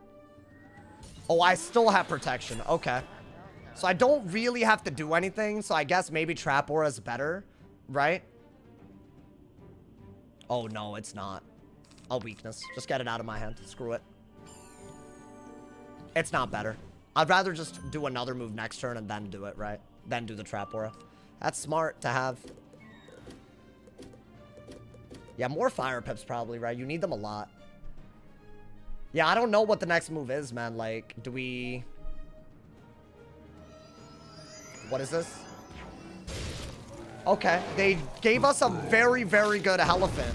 Oh, I still have protection. Okay. So I don't really have to do anything. So I guess maybe Trap Aura is better, right? Oh, no, it's not. A weakness. Just get it out of my hand. Screw it. It's not better. I'd rather just do another move next turn and then do it, right? Then do the Trap Aura. That's smart to have. Yeah, more Fire Pips probably, right? You need them a lot. Yeah, I don't know what the next move is, man. Like, do we... What is this? Okay, they gave us a very, very good Elephant.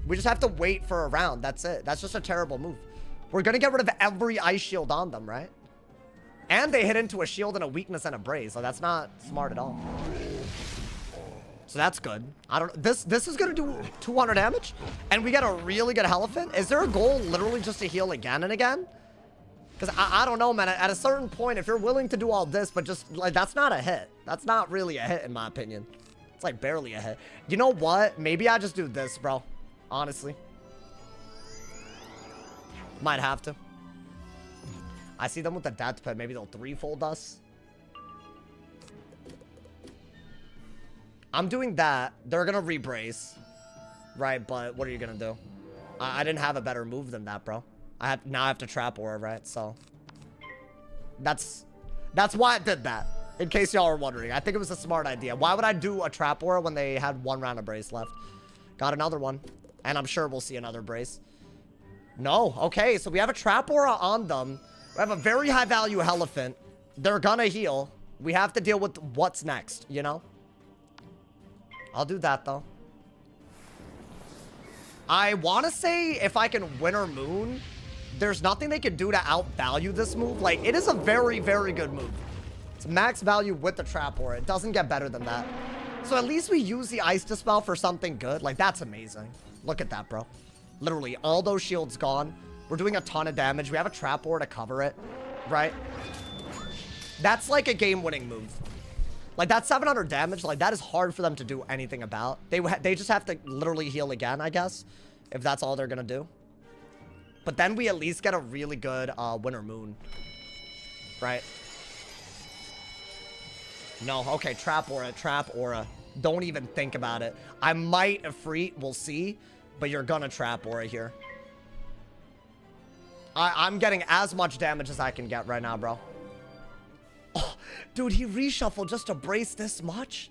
We just have to wait for a round. That's it. That's just a terrible move. We're gonna get rid of every Ice Shield on them, right? And they hit into a shield and a weakness and a brace. So that's not smart at all. So that's good. I don't... This is going to do 200 damage. And we get a really good elephant. Is there a goal literally just to heal again and again? Because I don't know, man. At a certain point, if you're willing to do all this, but just... like, that's not a hit. That's not really a hit, in my opinion. It's like barely a hit. You know what? Maybe I just do this, bro. Honestly. Might have to. I see them with the death pit. Maybe they'll threefold us. I'm doing that. They're gonna rebrace. Right, but what are you gonna do? I didn't have a better move than that, bro. Now I have to trap aura, right? So that's why I did that. In case y'all are wondering. I think it was a smart idea. Why would I do a trap aura when they had one round of brace left? Got another one. And I'm sure we'll see another brace. No. Okay, so we have a trap aura on them. We have a very high value elephant. They're gonna heal. We have to deal with what's next, you know? I'll do that, though. I want to say if I can Winter Moon, there's nothing they can do to outvalue this move. Like, it is a very, very good move. It's max value with the trap aura. It doesn't get better than that. So at least we use the Ice Dispel for something good. Like, that's amazing. Look at that, bro. Literally, all those shields gone. We're doing a ton of damage. We have a trap aura to cover it, right? That's like a game-winning move. Like, that 700 damage, like, that is hard for them to do anything about. They just have to literally heal again, I guess, if that's all they're gonna do. But then we at least get a really good Winter Moon, right? No, okay, trap aura. Don't even think about it. I might Ifrit, we'll see, but you're gonna trap aura here. I'm getting as much damage as I can get right now, bro. Oh, dude, he reshuffled just to brace this much?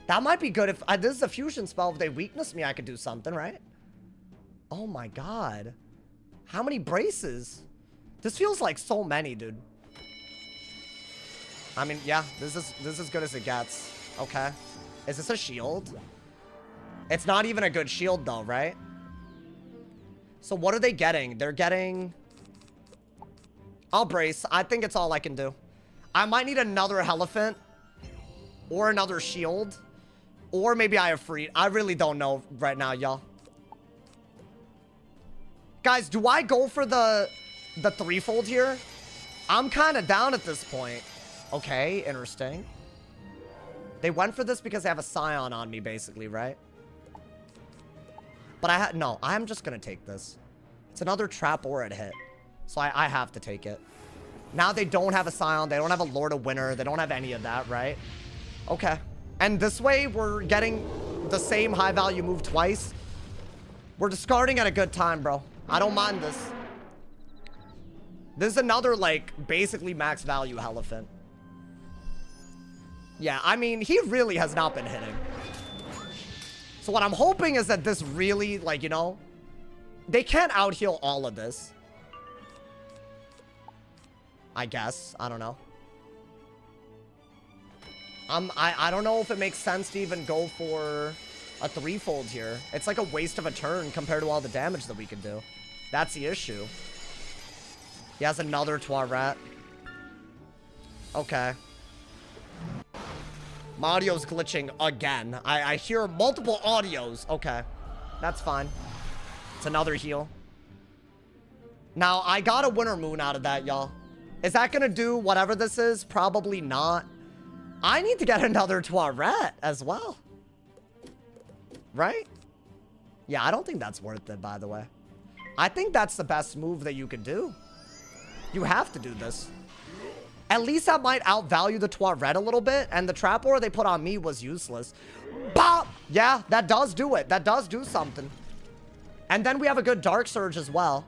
That might be good if... this is a fusion spell. If they weakness me, I could do something, right? Oh my god. How many braces? This feels like so many, dude. I mean, yeah, this is as good as it gets. Okay. Is this a shield? It's not even a good shield, though, right? So what are they getting? They're getting... I'll brace. I think it's all I can do. I might need another elephant. Or another shield. Or maybe I have free. I really don't know right now, y'all. Guys, do I go for the threefold here? I'm kind of down at this point. Okay, interesting. They went for this because they have a Scion on me, basically, right? But no, I'm just going to take this. It's another trap aura hit. So I have to take it. Now they don't have a Scion. They don't have a Lord of Winter. They don't have any of that, right? Okay. And this way, we're getting the same high value move twice. We're discarding at a good time, bro. I don't mind this. This is another, like, basically max value elephant. Yeah, I mean, he really has not been hitting. So what I'm hoping is that this really, like, you know, they can't out-heal all of this. I guess. I don't know. I don't know if it makes sense to even go for a threefold here. It's like a waste of a turn compared to all the damage that we can do. That's the issue. He has another Toilet. Okay. My audio's glitching again. I hear multiple audios. Okay. That's fine. It's another heal. Now, I got a Winter Moon out of that, y'all. Is that gonna do whatever this is? Probably not. I need to get another Toilet as well. Right? Yeah, I don't think that's worth it, by the way. I think that's the best move that you could do. You have to do this. At least that might outvalue the Toilet a little bit. And the trap aura they put on me was useless. Bop! Yeah, that does do it. That does do something. And then we have a good Dark Surge as well.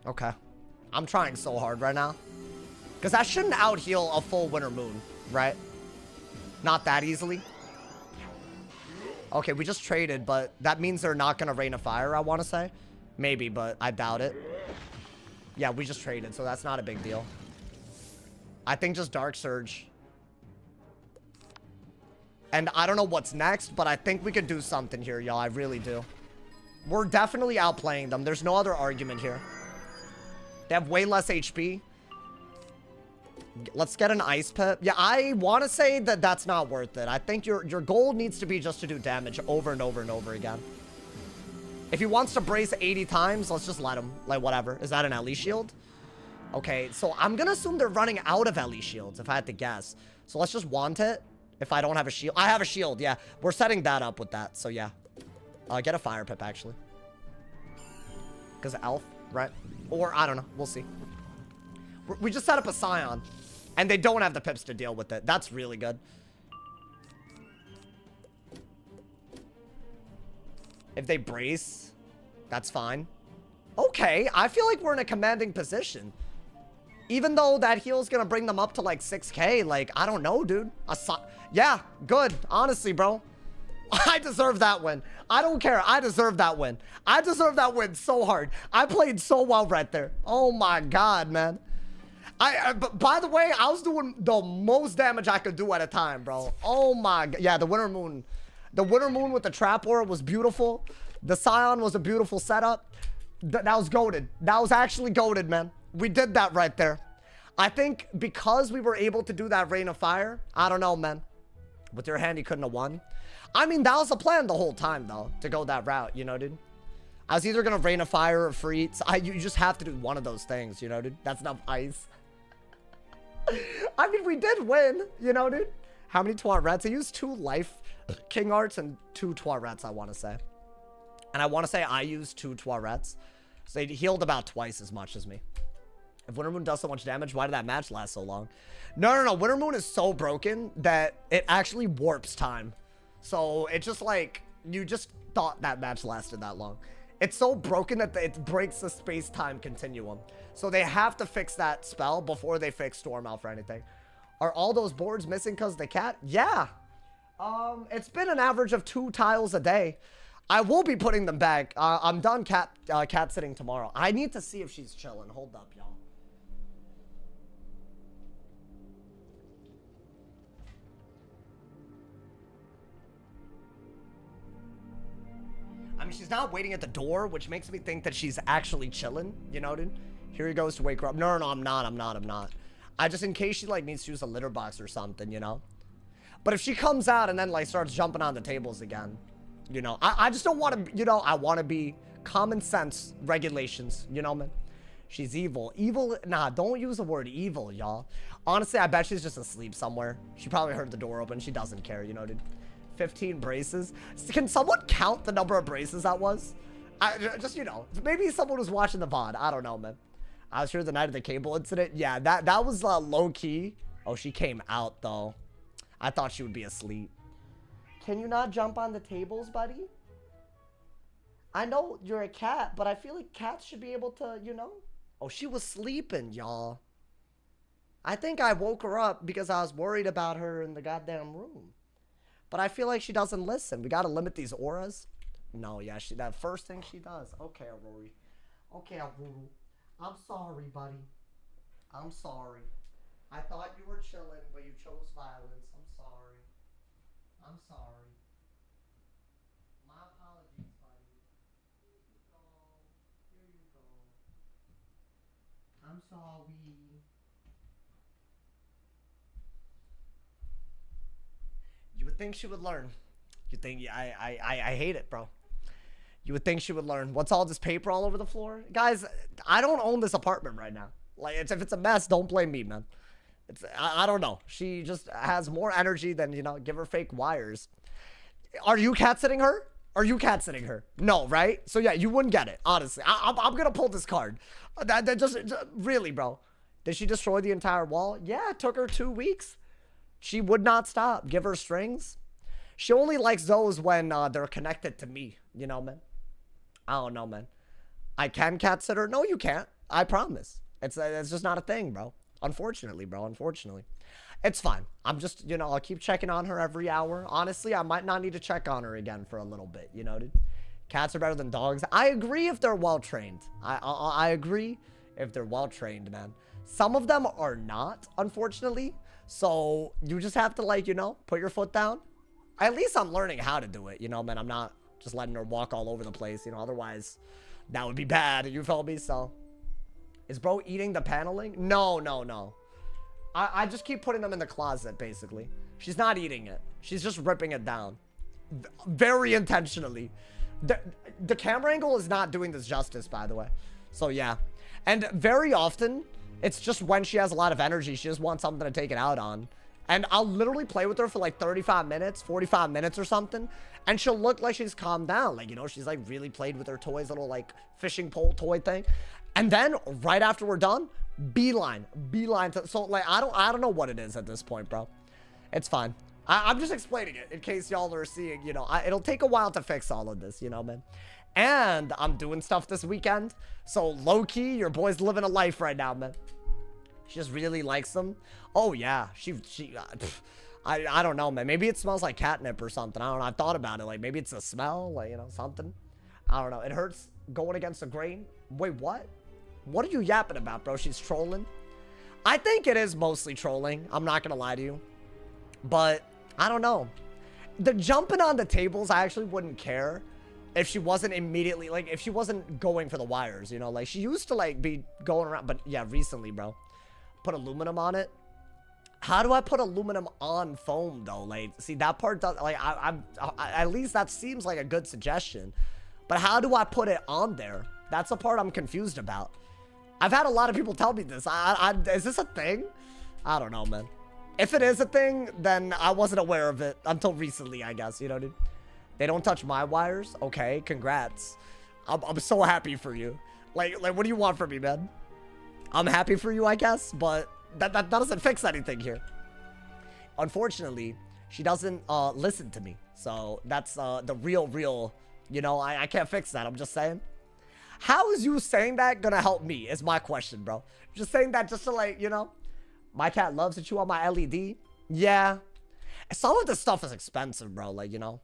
Okay. I'm trying so hard right now. Because that shouldn't out-heal a full Winter Moon, right? Not that easily. Okay, we just traded, but that means they're not going to Rain of Fire, I want to say. Maybe, but I doubt it. Yeah, we just traded, so that's not a big deal. I think just Dark Surge. And I don't know what's next, but I think we could do something here, y'all. I really do. We're definitely outplaying them. There's no other argument here. They have way less HP. Let's get an ice pip. Yeah, I want to say that that's not worth it. I think your goal needs to be just to do damage over and over and over again. If he wants to brace 80 times, let's just let him. Like, whatever. Is that an Ellie shield? Okay, so I'm going to assume they're running out of Ellie shields, if I had to guess. So let's just want it. If I don't have a shield. I have a shield, yeah. We're setting that up with that, so yeah. Get a fire pip, actually. Because elf, right? Or, I don't know. We'll see. We just set up a Scion. And they don't have the pips to deal with it. That's really good. If they brace, that's fine. Okay, I feel like we're in a commanding position. Even though that heal's gonna bring them up to like 6K, like, I don't know, dude. Yeah, good. Honestly, bro. I deserve that win. I don't care. I deserve that win. I deserve that win so hard. I played so well right there. Oh my God, man. But by the way, I was doing the most damage I could do at a time, bro. Oh my God. Yeah, the Winter Moon. The Winter Moon with the Trap Aura was beautiful. The Scion was a beautiful setup. That was goated. That was actually goated, man. We did that right there. I think because we were able to do that Rain of Fire, I don't know, man. With your hand, you couldn't have won. I mean, that was the plan the whole time, though, to go that route, you know, dude? I was either going to Rain of Fire or Freeze. You just have to do one of those things, you know, dude? That's enough ice. I mean, we did win, you know, dude? How many Tuarets? I used 2 Life King Arts and 2 Tuarets, I want to say. And I want to say I used 2 Tuarets. So they healed about twice as much as me. If Winter Moon does so much damage, why did that match last so long? No. Winter Moon is so broken that it actually warps time. So it's just like, you just thought that match lasted that long. It's so broken that it breaks the space-time continuum. So they have to fix that spell before they fix Storm Elf or anything. Are all those boards missing because of the cat? Yeah. It's been an average of 2 tiles a day. I will be putting them back. I'm done cat sitting tomorrow. I need to see if she's chilling. Hold up, y'all. I mean, she's not waiting at the door, which makes me think that she's actually chilling. You know, dude? Here he goes to wake her up. No, I'm not. I just, in case she, like, needs to use a litter box or something, you know? But if she comes out and then, like, starts jumping on the tables again, you know, I just don't want to, you know, I want to be common sense regulations, you know, man? She's evil. Evil, nah, don't use the word evil, y'all. Honestly, I bet she's just asleep somewhere. She probably heard the door open. She doesn't care, you know, dude? 15 braces. Can someone count the number of braces that was? Just, you know, maybe someone was watching the VOD. I don't know, man. I was here the night of the cable incident. Yeah, that was low-key. Oh, she came out, though. I thought she would be asleep. Can you not jump on the tables, buddy? I know you're a cat, but I feel like cats should be able to, you know? Oh, she was sleeping, y'all. I think I woke her up because I was worried about her in the goddamn room. But I feel like she doesn't listen. We gotta limit these auras. No, yeah, that first thing she does. Okay, Aurori. Okay, Aurori. I'm sorry, buddy. I'm sorry. I thought you were chilling, but you chose violence. I'm sorry. I'm sorry. My apologies, buddy. Here you go. Here you go. I'm sorry. You would think she would learn. You think I hate it, bro. You would think she would learn. What's all this paper all over the floor? Guys, I don't own this apartment right now. Like, if it's a mess, don't blame me, man. I don't know. She just has more energy than, you know, give her fake wires. Are you cat sitting her? Are you cat sitting her? No, right? So yeah, you wouldn't get it, honestly. I'm gonna pull this card. That just really, bro. Did she destroy the entire wall? Yeah, it took her 2 weeks. She would not stop. Give her strings. She only likes those when they're connected to me. You know, man? I don't know, man. I can cat sit her. No, you can't. I promise. It's just not a thing, bro. Unfortunately, bro. Unfortunately. It's fine. I'm just, you know, I'll keep checking on her every hour. Honestly, I might not need to check on her again for a little bit. You know, dude? Cats are better than dogs. I agree if they're well-trained. I agree if they're well-trained, man. Some of them are not, unfortunately. So you just have to, like, you know, put your foot down. At least I'm learning how to do it, you know, man. I'm not just letting her walk all over the place, you know. Otherwise, that would be bad. You feel me? So Is bro eating the paneling? No, no, no. I just keep putting them in the closet, basically. She's not eating it. She's just ripping it down. Very intentionally. The camera angle is not doing this justice, by the way. So, yeah. And very often, it's just when she has a lot of energy, she just wants something to take it out on. And I'll literally play with her for like 35 minutes, 45 minutes or something. And she'll look like she's calmed down. Like, you know, she's like really played with her toys, little like fishing pole toy thing. And then right after we're done, beeline to, so like I don't know what it is at this point, bro. It's fine. I'm just explaining it in case y'all are seeing, you know, it'll take a while to fix all of this, you know, man. And I'm doing stuff this weekend, so low-key your boy's living a life right now, man. She just really likes them. Oh yeah, I don't know, man. Maybe it smells like catnip or something. I don't know. I've thought about it. Like maybe it's a smell, like, you know, something. I don't know. It hurts going against the grain. Wait, what? What are you yapping about, bro? She's trolling? I think it is mostly trolling. I'm not gonna lie to you. But, I don't know. The jumping on the tables, I actually wouldn't care if she wasn't immediately, like, if she wasn't going for the wires, you know? Like, she used to, like, be going around, but, yeah, recently, bro. Put aluminum on it. How do I put aluminum on foam, though? Like, see, that part does, like, at least that seems like a good suggestion. But how do I put it on there? That's the part I'm confused about. I've had a lot of people tell me this. Is this a thing? I don't know, man. If it is a thing, then I wasn't aware of it until recently, I guess. You know, dude? They don't touch my wires? Okay, congrats. I'm so happy for you. Like, what do you want from me, man? I'm happy for you, I guess, but that doesn't fix anything here. Unfortunately, she doesn't listen to me. So that's the real, you know, I can't fix that. I'm just saying. How is you saying that gonna help me is my question, bro. Just saying that just to, like, you know, my cat loves to chew on my LED. Yeah. Some of this stuff is expensive, bro. Like, you know,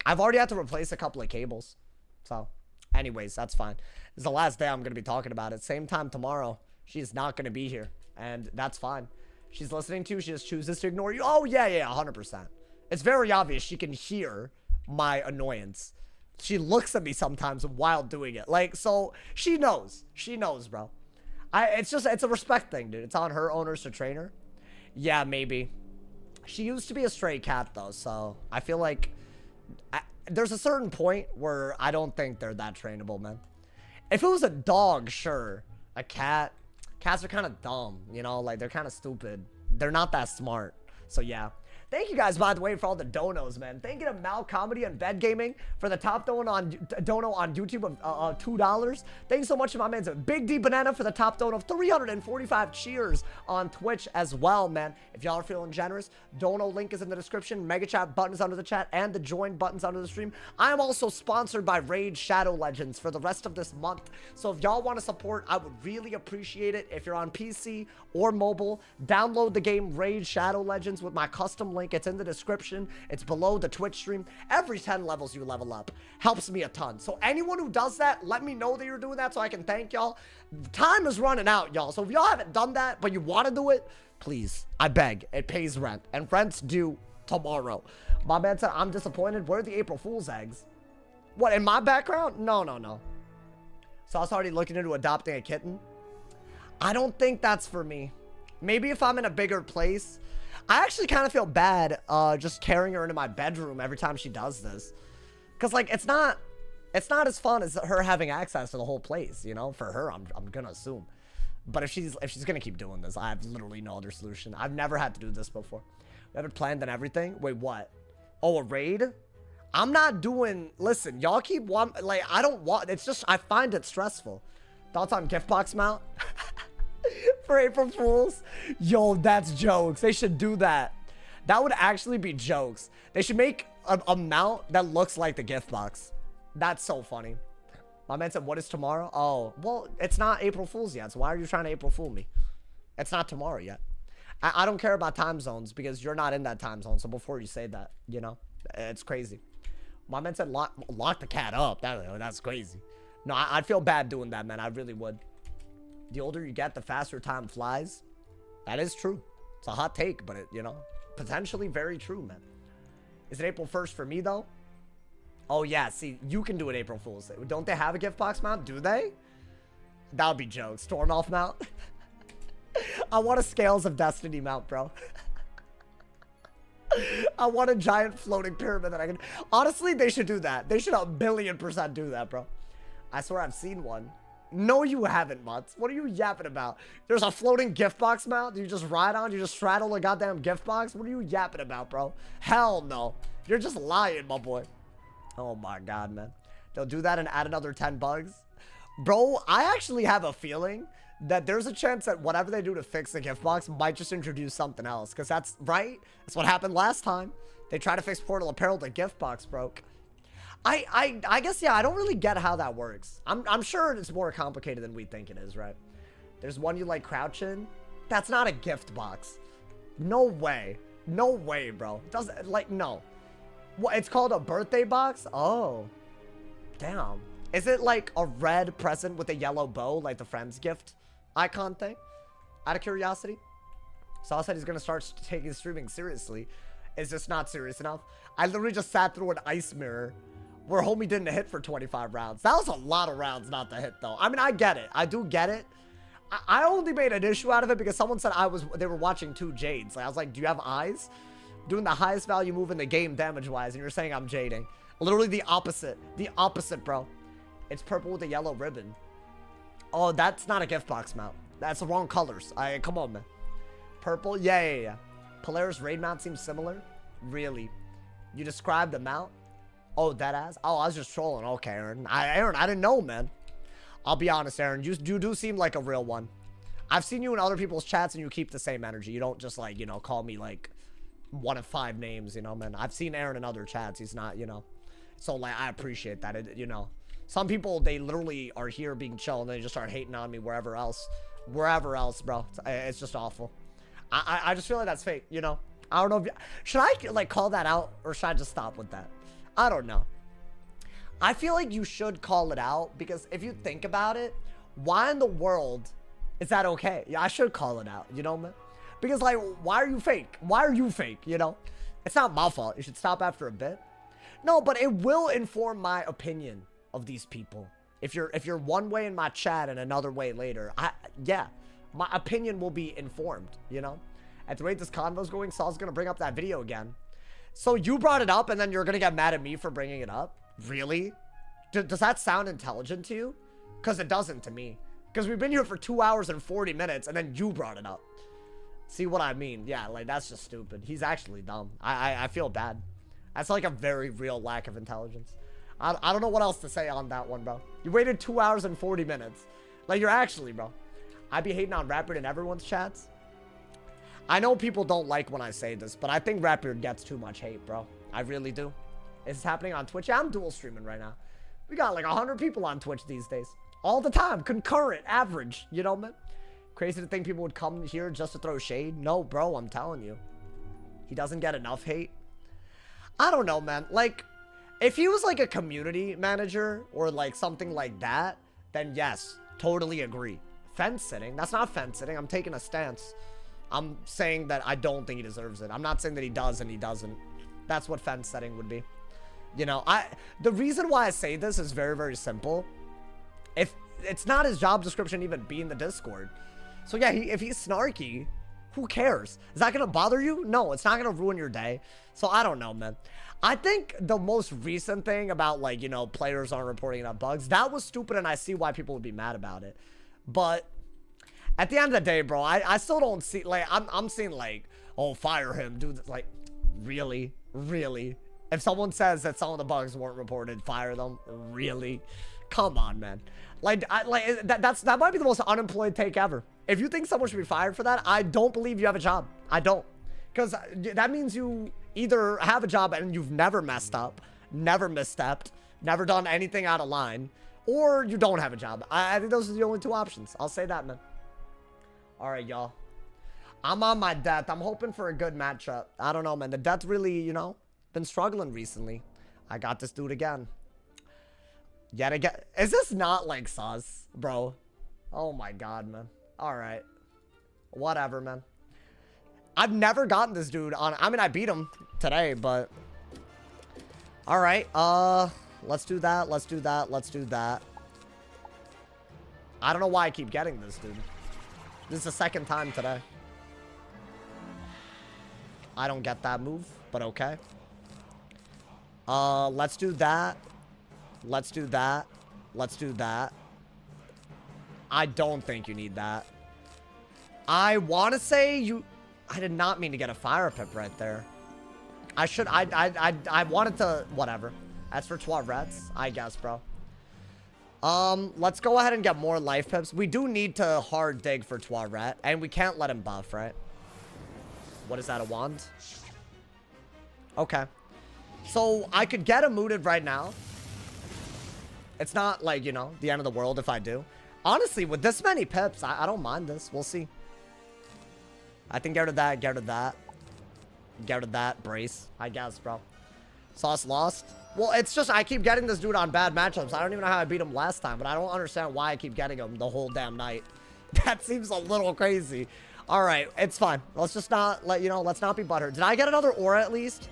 I've already had to replace a couple of cables. So, anyways, that's fine. This is the last day I'm gonna be talking about it. Same time tomorrow, she's not gonna be here. And that's fine. She's listening to you, she just chooses to ignore you. Oh, yeah, 100%. It's very obvious she can hear my annoyance. She looks at me sometimes while doing it. Like, so she knows. She knows, bro. It's a respect thing, dude. It's on her owners to train her. Yeah, maybe. She used to be a stray cat, though, so I feel like there's a certain point where I don't think they're that trainable, man. If it was a dog, sure. A cat. Cats are kind of dumb, you know? Like, they're kind of stupid. They're not that smart. So, yeah. Thank you guys, by the way, for all the donos, man. Thank you to Mal Comedy and Bed Gaming for the top dono on YouTube of $2. Thanks so much to my man Big D Banana for the top dono of 345 cheers on Twitch as well, man. If y'all are feeling generous, dono link is in the description. Mega chat buttons under the chat and the join buttons under the stream. I am also sponsored by Raid Shadow Legends for the rest of this month. So if y'all want to support, I would really appreciate it. If you're on PC or mobile, download the game Raid Shadow Legends with my custom link. It's in the description. It's below the Twitch stream. Every 10 levels you level up helps me a ton. So anyone who does that, let me know that you're doing that so I can thank y'all. Time is running out, y'all. So if y'all haven't done that, but you want to do it, please, I beg. It pays rent. And rent's due tomorrow. My man said, I'm disappointed. Where are the April Fool's eggs? What, in my background? No. So I was already looking into adopting a kitten. I don't think that's for me. Maybe if I'm in a bigger place. I actually kind of feel bad just carrying her into my bedroom every time she does this. Because, like, it's not as fun as her having access to the whole place, you know? For her, I'm gonna assume. But if she's gonna keep doing this, I have literally no other solution. I've never had to do this before. We have it planned and everything. Wait, what? Oh, a raid? I'm not doing... Listen, y'all keep... Like, I don't want... It's just... I find it stressful. Thoughts on gift box mount? For April Fools? Yo, that's jokes. They should do that. That would actually be jokes. They should make a mount that looks like the gift box. That's so funny. My man said, what is tomorrow? Oh, well, it's not April Fool's yet. So why are you trying to April Fool me? It's not tomorrow yet. I don't care about time zones because you're not in that time zone. So before you say that, you know, it's crazy. My man said, lock the cat up. That's crazy. No, I'd feel bad doing that, man. I really would. The older you get, the faster time flies. That is true. It's a hot take, but it, you know, potentially very true, man. Is it April 1st for me, though? Oh, yeah. See, you can do it April Fool's Day. Don't they have a gift box mount? Do they? That would be jokes. Storm Elf mount. I want a Scales of Destiny mount, bro. I want a giant floating pyramid that I can... Honestly, they should do that. They should 1,000,000,000% do that, bro. I swear I've seen one. No, you haven't, Mutts. What are you yapping about? There's a floating gift box mount you just ride on? You just straddle a goddamn gift box? What are you yapping about, bro? Hell no. You're just lying, my boy. Oh my god, man. They'll do that and add another 10 bugs. Bro, I actually have a feeling that there's a chance that whatever they do to fix the gift box might just introduce something else. Because that's, right? That's what happened last time. They tried to fix Portal Apparel, the gift box broke. I guess, yeah, I don't really get how that works. I'm sure it's more complicated than we think it is, right? There's one you like crouch in. That's not a gift box. No way. No way, bro. Doesn't, like, no. What, it's called a birthday box? Oh. Damn. Is it like a red present with a yellow bow, like the Friends gift icon thing? Out of curiosity. Saw said he's gonna start taking streaming seriously. Is this not serious enough? I literally just sat through an ice mirror where homie didn't hit for 25 rounds. That was a lot of rounds not to hit, though. I mean, I get it. I do get it. I only made an issue out of it because someone said they were watching two Jades. Like, I was like, do you have eyes? Doing the highest value move in the game damage-wise, and you're saying I'm jading. Literally the opposite. The opposite, bro. It's purple with a yellow ribbon. Oh, that's not a gift box mount. That's the wrong colors. Come on, man. Purple? Yeah. Polaris raid mount seems similar. Really? You described the mount? Oh, that ass? Oh, I was just trolling. Okay, Aaron. Aaron, I didn't know, man. I'll be honest, Aaron. You do seem like a real one. I've seen you in other people's chats and you keep the same energy. You don't just, like, you know, call me, like, one of 5 names, you know, man. I've seen Aaron in other chats. He's not, you know. So, like, I appreciate that, you know. Some people, they literally are here being chill and they just start hating on me wherever else. Wherever else, bro. It's just awful. I just feel like that's fake, you know. I don't know if should I, like, call that out or should I just stop with that? I don't know. I feel like you should call it out because if you think about it, why in the world is that okay? Yeah, I should call it out, you know, man? Because, like, why are you fake? Why are you fake, you know? It's not my fault. You should stop after a bit. No, but it will inform my opinion of these people. If you're one way in my chat and another way later, yeah, my opinion will be informed, you know? At the rate this convo's going, Saul's gonna bring up that video again. So you brought it up and then you're gonna get mad at me for bringing it up? Really? Does that sound intelligent to you? Because it doesn't to me. Because we've been here for 2 hours and 40 minutes and then you brought it up. See what I mean? Yeah, like, that's just stupid. He's actually dumb. I feel bad. That's like a very real lack of intelligence. I don't know what else to say on that one, bro. You waited 2 hours and 40 minutes. Like, you're actually, bro. I be hating on Rapid in everyone's chats. I know people don't like when I say this, but I think Rapid gets too much hate, bro. I really do. It's happening on Twitch. Yeah, I'm dual streaming right now. We got like 100 people on Twitch these days. All the time. Concurrent. Average. You know, man? Crazy to think people would come here just to throw shade. No, bro. I'm telling you. He doesn't get enough hate. I don't know, man. Like, if he was like a community manager or like something like that, then yes. Totally agree. Fence sitting. That's not fence sitting. I'm taking a stance. I'm saying that I don't think he deserves it. I'm not saying that he does and he doesn't. That's what fence setting would be. You know, the reason why I say this is very, very simple. If it's not his job description even be in the Discord. So yeah, if he's snarky, who cares? Is that gonna bother you? No, it's not gonna ruin your day. So I don't know, man. I think the most recent thing about, like, you know, players aren't reporting enough bugs, that was stupid and I see why people would be mad about it. But at the end of the day, bro, I still don't see, like, I'm seeing, like, oh, fire him, dude. Like, really? Really? If someone says that some of the bugs weren't reported, fire them? Really? Come on, man. Like, that might be the most unemployed take ever. If you think someone should be fired for that, I don't believe you have a job. I don't. Because that means you either have a job and you've never messed up, never misstepped, never done anything out of line, or you don't have a job. I think those are the only 2 options. I'll say that, man. All right, y'all. I'm on my death. I'm hoping for a good matchup. I don't know, man. The death really, you know, been struggling recently. I got this dude again. Yet again. Is this not like sus, bro? Oh my god, man. All right. Whatever, man. I've never gotten this dude on. I mean, I beat him today, but all right. Let's do that. Let's do that. Let's do that. I don't know why I keep getting this, dude. This is the second time today. I don't get that move, but okay. Let's do that. Let's do that. Let's do that. I don't think you need that. I want to say you... I did not mean to get a fire pip right there. I wanted to... Whatever. That's for Toirettes, I guess, bro. Let's go ahead and get more life pips. We do need to hard dig for Toirette, and we can't let him buff, right? What is that, a wand? Okay. So, I could get him mooted right now. It's not, like, you know, the end of the world if I do. Honestly, with this many pips, I don't mind this. We'll see. I think get rid of that, get rid of that. Get rid of that, brace, I guess, bro. Sauce lost. Well, it's just, I keep getting this dude on bad matchups. I don't even know how I beat him last time, but I don't understand why I keep getting him the whole damn night. That seems a little crazy. All right, it's fine. Let's just not, let's not be butthurt. Did I get another aura at least?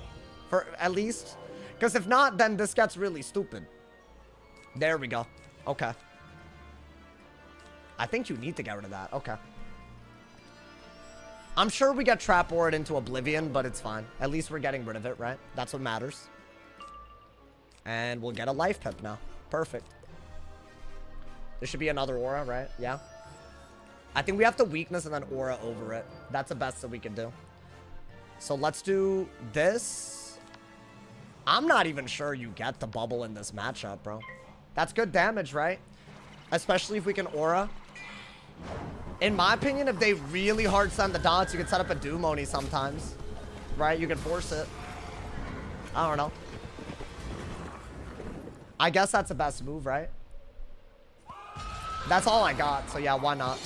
Because if not, then this gets really stupid. There we go. Okay. I think you need to get rid of that. Okay. I'm sure we get trap aured into oblivion, but it's fine. At least we're getting rid of it, right? That's what matters. And we'll get a life pip now. Perfect. There should be another aura, right? Yeah. I think we have to weakness and then aura over it. That's the best that we can do. So let's do this. I'm not even sure you get the bubble in this matchup, bro. That's good damage, right? Especially if we can aura. In my opinion, if they really hard send the dots, you can set up a Doom Oni sometimes. Right? You can force it. I don't know. I guess that's the best move, right? That's all I got, so yeah, why not?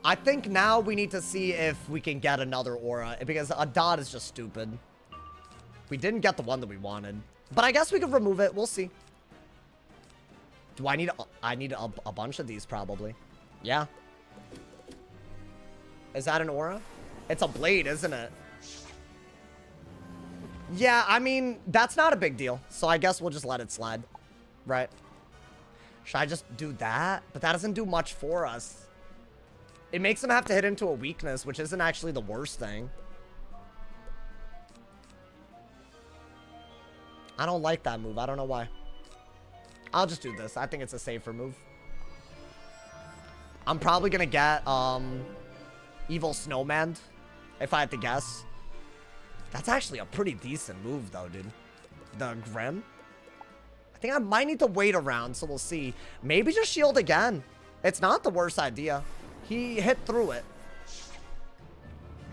I think now we need to see if we can get another aura, because a dot is just stupid. We didn't get the one that we wanted. But I guess we could remove it. We'll see. Do I need... I need a bunch of these, probably. Yeah. Is that an aura? It's a blade, isn't it? Yeah, I mean, that's not a big deal. So I guess we'll just let it slide. Right. Should I just do that? But that doesn't do much for us. It makes them have to hit into a weakness, which isn't actually the worst thing. I don't like that move. I don't know why. I'll just do this. I think it's a safer move. I'm probably going to get Evil Snowman, if I had to guess. That's actually a pretty decent move, though, dude. The Grim. I think I might need to wait around, so we'll see. Maybe just shield again. It's not the worst idea. He hit through it.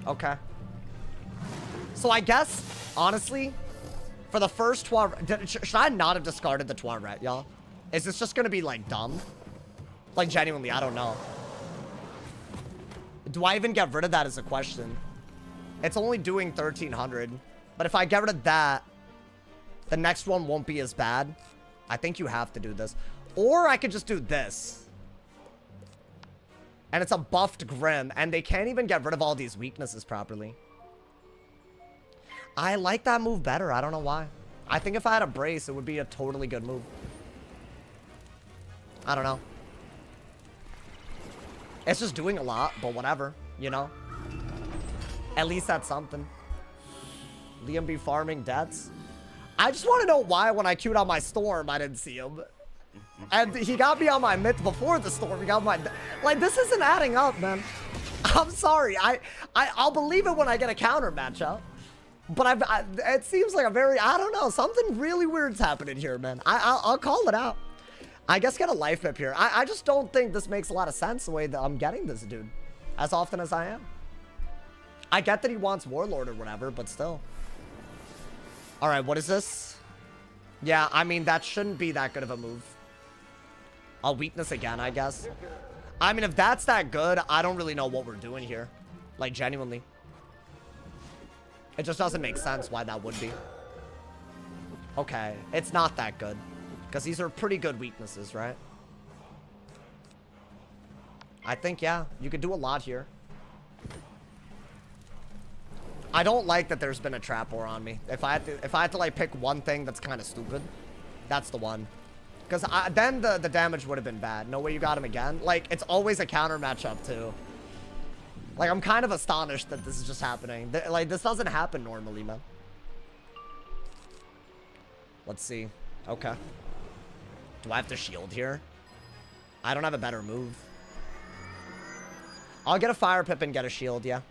Okay. So I guess, honestly, for the first Toirette... Should I not have discarded the Toirette, y'all? Is this just going to be, like, dumb? Like, genuinely, I don't know. Do I even get rid of that is a question. It's only doing 1,300. But if I get rid of that, the next one won't be as bad. I think you have to do this. Or I could just do this. And it's a buffed Grim. And they can't even get rid of all these weaknesses properly. I like that move better. I don't know why. I think if I had a brace, it would be a totally good move. I don't know. It's just doing a lot, but whatever, you know? At least that's something. Liam be farming debts. I just want to know why when I queued on my Storm, I didn't see him. And he got me on my myth before the Storm. He got my... Like, this isn't adding up, man. I'm sorry. I'll believe it when I get a counter matchup. But it seems like a very... I don't know. Something really weird's happening here, man. I'll call it out. I guess get a life pip here. I just don't think this makes a lot of sense the way that I'm getting this dude. As often as I am. I get that he wants Warlord or whatever, but still. Alright, what is this? Yeah, I mean, that shouldn't be that good of a move. A weakness again, I guess. I mean, if that's that good, I don't really know what we're doing here. Like, genuinely. It just doesn't make sense why that would be. Okay, it's not that good. Because these are pretty good weaknesses, right? I think, yeah, you could do a lot here. I don't like that there's been a trap war on me. If I had to like pick one thing that's kind of stupid, that's the one. Because then the damage would have been bad. No way you got him again. Like, it's always a counter matchup, too. Like, I'm kind of astonished that this is just happening. Like, this doesn't happen normally, man. Let's see. Okay. Do I have to shield here? I don't have a better move. I'll get a fire pip and get a shield, yeah.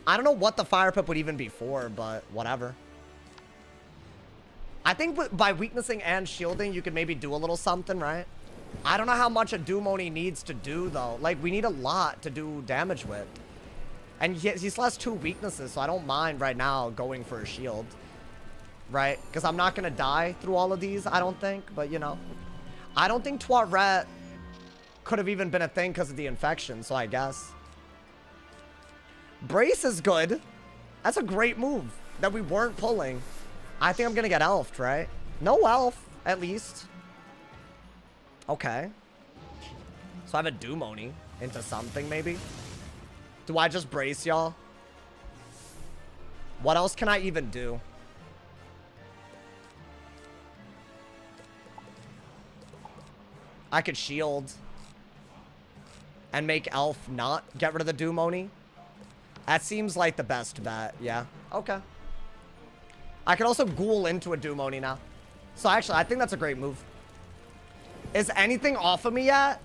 I don't know what the fire pip would even be for, but whatever. I think by weaknessing and shielding, you could maybe do a little something, right? I don't know how much a Doomoni needs to do, though. Like, we need a lot to do damage with. And he still has 2 weaknesses, so I don't mind right now going for a shield. Right? Because I'm not going to die through all of these, I don't think. But, you know. I don't think Toilet could have even been a thing because of the infection, so I guess. Brace is good. That's a great move that we weren't pulling. I think I'm going to get elfed, right? No elf, at least. Okay. So I have a Doomoni into something, maybe. Do I just brace, y'all? What else can I even do? I could shield. And make elf not get rid of the Doomoni. That seems like the best bet, yeah. Okay. I could also ghoul into a Doomoni now. So actually, I think that's a great move. Is anything off of me yet?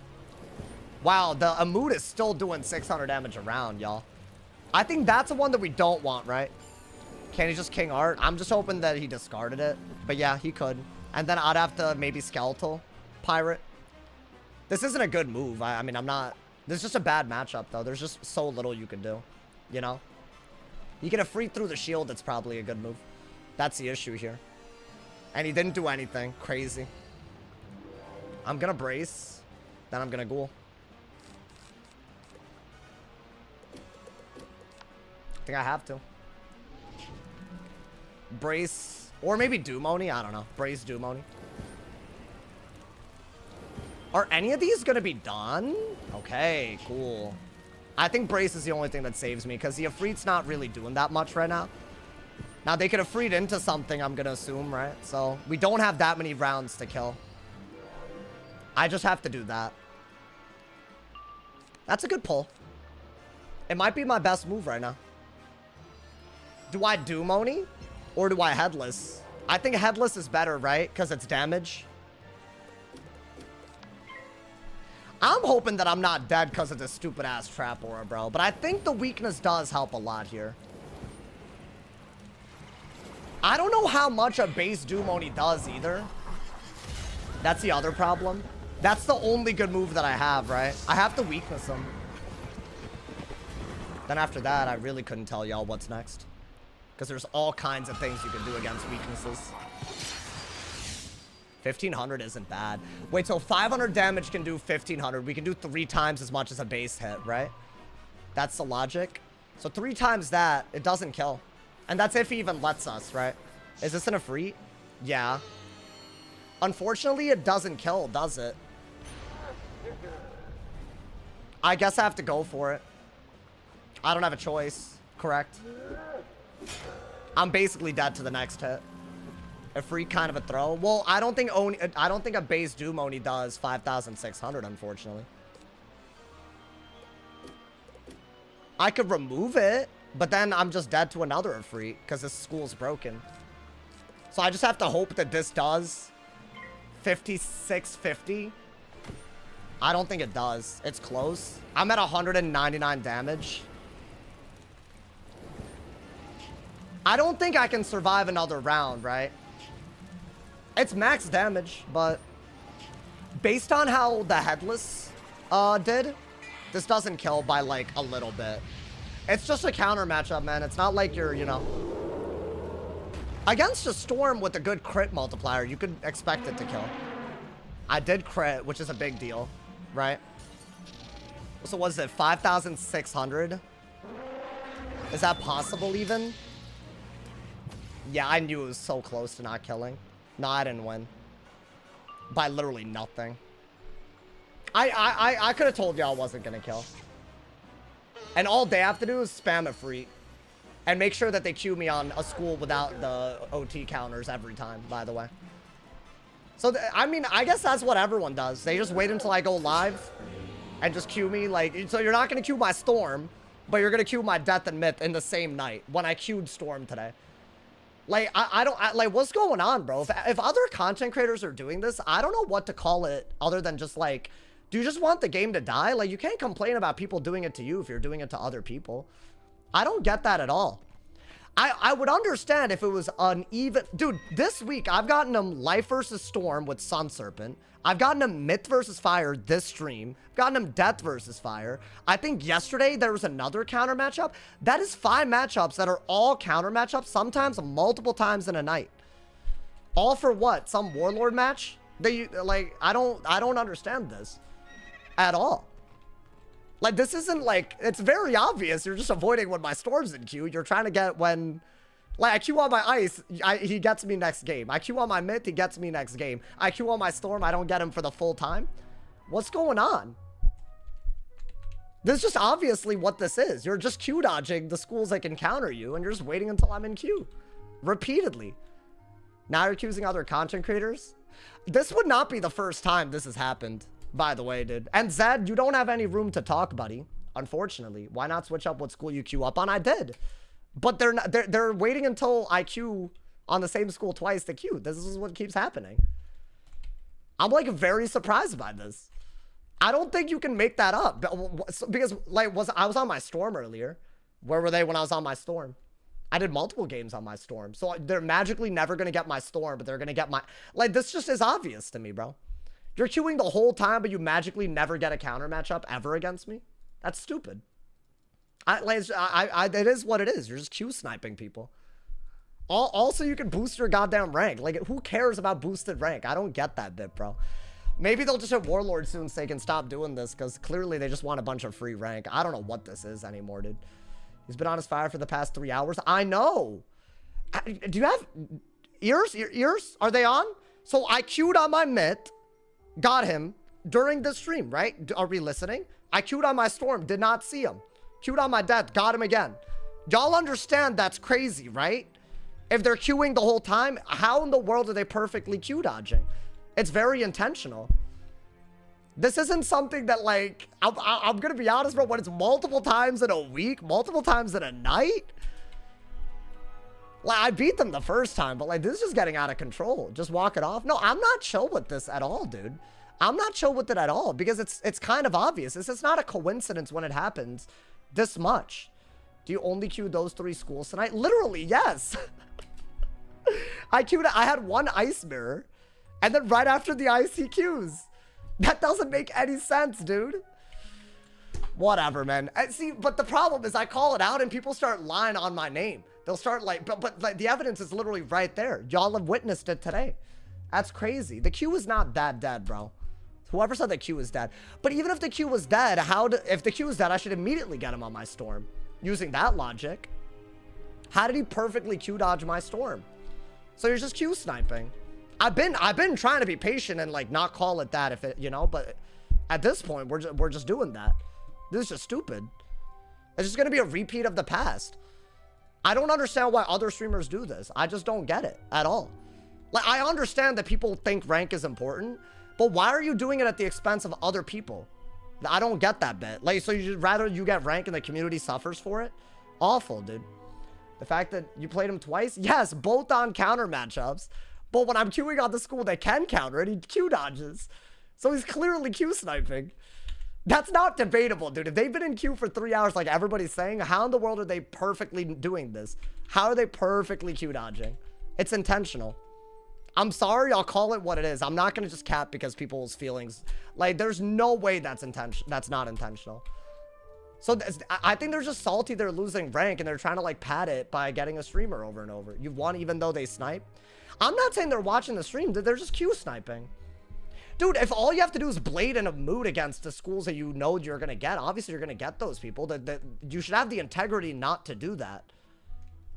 Wow, the Amud is still doing 600 damage around, y'all. I think that's the one that we don't want, right? Can he just King Art? I'm just hoping that he discarded it. But yeah, he could. And then I'd have to maybe Skeletal Pirate. This isn't a good move. I mean, I'm not... This is just a bad matchup, though. There's just so little you can do. You know? You get a free through the shield, it's probably a good move. That's the issue here. And he didn't do anything. Crazy. I'm gonna brace. Then I'm gonna ghoul. I think I have to. Brace. Or maybe Doomoni. I don't know. Brace Doomoni. Are any of these gonna be done? Okay, cool. I think Brace is the only thing that saves me, because the Ifrit's not really doing that much right now. Now, they could have freed into something, I'm gonna assume, right? So, we don't have that many rounds to kill. I just have to do that. That's a good pull. It might be my best move right now. Do I Doomoni? Or do I Headless? I think Headless is better, right? Because it's damage. I'm hoping that I'm not dead because of this stupid-ass Trap Aura, bro. But I think the weakness does help a lot here. I don't know how much a base Doomoni does either. That's the other problem. That's the only good move that I have, right? I have to weakness him. Then after that, I really couldn't tell y'all what's next. Because there's all kinds of things you can do against weaknesses. 1500 isn't bad. Wait, so 500 damage can do 1500. We can do 3 times as much as a base hit, right? That's the logic. So 3 times that, it doesn't kill. And that's if he even lets us, right? Is this an Ifrit? Yeah. Unfortunately, it doesn't kill, does it? I guess I have to go for it. I don't have a choice. Correct. I'm basically dead to the next hit. Ifrit kind of a throw. Well, I don't think a base Doomoni does 5,600, unfortunately. I could remove it, but then I'm just dead to another Ifrit because this school's broken. So I just have to hope that this does 5650. I don't think it does. It's close. I'm at 199 damage. I don't think I can survive another round, right? It's max damage, but based on how the Headless did, this doesn't kill by like a little bit. It's just a counter matchup, man. It's not like you're, you know, against a Storm with a good crit multiplier, you could expect it to kill. I did crit, which is a big deal, right? So what is it, 5,600? Is that possible even? Yeah, I knew it was so close to not killing. No, I didn't win. By literally nothing. I could have told y'all I wasn't gonna kill. And all they have to do is spam a free. And make sure that they queue me on a school without the OT counters every time, by the way. So, I mean, I guess that's what everyone does. They just wait until I go live and just queue me. Like, so you're not going to queue my Storm, but you're going to queue my Death and Myth in the same night when I queued Storm today. Like, like, what's going on, bro? If other content creators are doing this, I don't know what to call it other than just, like, do you just want the game to die? Like, you can't complain about people doing it to you if you're doing it to other people. I don't get that at all. I would understand if it was uneven. Dude, this week, I've gotten him Life versus Storm with Sun Serpent. I've gotten him Myth versus Fire this stream. I've gotten him Death versus Fire. I think yesterday there was another counter matchup. That is 5 matchups that are all counter matchups, sometimes multiple times in a night. All for what? Some Warlord match? They, like, I don't understand this at all. Like, this isn't like, it's very obvious. You're just avoiding when my Storm's in queue. You're trying to get when, like, I queue on my Ice, he gets me next game. I queue on my Myth, he gets me next game. I queue on my Storm, I don't get him for the full time. What's going on? This is just obviously what this is. You're just queue dodging the schools that can counter you, and you're just waiting until I'm in queue. Repeatedly. Now you're accusing other content creators? This would not be the first time this has happened. By the way, dude. And Zed, you don't have any room to talk, buddy. Unfortunately. Why not switch up what school you queue up on? I did. But they're waiting until I queue on the same school twice to queue. This is what keeps happening. I'm, like, very surprised by this. I don't think you can make that up. Because, like, I was on my Storm earlier. Where were they when I was on my Storm? I did multiple games on my Storm. So they're magically never going to get my Storm, but they're going to get my... Like, this just is obvious to me, bro. You're queuing the whole time, but you magically never get a counter matchup ever against me? That's stupid. It is what it is. You're just queue sniping people. Also, you can boost your goddamn rank. Like, who cares about boosted rank? I don't get that bit, bro. Maybe they'll just hit Warlord soon so they can stop doing this, because clearly they just want a bunch of free rank. I don't know what this is anymore, dude. He's been on his fire for the past 3 hours. I know. Do you have ears? Ears? Are they on? So I queued on my Myth. Got him during the stream, right? Are we listening? I queued on my Storm, did not see him. Queued on my Death, got him again. Y'all understand that's crazy, right? If they're queuing the whole time, how in the world are they perfectly queue dodging? It's very intentional. This isn't something that, like, I'm gonna be honest, bro, when it's multiple times in a week, multiple times in a night, like, I beat them the first time, but, like, this is just getting out of control. Just walk it off. No, I'm not chill with this at all, dude. I'm not chill with it at all because it's kind of obvious. This is not a coincidence when it happens this much. Do you only queue those 3 schools tonight? Literally, yes. I had 1 Ice Mirror, and then right after the Ice, he queues. That doesn't make any sense, dude. Whatever, man. See, but the problem is I call it out and people start lying on my name. They'll start like, but like the evidence is literally right there. Y'all have witnessed it today. That's crazy. The queue is not that dead, bro. Whoever said the queue is dead. But even if the queue was dead, if the queue is dead, I should immediately get him on my Storm. Using that logic. How did he perfectly queue dodge my Storm? So you're just queue sniping. I've been trying to be patient and like not call it that if it, you know, but at this point we're just doing that. This is just stupid. It's just gonna be a repeat of the past. I don't understand why other streamers do this. I just don't get it at all. Like, I understand that people think rank is important, but why are you doing it at the expense of other people? I don't get that bit. Like, so you'd rather you get rank and the community suffers for it? Awful, dude. The fact that you played him twice? Yes, both on counter matchups. But when I'm queuing on the school, they can counter it. He Q dodges. So he's clearly Q sniping. That's not debatable, dude. If they've been in queue for 3 hours like everybody's saying, how in the world are they perfectly doing this? How are they perfectly Q dodging? It's intentional. I'm sorry, I'll call it what it is. I'm not going to just cap because people's feelings. Like, there's no way that's not intentional. So I think they're just salty they're losing rank and they're trying to like pad it by getting a streamer over and over. You've won even though they snipe. I'm not saying they're watching the stream. They're just Q sniping. Dude, if all you have to do is blade in a mood against the schools that you know you're going to get, obviously you're going to get those people. You should have the integrity not to do that.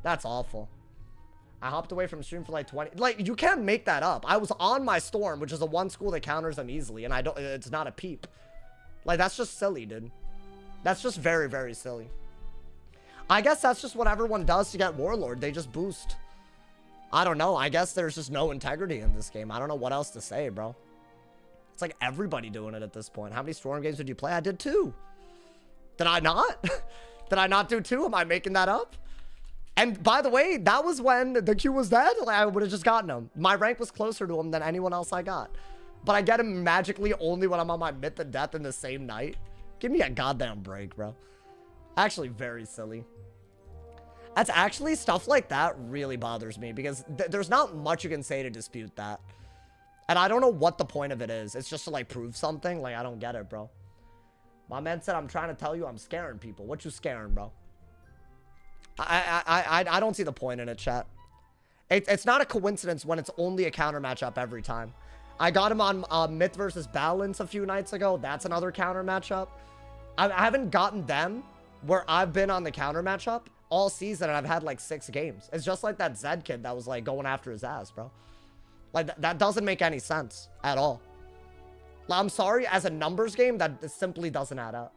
That's awful. I hopped away from stream for like 20. Like, you can't make that up. I was on my Storm, which is the one school that counters them easily, and it's not a peep. Like, that's just silly, dude. That's just very, very silly. I guess that's just what everyone does to get Warlord. They just boost. I don't know. I guess there's just no integrity in this game. I don't know what else to say, bro. It's like everybody doing it at this point. How many Storm games did you play? I did 2. Did I not? Did I not do 2? Am I making that up? And by the way, that was when the Q was dead. Like, I would have just gotten him. My rank was closer to him than anyone else I got. But I get him magically only when I'm on my myth to death in the same night. Give me a goddamn break, bro. Actually, very silly. That's actually stuff like that really bothers me because there's not much you can say to dispute that. And I don't know what the point of it is. It's just to like prove something. Like, I don't get it, bro. My man said, I'm trying to tell you I'm scaring people. What you scaring, bro? I don't see the point in it, chat. It's not a coincidence when it's only a counter matchup every time. I got him on Myth versus Balance a few nights ago. That's another counter matchup. I haven't gotten them where I've been on the counter matchup all season and I've had like 6 games. It's just like that Zed kid that was like going after his ass, bro. Like that doesn't make any sense at all. I'm sorry, as a numbers game, that simply doesn't add up.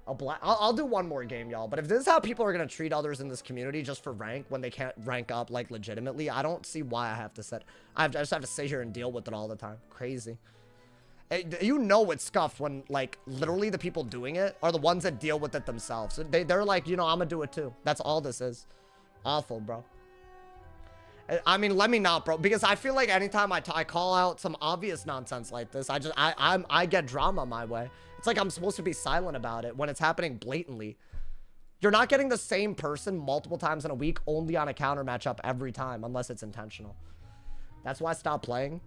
I'll do one more game, y'all. But if this is how people are going to treat others in this community just for rank when they can't rank up, like, legitimately, I don't see why I just have to sit here and deal with it all the time. Crazy. You know it's scuffed when, like, literally the people doing it are the ones that deal with it themselves. They're like, you know, I'm going to do it too. That's all this is. Awful, bro. I mean, let me not, bro. Because I feel like anytime I call out some obvious nonsense like this, I get drama my way. It's like I'm supposed to be silent about it when it's happening blatantly. You're not getting the same person multiple times in a week only on a counter matchup every time unless it's intentional. That's why I stopped playing.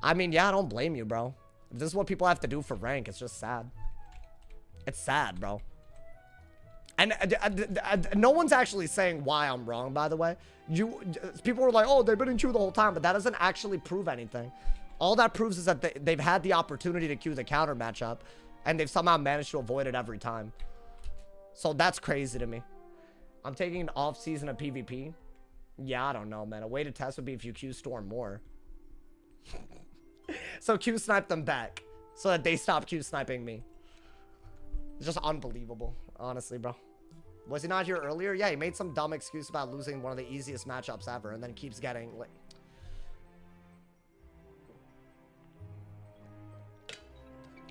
I mean, yeah, I don't blame you, bro. If this is what people have to do for rank, it's just sad. It's sad, bro. And no one's actually saying why I'm wrong, by the way. People were like, oh, they've been in queue the whole time, but that doesn't actually prove anything. All that proves is that they've had the opportunity to queue the counter matchup, and they've somehow managed to avoid it every time. So that's crazy to me. I'm taking an off season of PvP. Yeah, I don't know, man. A way to test would be if you queue Storm more. So Q snipe them back so that they stop Q sniping me. It's just unbelievable, honestly, bro. Was he not here earlier? Yeah, he made some dumb excuse about losing one of the easiest matchups ever and then keeps getting like...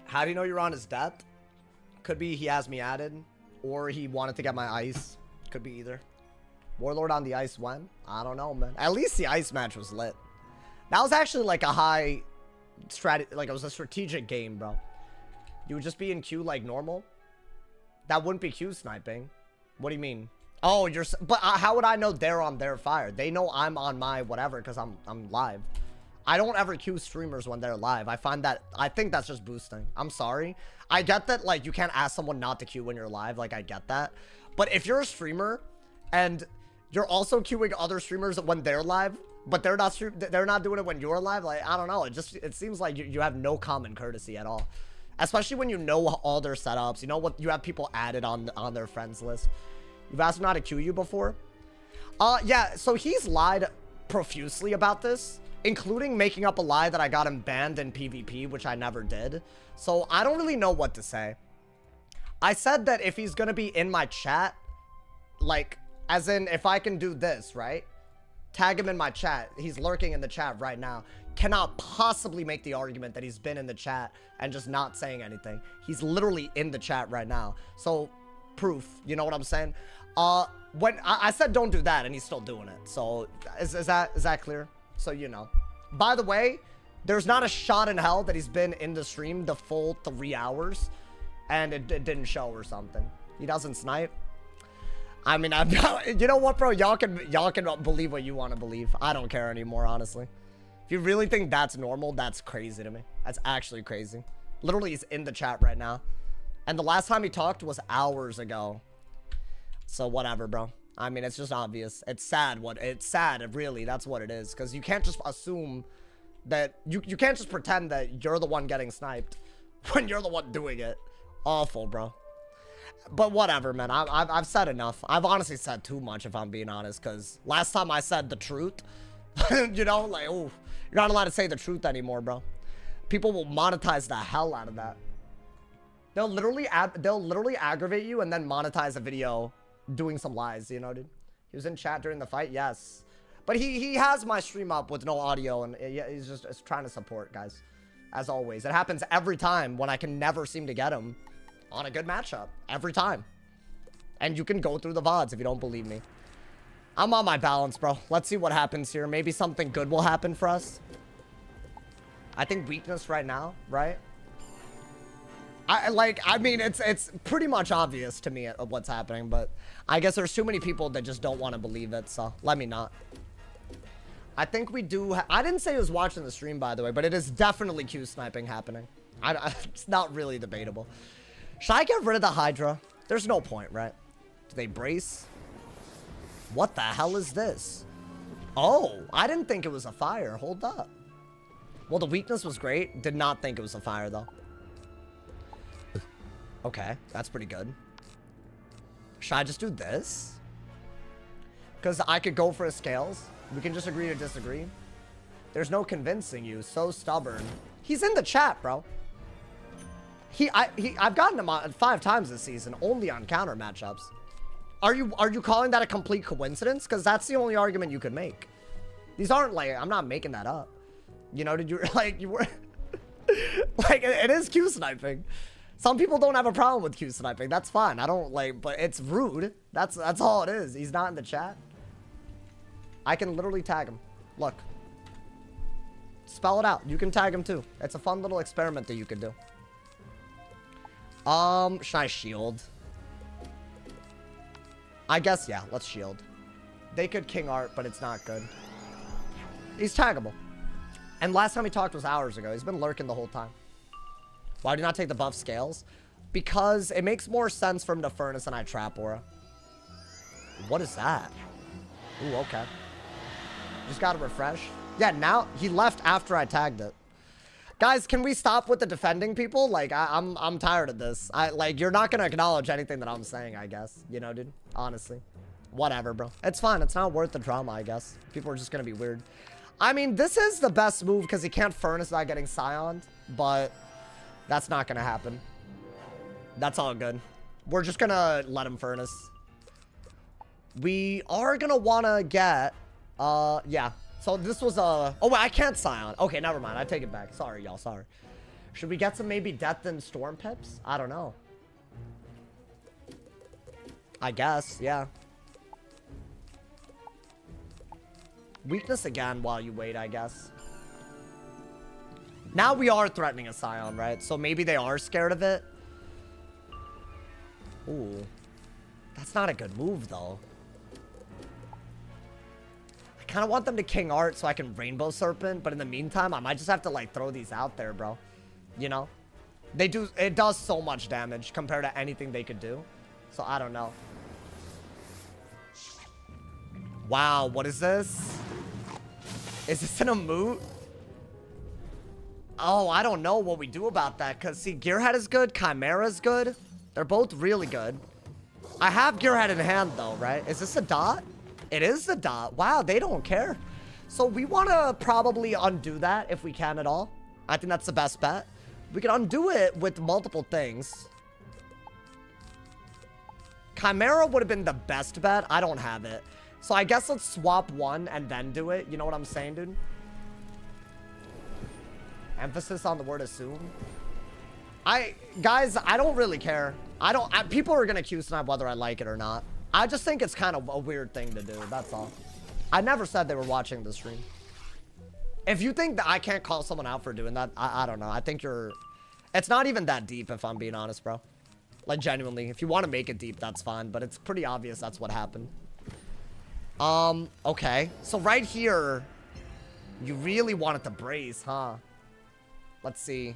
How do you know you're on his death? Could be he has me added, or he wanted to get my ice. Could be either. Warlord on the ice when? I don't know, man. At least the ice match was lit. That was actually like a high strategy, like it was a strategic game, bro. You would just be in queue like normal. That wouldn't be queue sniping. What do you mean? Oh, but how would I know they're on their fire? They know I'm on my whatever because I'm live. I don't ever queue streamers when they're live. I think that's just boosting. I'm sorry. I get that, like, you can't ask someone not to queue when you're live. Like, I get that. But if you're a streamer and you're also queuing other streamers when they're live, but they're not doing it when you're live, like, I don't know. It seems like you have no common courtesy at all. Especially when you know all their setups. You know what, you have people added on their friends list. You've asked him not to queue you before? Yeah, so he's lied profusely about this, including making up a lie that I got him banned in PvP, which I never did. So I don't really know what to say. I said that if he's gonna be in my chat, like, as in if I can do this, right? Tag him in my chat. He's lurking in the chat right now. Cannot possibly make the argument that he's been in the chat and just not saying anything. He's literally in the chat right now. So, proof. You know what I'm saying? When I said don't do that, and he's still doing it. So, is that clear? So, you know. By the way, there's not a shot in hell that he's been in the stream the full 3 hours, and it didn't show or something. He doesn't snipe. I mean, you know what, bro? Y'all can believe what you want to believe. I don't care anymore, honestly. If you really think that's normal, that's crazy to me. That's actually crazy. Literally, he's in the chat right now. And the last time he talked was hours ago. So whatever, bro. I mean, it's just obvious. It's sad. It's sad, really. That's what it is. Because you can't just assume that... You can't just pretend that you're the one getting sniped when you're the one doing it. Awful, bro. But whatever, man. I've said enough. I've honestly said too much, if I'm being honest. Because last time I said the truth, you know, like, ooh. You're not allowed to say the truth anymore, bro. People will monetize the hell out of that. They'll literally aggravate you and then monetize a video doing some lies, you know, dude. He was in chat during the fight, yes. But he has my stream up with no audio, and he's just trying to support, guys. As always. It happens every time when I can never seem to get him on a good matchup. Every time. And you can go through the VODs if you don't believe me. I'm on my balance, bro. Let's see what happens here. Maybe something good will happen for us. I think weakness right now, right? I mean, it's pretty much obvious to me what's happening, but I guess there's too many people that just don't want to believe it, so let me not. I think we do. I didn't say I was watching the stream, by the way, but it is definitely Q sniping happening. It's not really debatable. Should I get rid of the Hydra? There's no point, right? Do they brace? What the hell is this? Oh, I didn't think it was a fire. Hold up. Well, the weakness was great. Did not think it was a fire, though. Okay, that's pretty good. Should I just do this? Because I could go for his scales. We can just agree to disagree. There's no convincing you. So stubborn. He's in the chat, bro. I've gotten him on 5 times this season, only on counter matchups. Are you calling that a complete coincidence? Because that's the only argument you could make. These aren't like, I'm not making that up. You know, did you like you were like it is Q sniping. Some people don't have a problem with Q sniping. That's fine. I don't like, but it's rude. That's all it is. He's not in the chat. I can literally tag him. Look. Spell it out. You can tag him too. It's a fun little experiment that you could do. Should I shield? I guess, yeah, let's shield. They could King Art, but it's not good. He's taggable. And last time he talked was hours ago. He's been lurking the whole time. Why do you not take the buff scales? Because it makes more sense for him to Furnace and I Trap Aura. What is that? Ooh, okay. Just gotta refresh. Yeah, now he left after I tagged it. Guys, can we stop with the defending people? Like, I'm tired of this. Like, you're not gonna acknowledge anything that I'm saying, I guess. You know, dude? Honestly. Whatever, bro. It's fine. It's not worth the drama, I guess. People are just gonna be weird. I mean, this is the best move because he can't Furnace without getting Scioned, but that's not gonna happen. That's all good. We're just gonna let him Furnace. We are gonna wanna get, yeah. So this was a... Oh, wait, I can't Scion. Okay, never mind. I take it back. Sorry, y'all. Sorry. Should we get some maybe Death and Storm Pips? I don't know. I guess, yeah. Weakness again while you wait, I guess. Now we are threatening a Scion, right? So maybe they are scared of it. Ooh. That's not a good move, though. I kind of want them to King Art so I can Rainbow Serpent, but in the meantime, I might just have to, like, throw these out there, bro. You know? They do... It does so much damage compared to anything they could do. So, I don't know. Wow, what is this? Is this an emote? Oh, I don't know what we do about that, because, see, Gearhead is good, Chimera's good. They're both really good. I have Gearhead in hand, though, right? Is this a dot? It is the dot. Wow, they don't care. So we want to probably undo that if we can at all. I think that's the best bet. We can undo it with multiple things. Chimera would have been the best bet. I don't have it. So I guess let's swap one and then do it. You know what I'm saying, dude? Emphasis on the word assume. Guys, I don't really care. People are going to Q snipe whether I like it or not. I just think it's kind of a weird thing to do. That's all. I never said they were watching the stream. If you think that I can't call someone out for doing that, I don't know. I think you're... It's not even that deep, if I'm being honest, bro. Like, genuinely. If you want to make it deep, that's fine. But it's pretty obvious that's what happened. Okay. So right here, you really wanted to brace, huh? Let's see.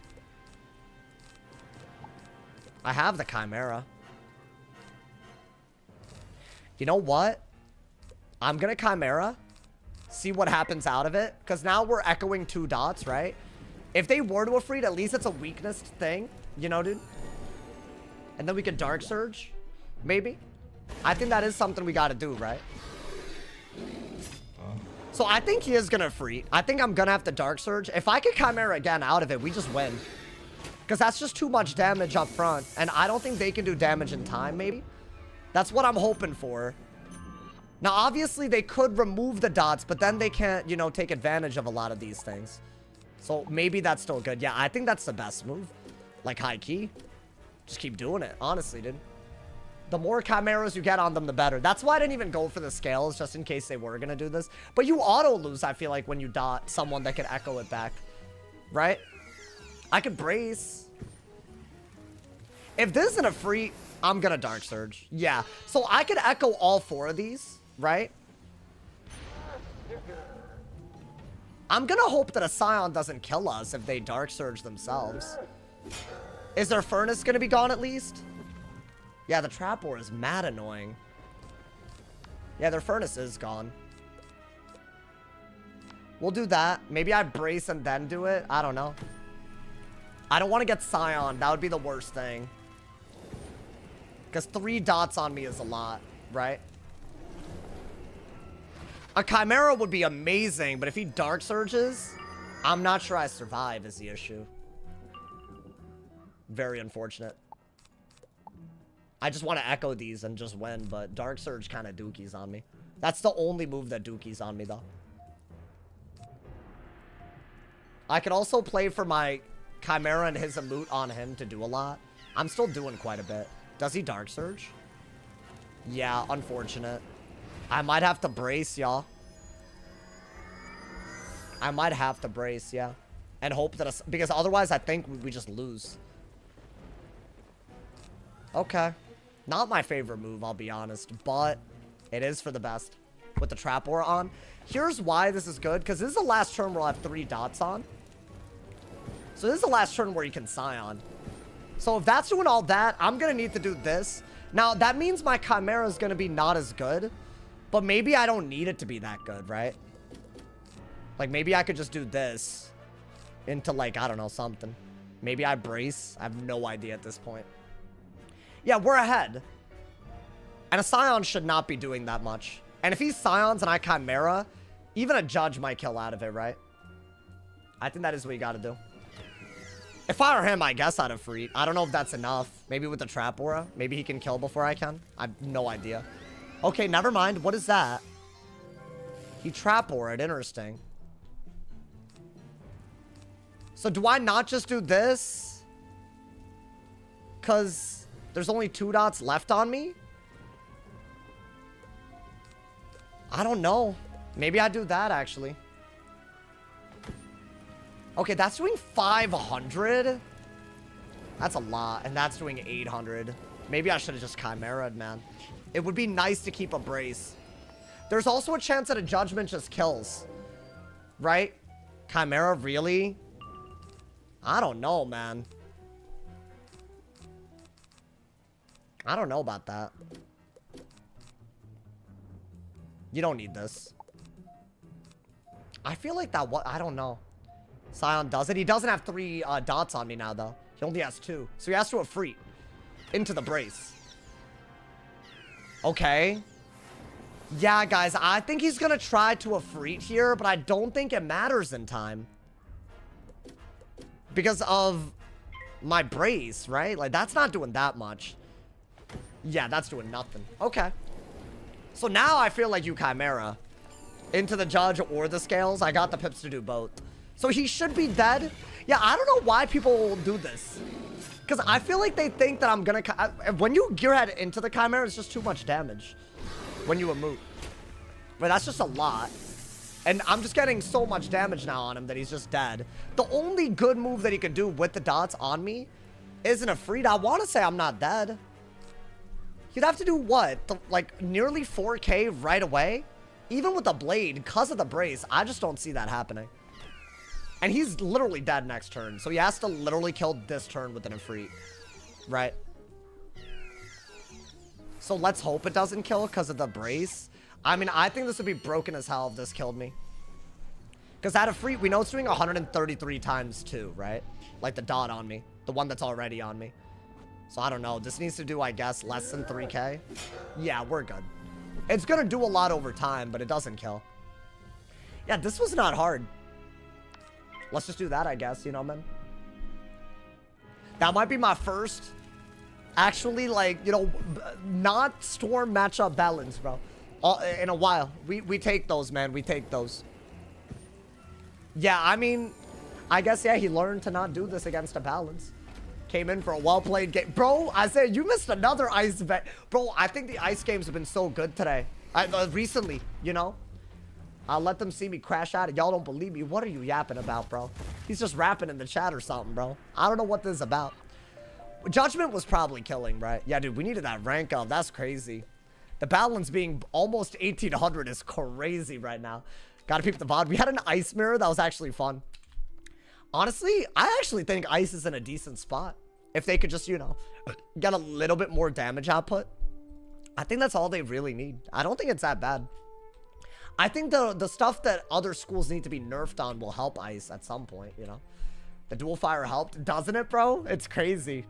I have the Chimera. You know what? I'm gonna Chimera. See what happens out of it. Because now we're echoing 2 dots, right? If they were to Ifrit, at least it's a weakness thing. You know, dude? And then we could Dark Surge. Maybe. I think that is something we gotta do, right? So I think he is gonna Ifrit. I think I'm gonna have to Dark Surge. If I could Chimera again out of it, we just win. Because that's just too much damage up front. And I don't think they can do damage in time, maybe. That's what I'm hoping for. Now, obviously, they could remove the dots, but then they can't, you know, take advantage of a lot of these things. So maybe that's still good. Yeah, I think that's the best move. Like, high key. Just keep doing it, honestly, dude. The more chimeras you get on them, the better. That's why I didn't even go for the scales, just in case they were going to do this. But you auto-lose, I feel like, when you dot someone that can echo it back. Right? I could brace. If this isn't a free, I'm going to Dark Surge. Yeah. So I could echo all 4 of these, right? I'm going to hope that a Scion doesn't kill us if they Dark Surge themselves. Is their Furnace going to be gone at least? Yeah, the Trap Ore is mad annoying. Yeah, their Furnace is gone. We'll do that. Maybe I brace and then do it. I don't know. I don't want to get Scion. That would be the worst thing. Because 3 dots on me is a lot, right? A Chimera would be amazing, but if he Dark Surges, I'm not sure I survive is the issue. Very unfortunate. I just want to echo these and just win, but Dark Surge kind of dookies on me. That's the only move that dookies on me, though. I could also play for my Chimera and his Emote on him to do a lot. I'm still doing quite a bit. Does he Dark Surge? Yeah, unfortunate. I might have to brace, y'all. I might have to brace, yeah. And hope that... because otherwise, I think we just lose. Okay. Not my favorite move, I'll be honest. But it is for the best. With the Trap Ore on. Here's why this is good. Because this is the last turn where I'll have 3 dots on. So this is the last turn where you can Scion. So if that's doing all that, I'm going to need to do this. Now, that means my Chimera is going to be not as good. But maybe I don't need it to be that good, right? Like, maybe I could just do this into, like, I don't know, something. Maybe I brace. I have no idea at this point. Yeah, we're ahead. And a Scion should not be doing that much. And if he Scions and I Chimera, even a Judge might kill out of it, right? I think that is what you got to do. If I were him, I guess I'd have freed. I don't know if that's enough. Maybe with the Trap Aura. Maybe he can kill before I can. I have no idea. Okay, never mind. What is that? He Trap Aura'd. Interesting. So do I not just do this? Because there's only 2 dots left on me? I don't know. Maybe I do that, actually. Okay, that's doing 500? That's a lot. And that's doing 800. Maybe I should have just Chimera'd, man. It would be nice to keep a brace. There's also a chance that a Judgment just kills. Right? Chimera, really? I don't know, man. I don't know about that. You don't need this. I feel like that... I don't know. Scion does it. He doesn't have 3 dots on me now, though. He only has 2. So he has to Efreet into the brace. Okay. Yeah, guys. I think he's going to try to Efreet here, but I don't think it matters in time. Because of my brace, right? Like, that's not doing that much. Yeah, that's doing nothing. Okay. So now I feel like you Chimera. Into the Judge or the Scales. I got the pips to do both. So he should be dead. Yeah, I don't know why people do this. Because I feel like they think that I'm going to... when you gearhead into the Chimera, it's just too much damage. When you emote. But that's just a lot. And I'm just getting so much damage now on him that he's just dead. The only good move that he could do with the dots on me isn't a Efreet. I want to say I'm not dead. He'd have to do what? Like nearly 4K right away? Even with the blade, because of the brace, I just don't see that happening. And he's literally dead next turn. So he has to literally kill this turn with an Efreet. Right? So let's hope it doesn't kill because of the brace. I mean, I think this would be broken as hell if this killed me. Because that Efreet, we know it's doing 133 times 2, right? Like the dot on me. The one that's already on me. So I don't know. This needs to do, I guess, less than 3K. Yeah, we're good. It's going to do a lot over time, but it doesn't kill. Yeah, this was not hard. Let's just do that, I guess, you know, man. That might be my first, actually, like, you know, not Storm matchup balance, bro. In a while. We take those, man. We take those. Yeah, I mean, I guess, yeah, he learned to not do this against a balance. Came in for a well-played game. Bro, I said, you missed another ice bet. Bro, I think the ice games have been so good today. Recently, you know? I'll let them see me crash out. Y'all don't believe me. What are you yapping about, bro? He's just rapping in the chat or something, bro. I don't know what this is about. Judgment was probably killing, right? Yeah, dude, we needed that rank up. That's crazy. The balance being almost 1800 is crazy right now. Gotta peep the VOD. We had an ice mirror that was actually fun. Honestly, I actually think ice is in a decent spot. If they could just, you know, get a little bit more damage output. I think that's all they really need. I don't think it's that bad. I think the stuff that other schools need to be nerfed on will help ice at some point, you know. The dual fire helped, doesn't it, bro? It's crazy.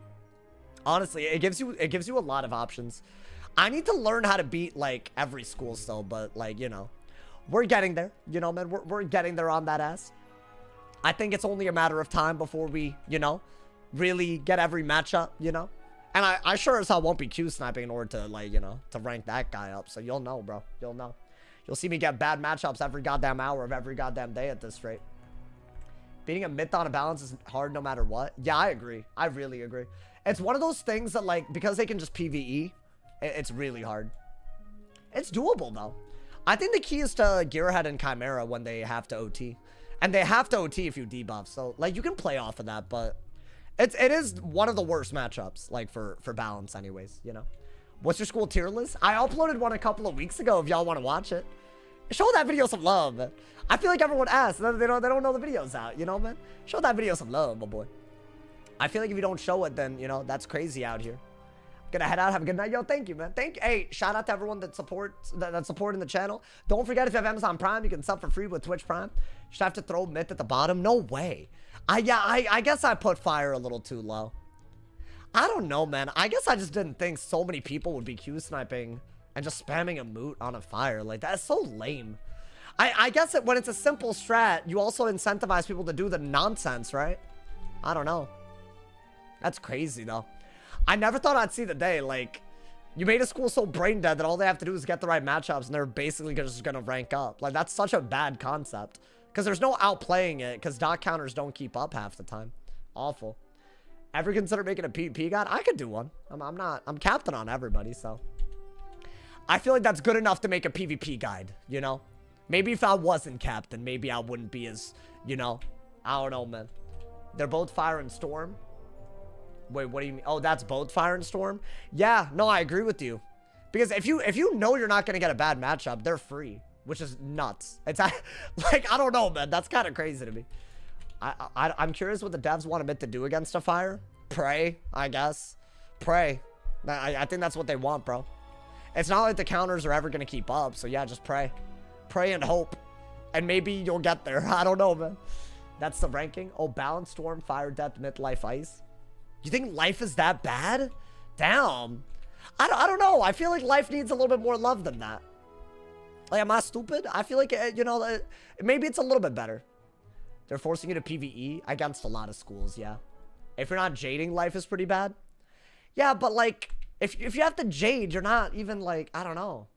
Honestly, it gives you a lot of options. I need to learn how to beat like every school still, but like, you know, we're getting there, you know, man. We're getting there on that ass. I think it's only a matter of time before we, you know, really get every matchup, you know. And I sure as hell won't be Q sniping in order to, like, you know, to rank that guy up. So you'll know, bro. You'll know. You'll see me get bad matchups every goddamn hour of every goddamn day at this rate. Beating a myth on a balance is hard no matter what. Yeah, I agree. I really agree. It's one of those things that, like, because they can just PvE, it's really hard. It's doable, though. I think the key is to Gearhead and Chimera when they have to OT. And they have to OT if you debuff. So, like, you can play off of that, but it is one of the worst matchups, like, for balance anyways, you know. What's your school tier list? I uploaded one a couple of weeks ago if y'all want to watch it. Show that video some love, man. I feel like everyone asks. They don't know the video's out, you know, man? Show that video some love, my boy. I feel like if you don't show it, then, you know, that's crazy out here. Gonna head out. Have a good night. Yo, thank you, man. Thank you. Hey, shout out to everyone that's supporting the channel. Don't forget, if you have Amazon Prime, you can sub for free with Twitch Prime. Just have to throw myth at the bottom. No way. I guess I put fire a little too low. I don't know, man. I guess I just didn't think so many people would be Q sniping and just spamming a moot on a fire. Like, that's so lame. I guess when it's a simple strat, you also incentivize people to do the nonsense, right? I don't know. That's crazy, though. I never thought I'd see the day. Like, you made a school so brain dead that all they have to do is get the right matchups and they're basically just gonna rank up. Like, that's such a bad concept. Because there's no outplaying it, because dot counters don't keep up half the time. Awful. Ever consider making a PvP guide? I could do one. I'm captain on everybody, so. I feel like that's good enough to make a PvP guide, you know? Maybe if I wasn't captain, maybe I wouldn't be as, you know? I don't know, man. They're both fire and storm. Wait, what do you mean? Oh, that's both fire and storm? Yeah, no, I agree with you. Because if you know you're not going to get a bad matchup, they're free, which is nuts. It's like, I don't know, man. That's kind of crazy to me. I'm curious what the devs want Myth to do against a fire. Pray, I guess. Pray. I think that's what they want, bro. It's not like the counters are ever going to keep up. So, yeah, just pray. Pray and hope. And maybe you'll get there. I don't know, man. That's the ranking. Oh, balance, storm, fire, death, myth, life, ice. You think life is that bad? Damn. I don't know. I feel like life needs a little bit more love than that. Like, am I stupid? I feel like, you know, maybe it's a little bit better. They're forcing you to PvE against a lot of schools, yeah. If you're not jading, life is pretty bad. Yeah, but, like, if you have to jade, you're not even, like, I don't know.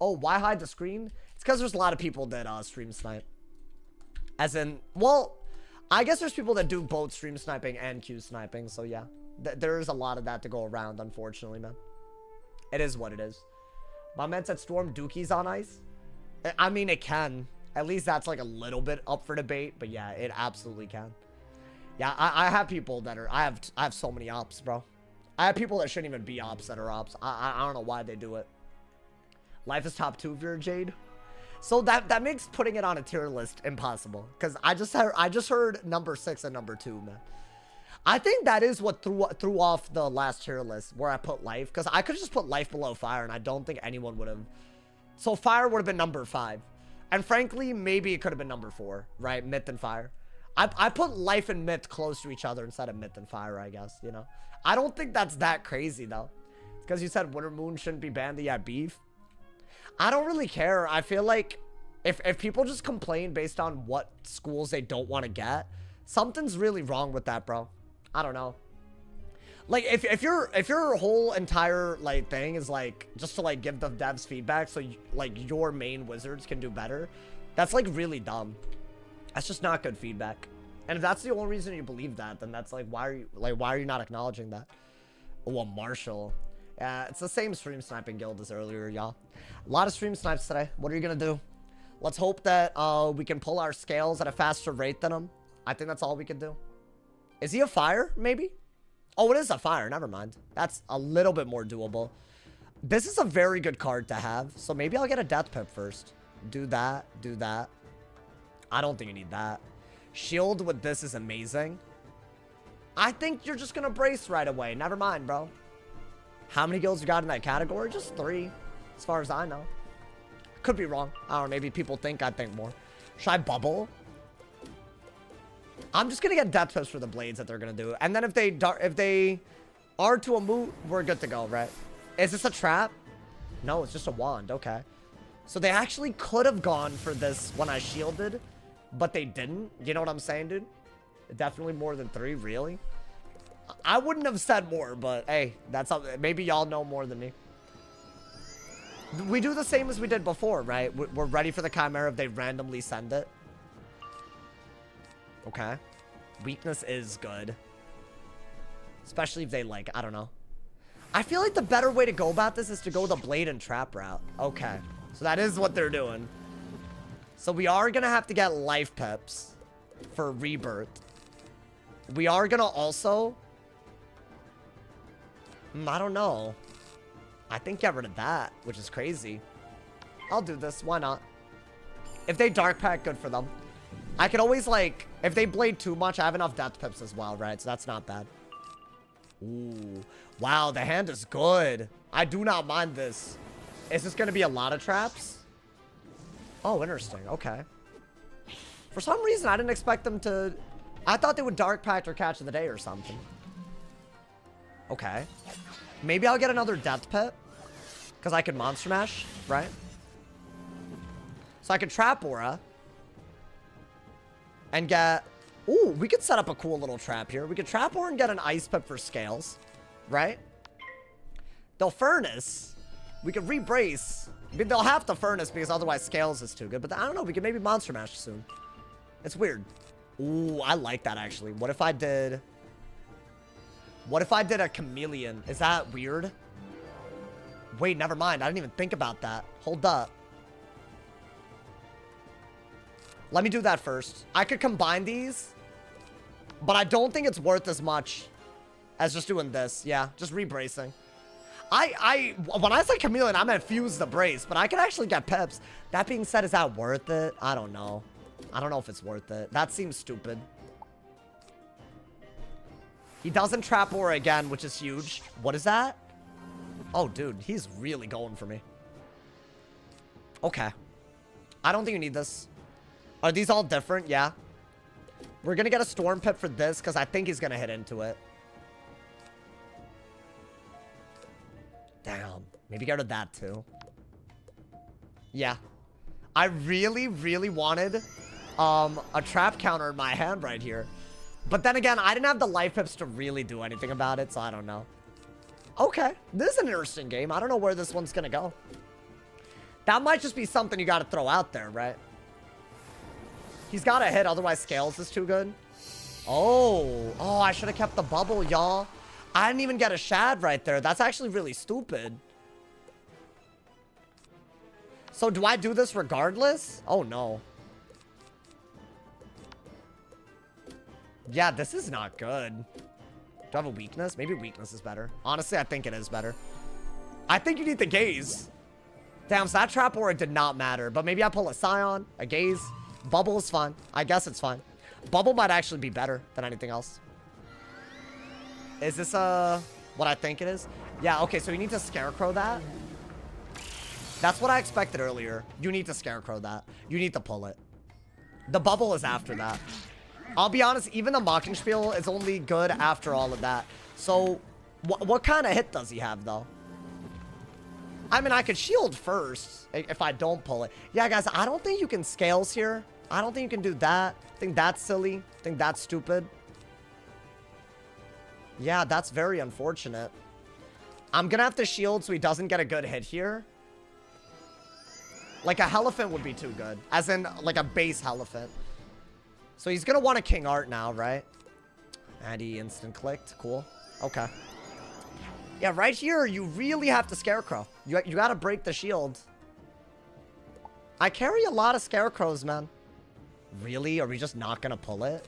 Oh, why hide the screen? It's because there's a lot of people that stream snipe. As in, well, I guess there's people that do both stream sniping and Q sniping, so yeah. There's a lot of that to go around, unfortunately, man. It is what it is. My man said Storm Dookie's on ice. I mean, it can. At least that's like a little bit up for debate, but yeah, it absolutely can. Yeah, I have people that are, I have so many ops, bro. I have people that shouldn't even be ops that are ops. I don't know why they do it. Life is top 2 if you're a Jade. So that makes putting it on a tier list impossible. Because I just heard number 6 and number 2, man. I think that is what threw off the last tier list where I put life. Because I could just put life below fire and I don't think anyone would have. So fire would have been number 5. And frankly, maybe it could have been number 4, right? Myth and fire. I put life and myth close to each other instead of myth and fire, I guess, you know? I don't think that's that crazy, though. Because you said Winter Moon shouldn't be banned, yeah, beef. I don't really care. I feel like if people just complain based on what schools they don't want to get, something's really wrong with that, bro. I don't know. Like, if your whole entire, like, thing is, like, just to, like, give the devs feedback so, like, your main wizards can do better, that's, like, really dumb. That's just not good feedback. And if that's the only reason you believe that, then that's, like, why are you not acknowledging that? Oh, a Marshall. Yeah, it's the same stream sniping guild as earlier, y'all. A lot of stream snipes today. What are you gonna do? Let's hope that, we can pull our scales at a faster rate than him. I think that's all we can do. Is he a fire, maybe? Oh, it is a fire. Never mind. That's a little bit more doable. This is a very good card to have. So maybe I'll get a death pip first. Do that. Do that. I don't think you need that. Shield with this is amazing. I think you're just going to brace right away. Never mind, bro. How many guilds you got in that category? Just 3, as far as I know. Could be wrong. I don't know. Maybe people think I think more. Should I bubble? I'm just gonna get death pips for the blades that they're gonna do, and then if they are to a moot, we're good to go, right? Is this a trap? No, it's just a wand. Okay, so they actually could have gone for this when I shielded, but they didn't. You know what I'm saying, dude? Definitely more than 3, really. I wouldn't have said more, but hey, that's something. Maybe y'all know more than me. We do the same as we did before, right? We're ready for the Chimera if they randomly send it. Okay. Weakness is good. Especially if they, like, I don't know. I feel like the better way to go about this is to go the blade and trap route. Okay. So that is what they're doing. So we are going to have to get life pips for rebirth. We are going to also... I don't know. I think get rid of that, which is crazy. I'll do this. Why not? If they dark pack, good for them. I could always, like, if they blade too much, I have enough death pips as well, right? So that's not bad. Ooh. Wow, the hand is good. I do not mind this. Is this going to be a lot of traps? Oh, interesting. Okay. For some reason, I didn't expect them to... I thought they would dark pact or catch of the day or something. Okay. Maybe I'll get another death pip. Because I can monster mash, right? So I can trap aura. And get... Ooh, we could set up a cool little trap here. We could trap aura and get an ice pip for scales. Right? They'll furnace. We could rebrace. I mean, they'll have to furnace because otherwise scales is too good. But I don't know. We could maybe monster mash soon. It's weird. Ooh, I like that actually. What if I did... What if I did a chameleon? Is that weird? Wait, never mind. I didn't even think about that. Hold up. Let me do that first. I could combine these. But I don't think it's worth as much as just doing this. Yeah, just rebracing. When I say chameleon, I meant fuse the brace. But I could actually get pips. That being said, is that worth it? I don't know. I don't know if it's worth it. That seems stupid. He doesn't trap aura again, which is huge. What is that? Oh, dude, he's really going for me. Okay. I don't think you need this. Are these all different? Yeah. We're going to get a storm pip for this because I think he's going to hit into it. Damn. Maybe get rid of that too. Yeah. I really, really wanted a trap counter in my hand right here. But then again, I didn't have the life pips to really do anything about it, so I don't know. Okay, this is an interesting game. I don't know where this one's gonna go. That might just be something you gotta throw out there, right? He's gotta hit, otherwise scales is too good. Oh, I should have kept the bubble, y'all. I didn't even get a shad right there. That's actually really stupid. So do I do this regardless? Oh, no. Yeah, this is not good. Do I have a weakness? Maybe weakness is better. Honestly, I think it is better. I think you need the gaze. Damn, so that trap aura did not matter. But maybe I pull a scion, a gaze. Bubble is fine. I guess it's fine. Bubble might actually be better than anything else. Is this what I think it is? Yeah, okay, so you need to scarecrow that. That's what I expected earlier. You need to scarecrow that. You need to pull it. The bubble is after that. I'll be honest, even the Mockenspiel is only good after all of that. So, what kind of hit does he have, though? I mean, I could shield first if I don't pull it. Yeah, guys, I don't think you can scales here. I don't think you can do that. I think that's silly. I think that's stupid. Yeah, that's very unfortunate. I'm gonna have to shield so he doesn't get a good hit here. Like a Elephant would be too good. As in, like a base Elephant. So he's gonna want a King Art now, right? And he instant clicked. Cool. Okay. Yeah, right here, you really have to Scarecrow. You gotta break the shield. I carry a lot of Scarecrows, man. Really? Are we just not gonna pull it?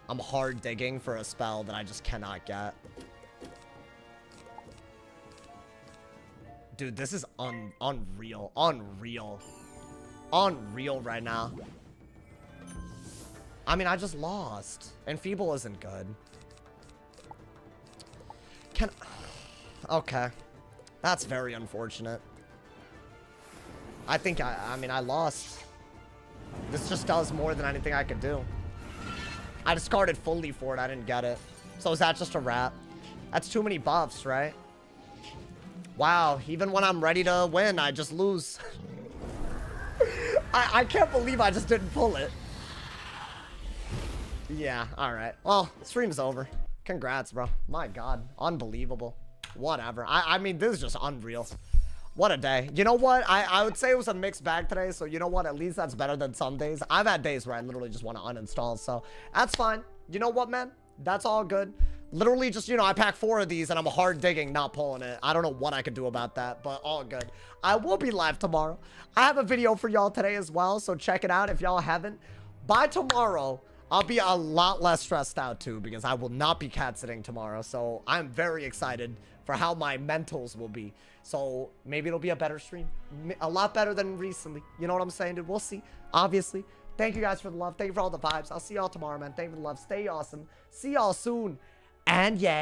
I'm hard digging for a spell that I just cannot get. Dude, this is unreal. Unreal. Unreal right now. I mean, I just lost. And Feeble isn't good. Okay. That's very unfortunate. I think I mean, I lost. This just does more than anything I could do. I discarded fully for it. I didn't get it. So is that just a wrap? That's too many buffs, right? Wow. Even when I'm ready to win, I just lose. I can't believe I just didn't pull it. Yeah, alright. Well, stream's over. Congrats, bro. My god. Unbelievable. Whatever. I mean, this is just unreal. What a day. You know what? I would say it was a mixed bag today, so you know what? At least that's better than some days. I've had days where I literally just want to uninstall, so that's fine. You know what, man? That's all good. Literally just, you know, I pack 4 of these and I'm hard digging, not pulling it. I don't know what I could do about that, but all good. I will be live tomorrow. I have a video for y'all today as well, so check it out if y'all haven't. By tomorrow, I'll be a lot less stressed out too, because I will not be cat sitting tomorrow, so I'm very excited for how my mentals will be. So maybe it'll be a better stream. A lot better than recently. You know what I'm saying, dude? We'll see. Obviously. Thank you guys for the love. Thank you for all the vibes. I'll see y'all tomorrow, man. Thank you for the love. Stay awesome. See y'all soon. And yeah.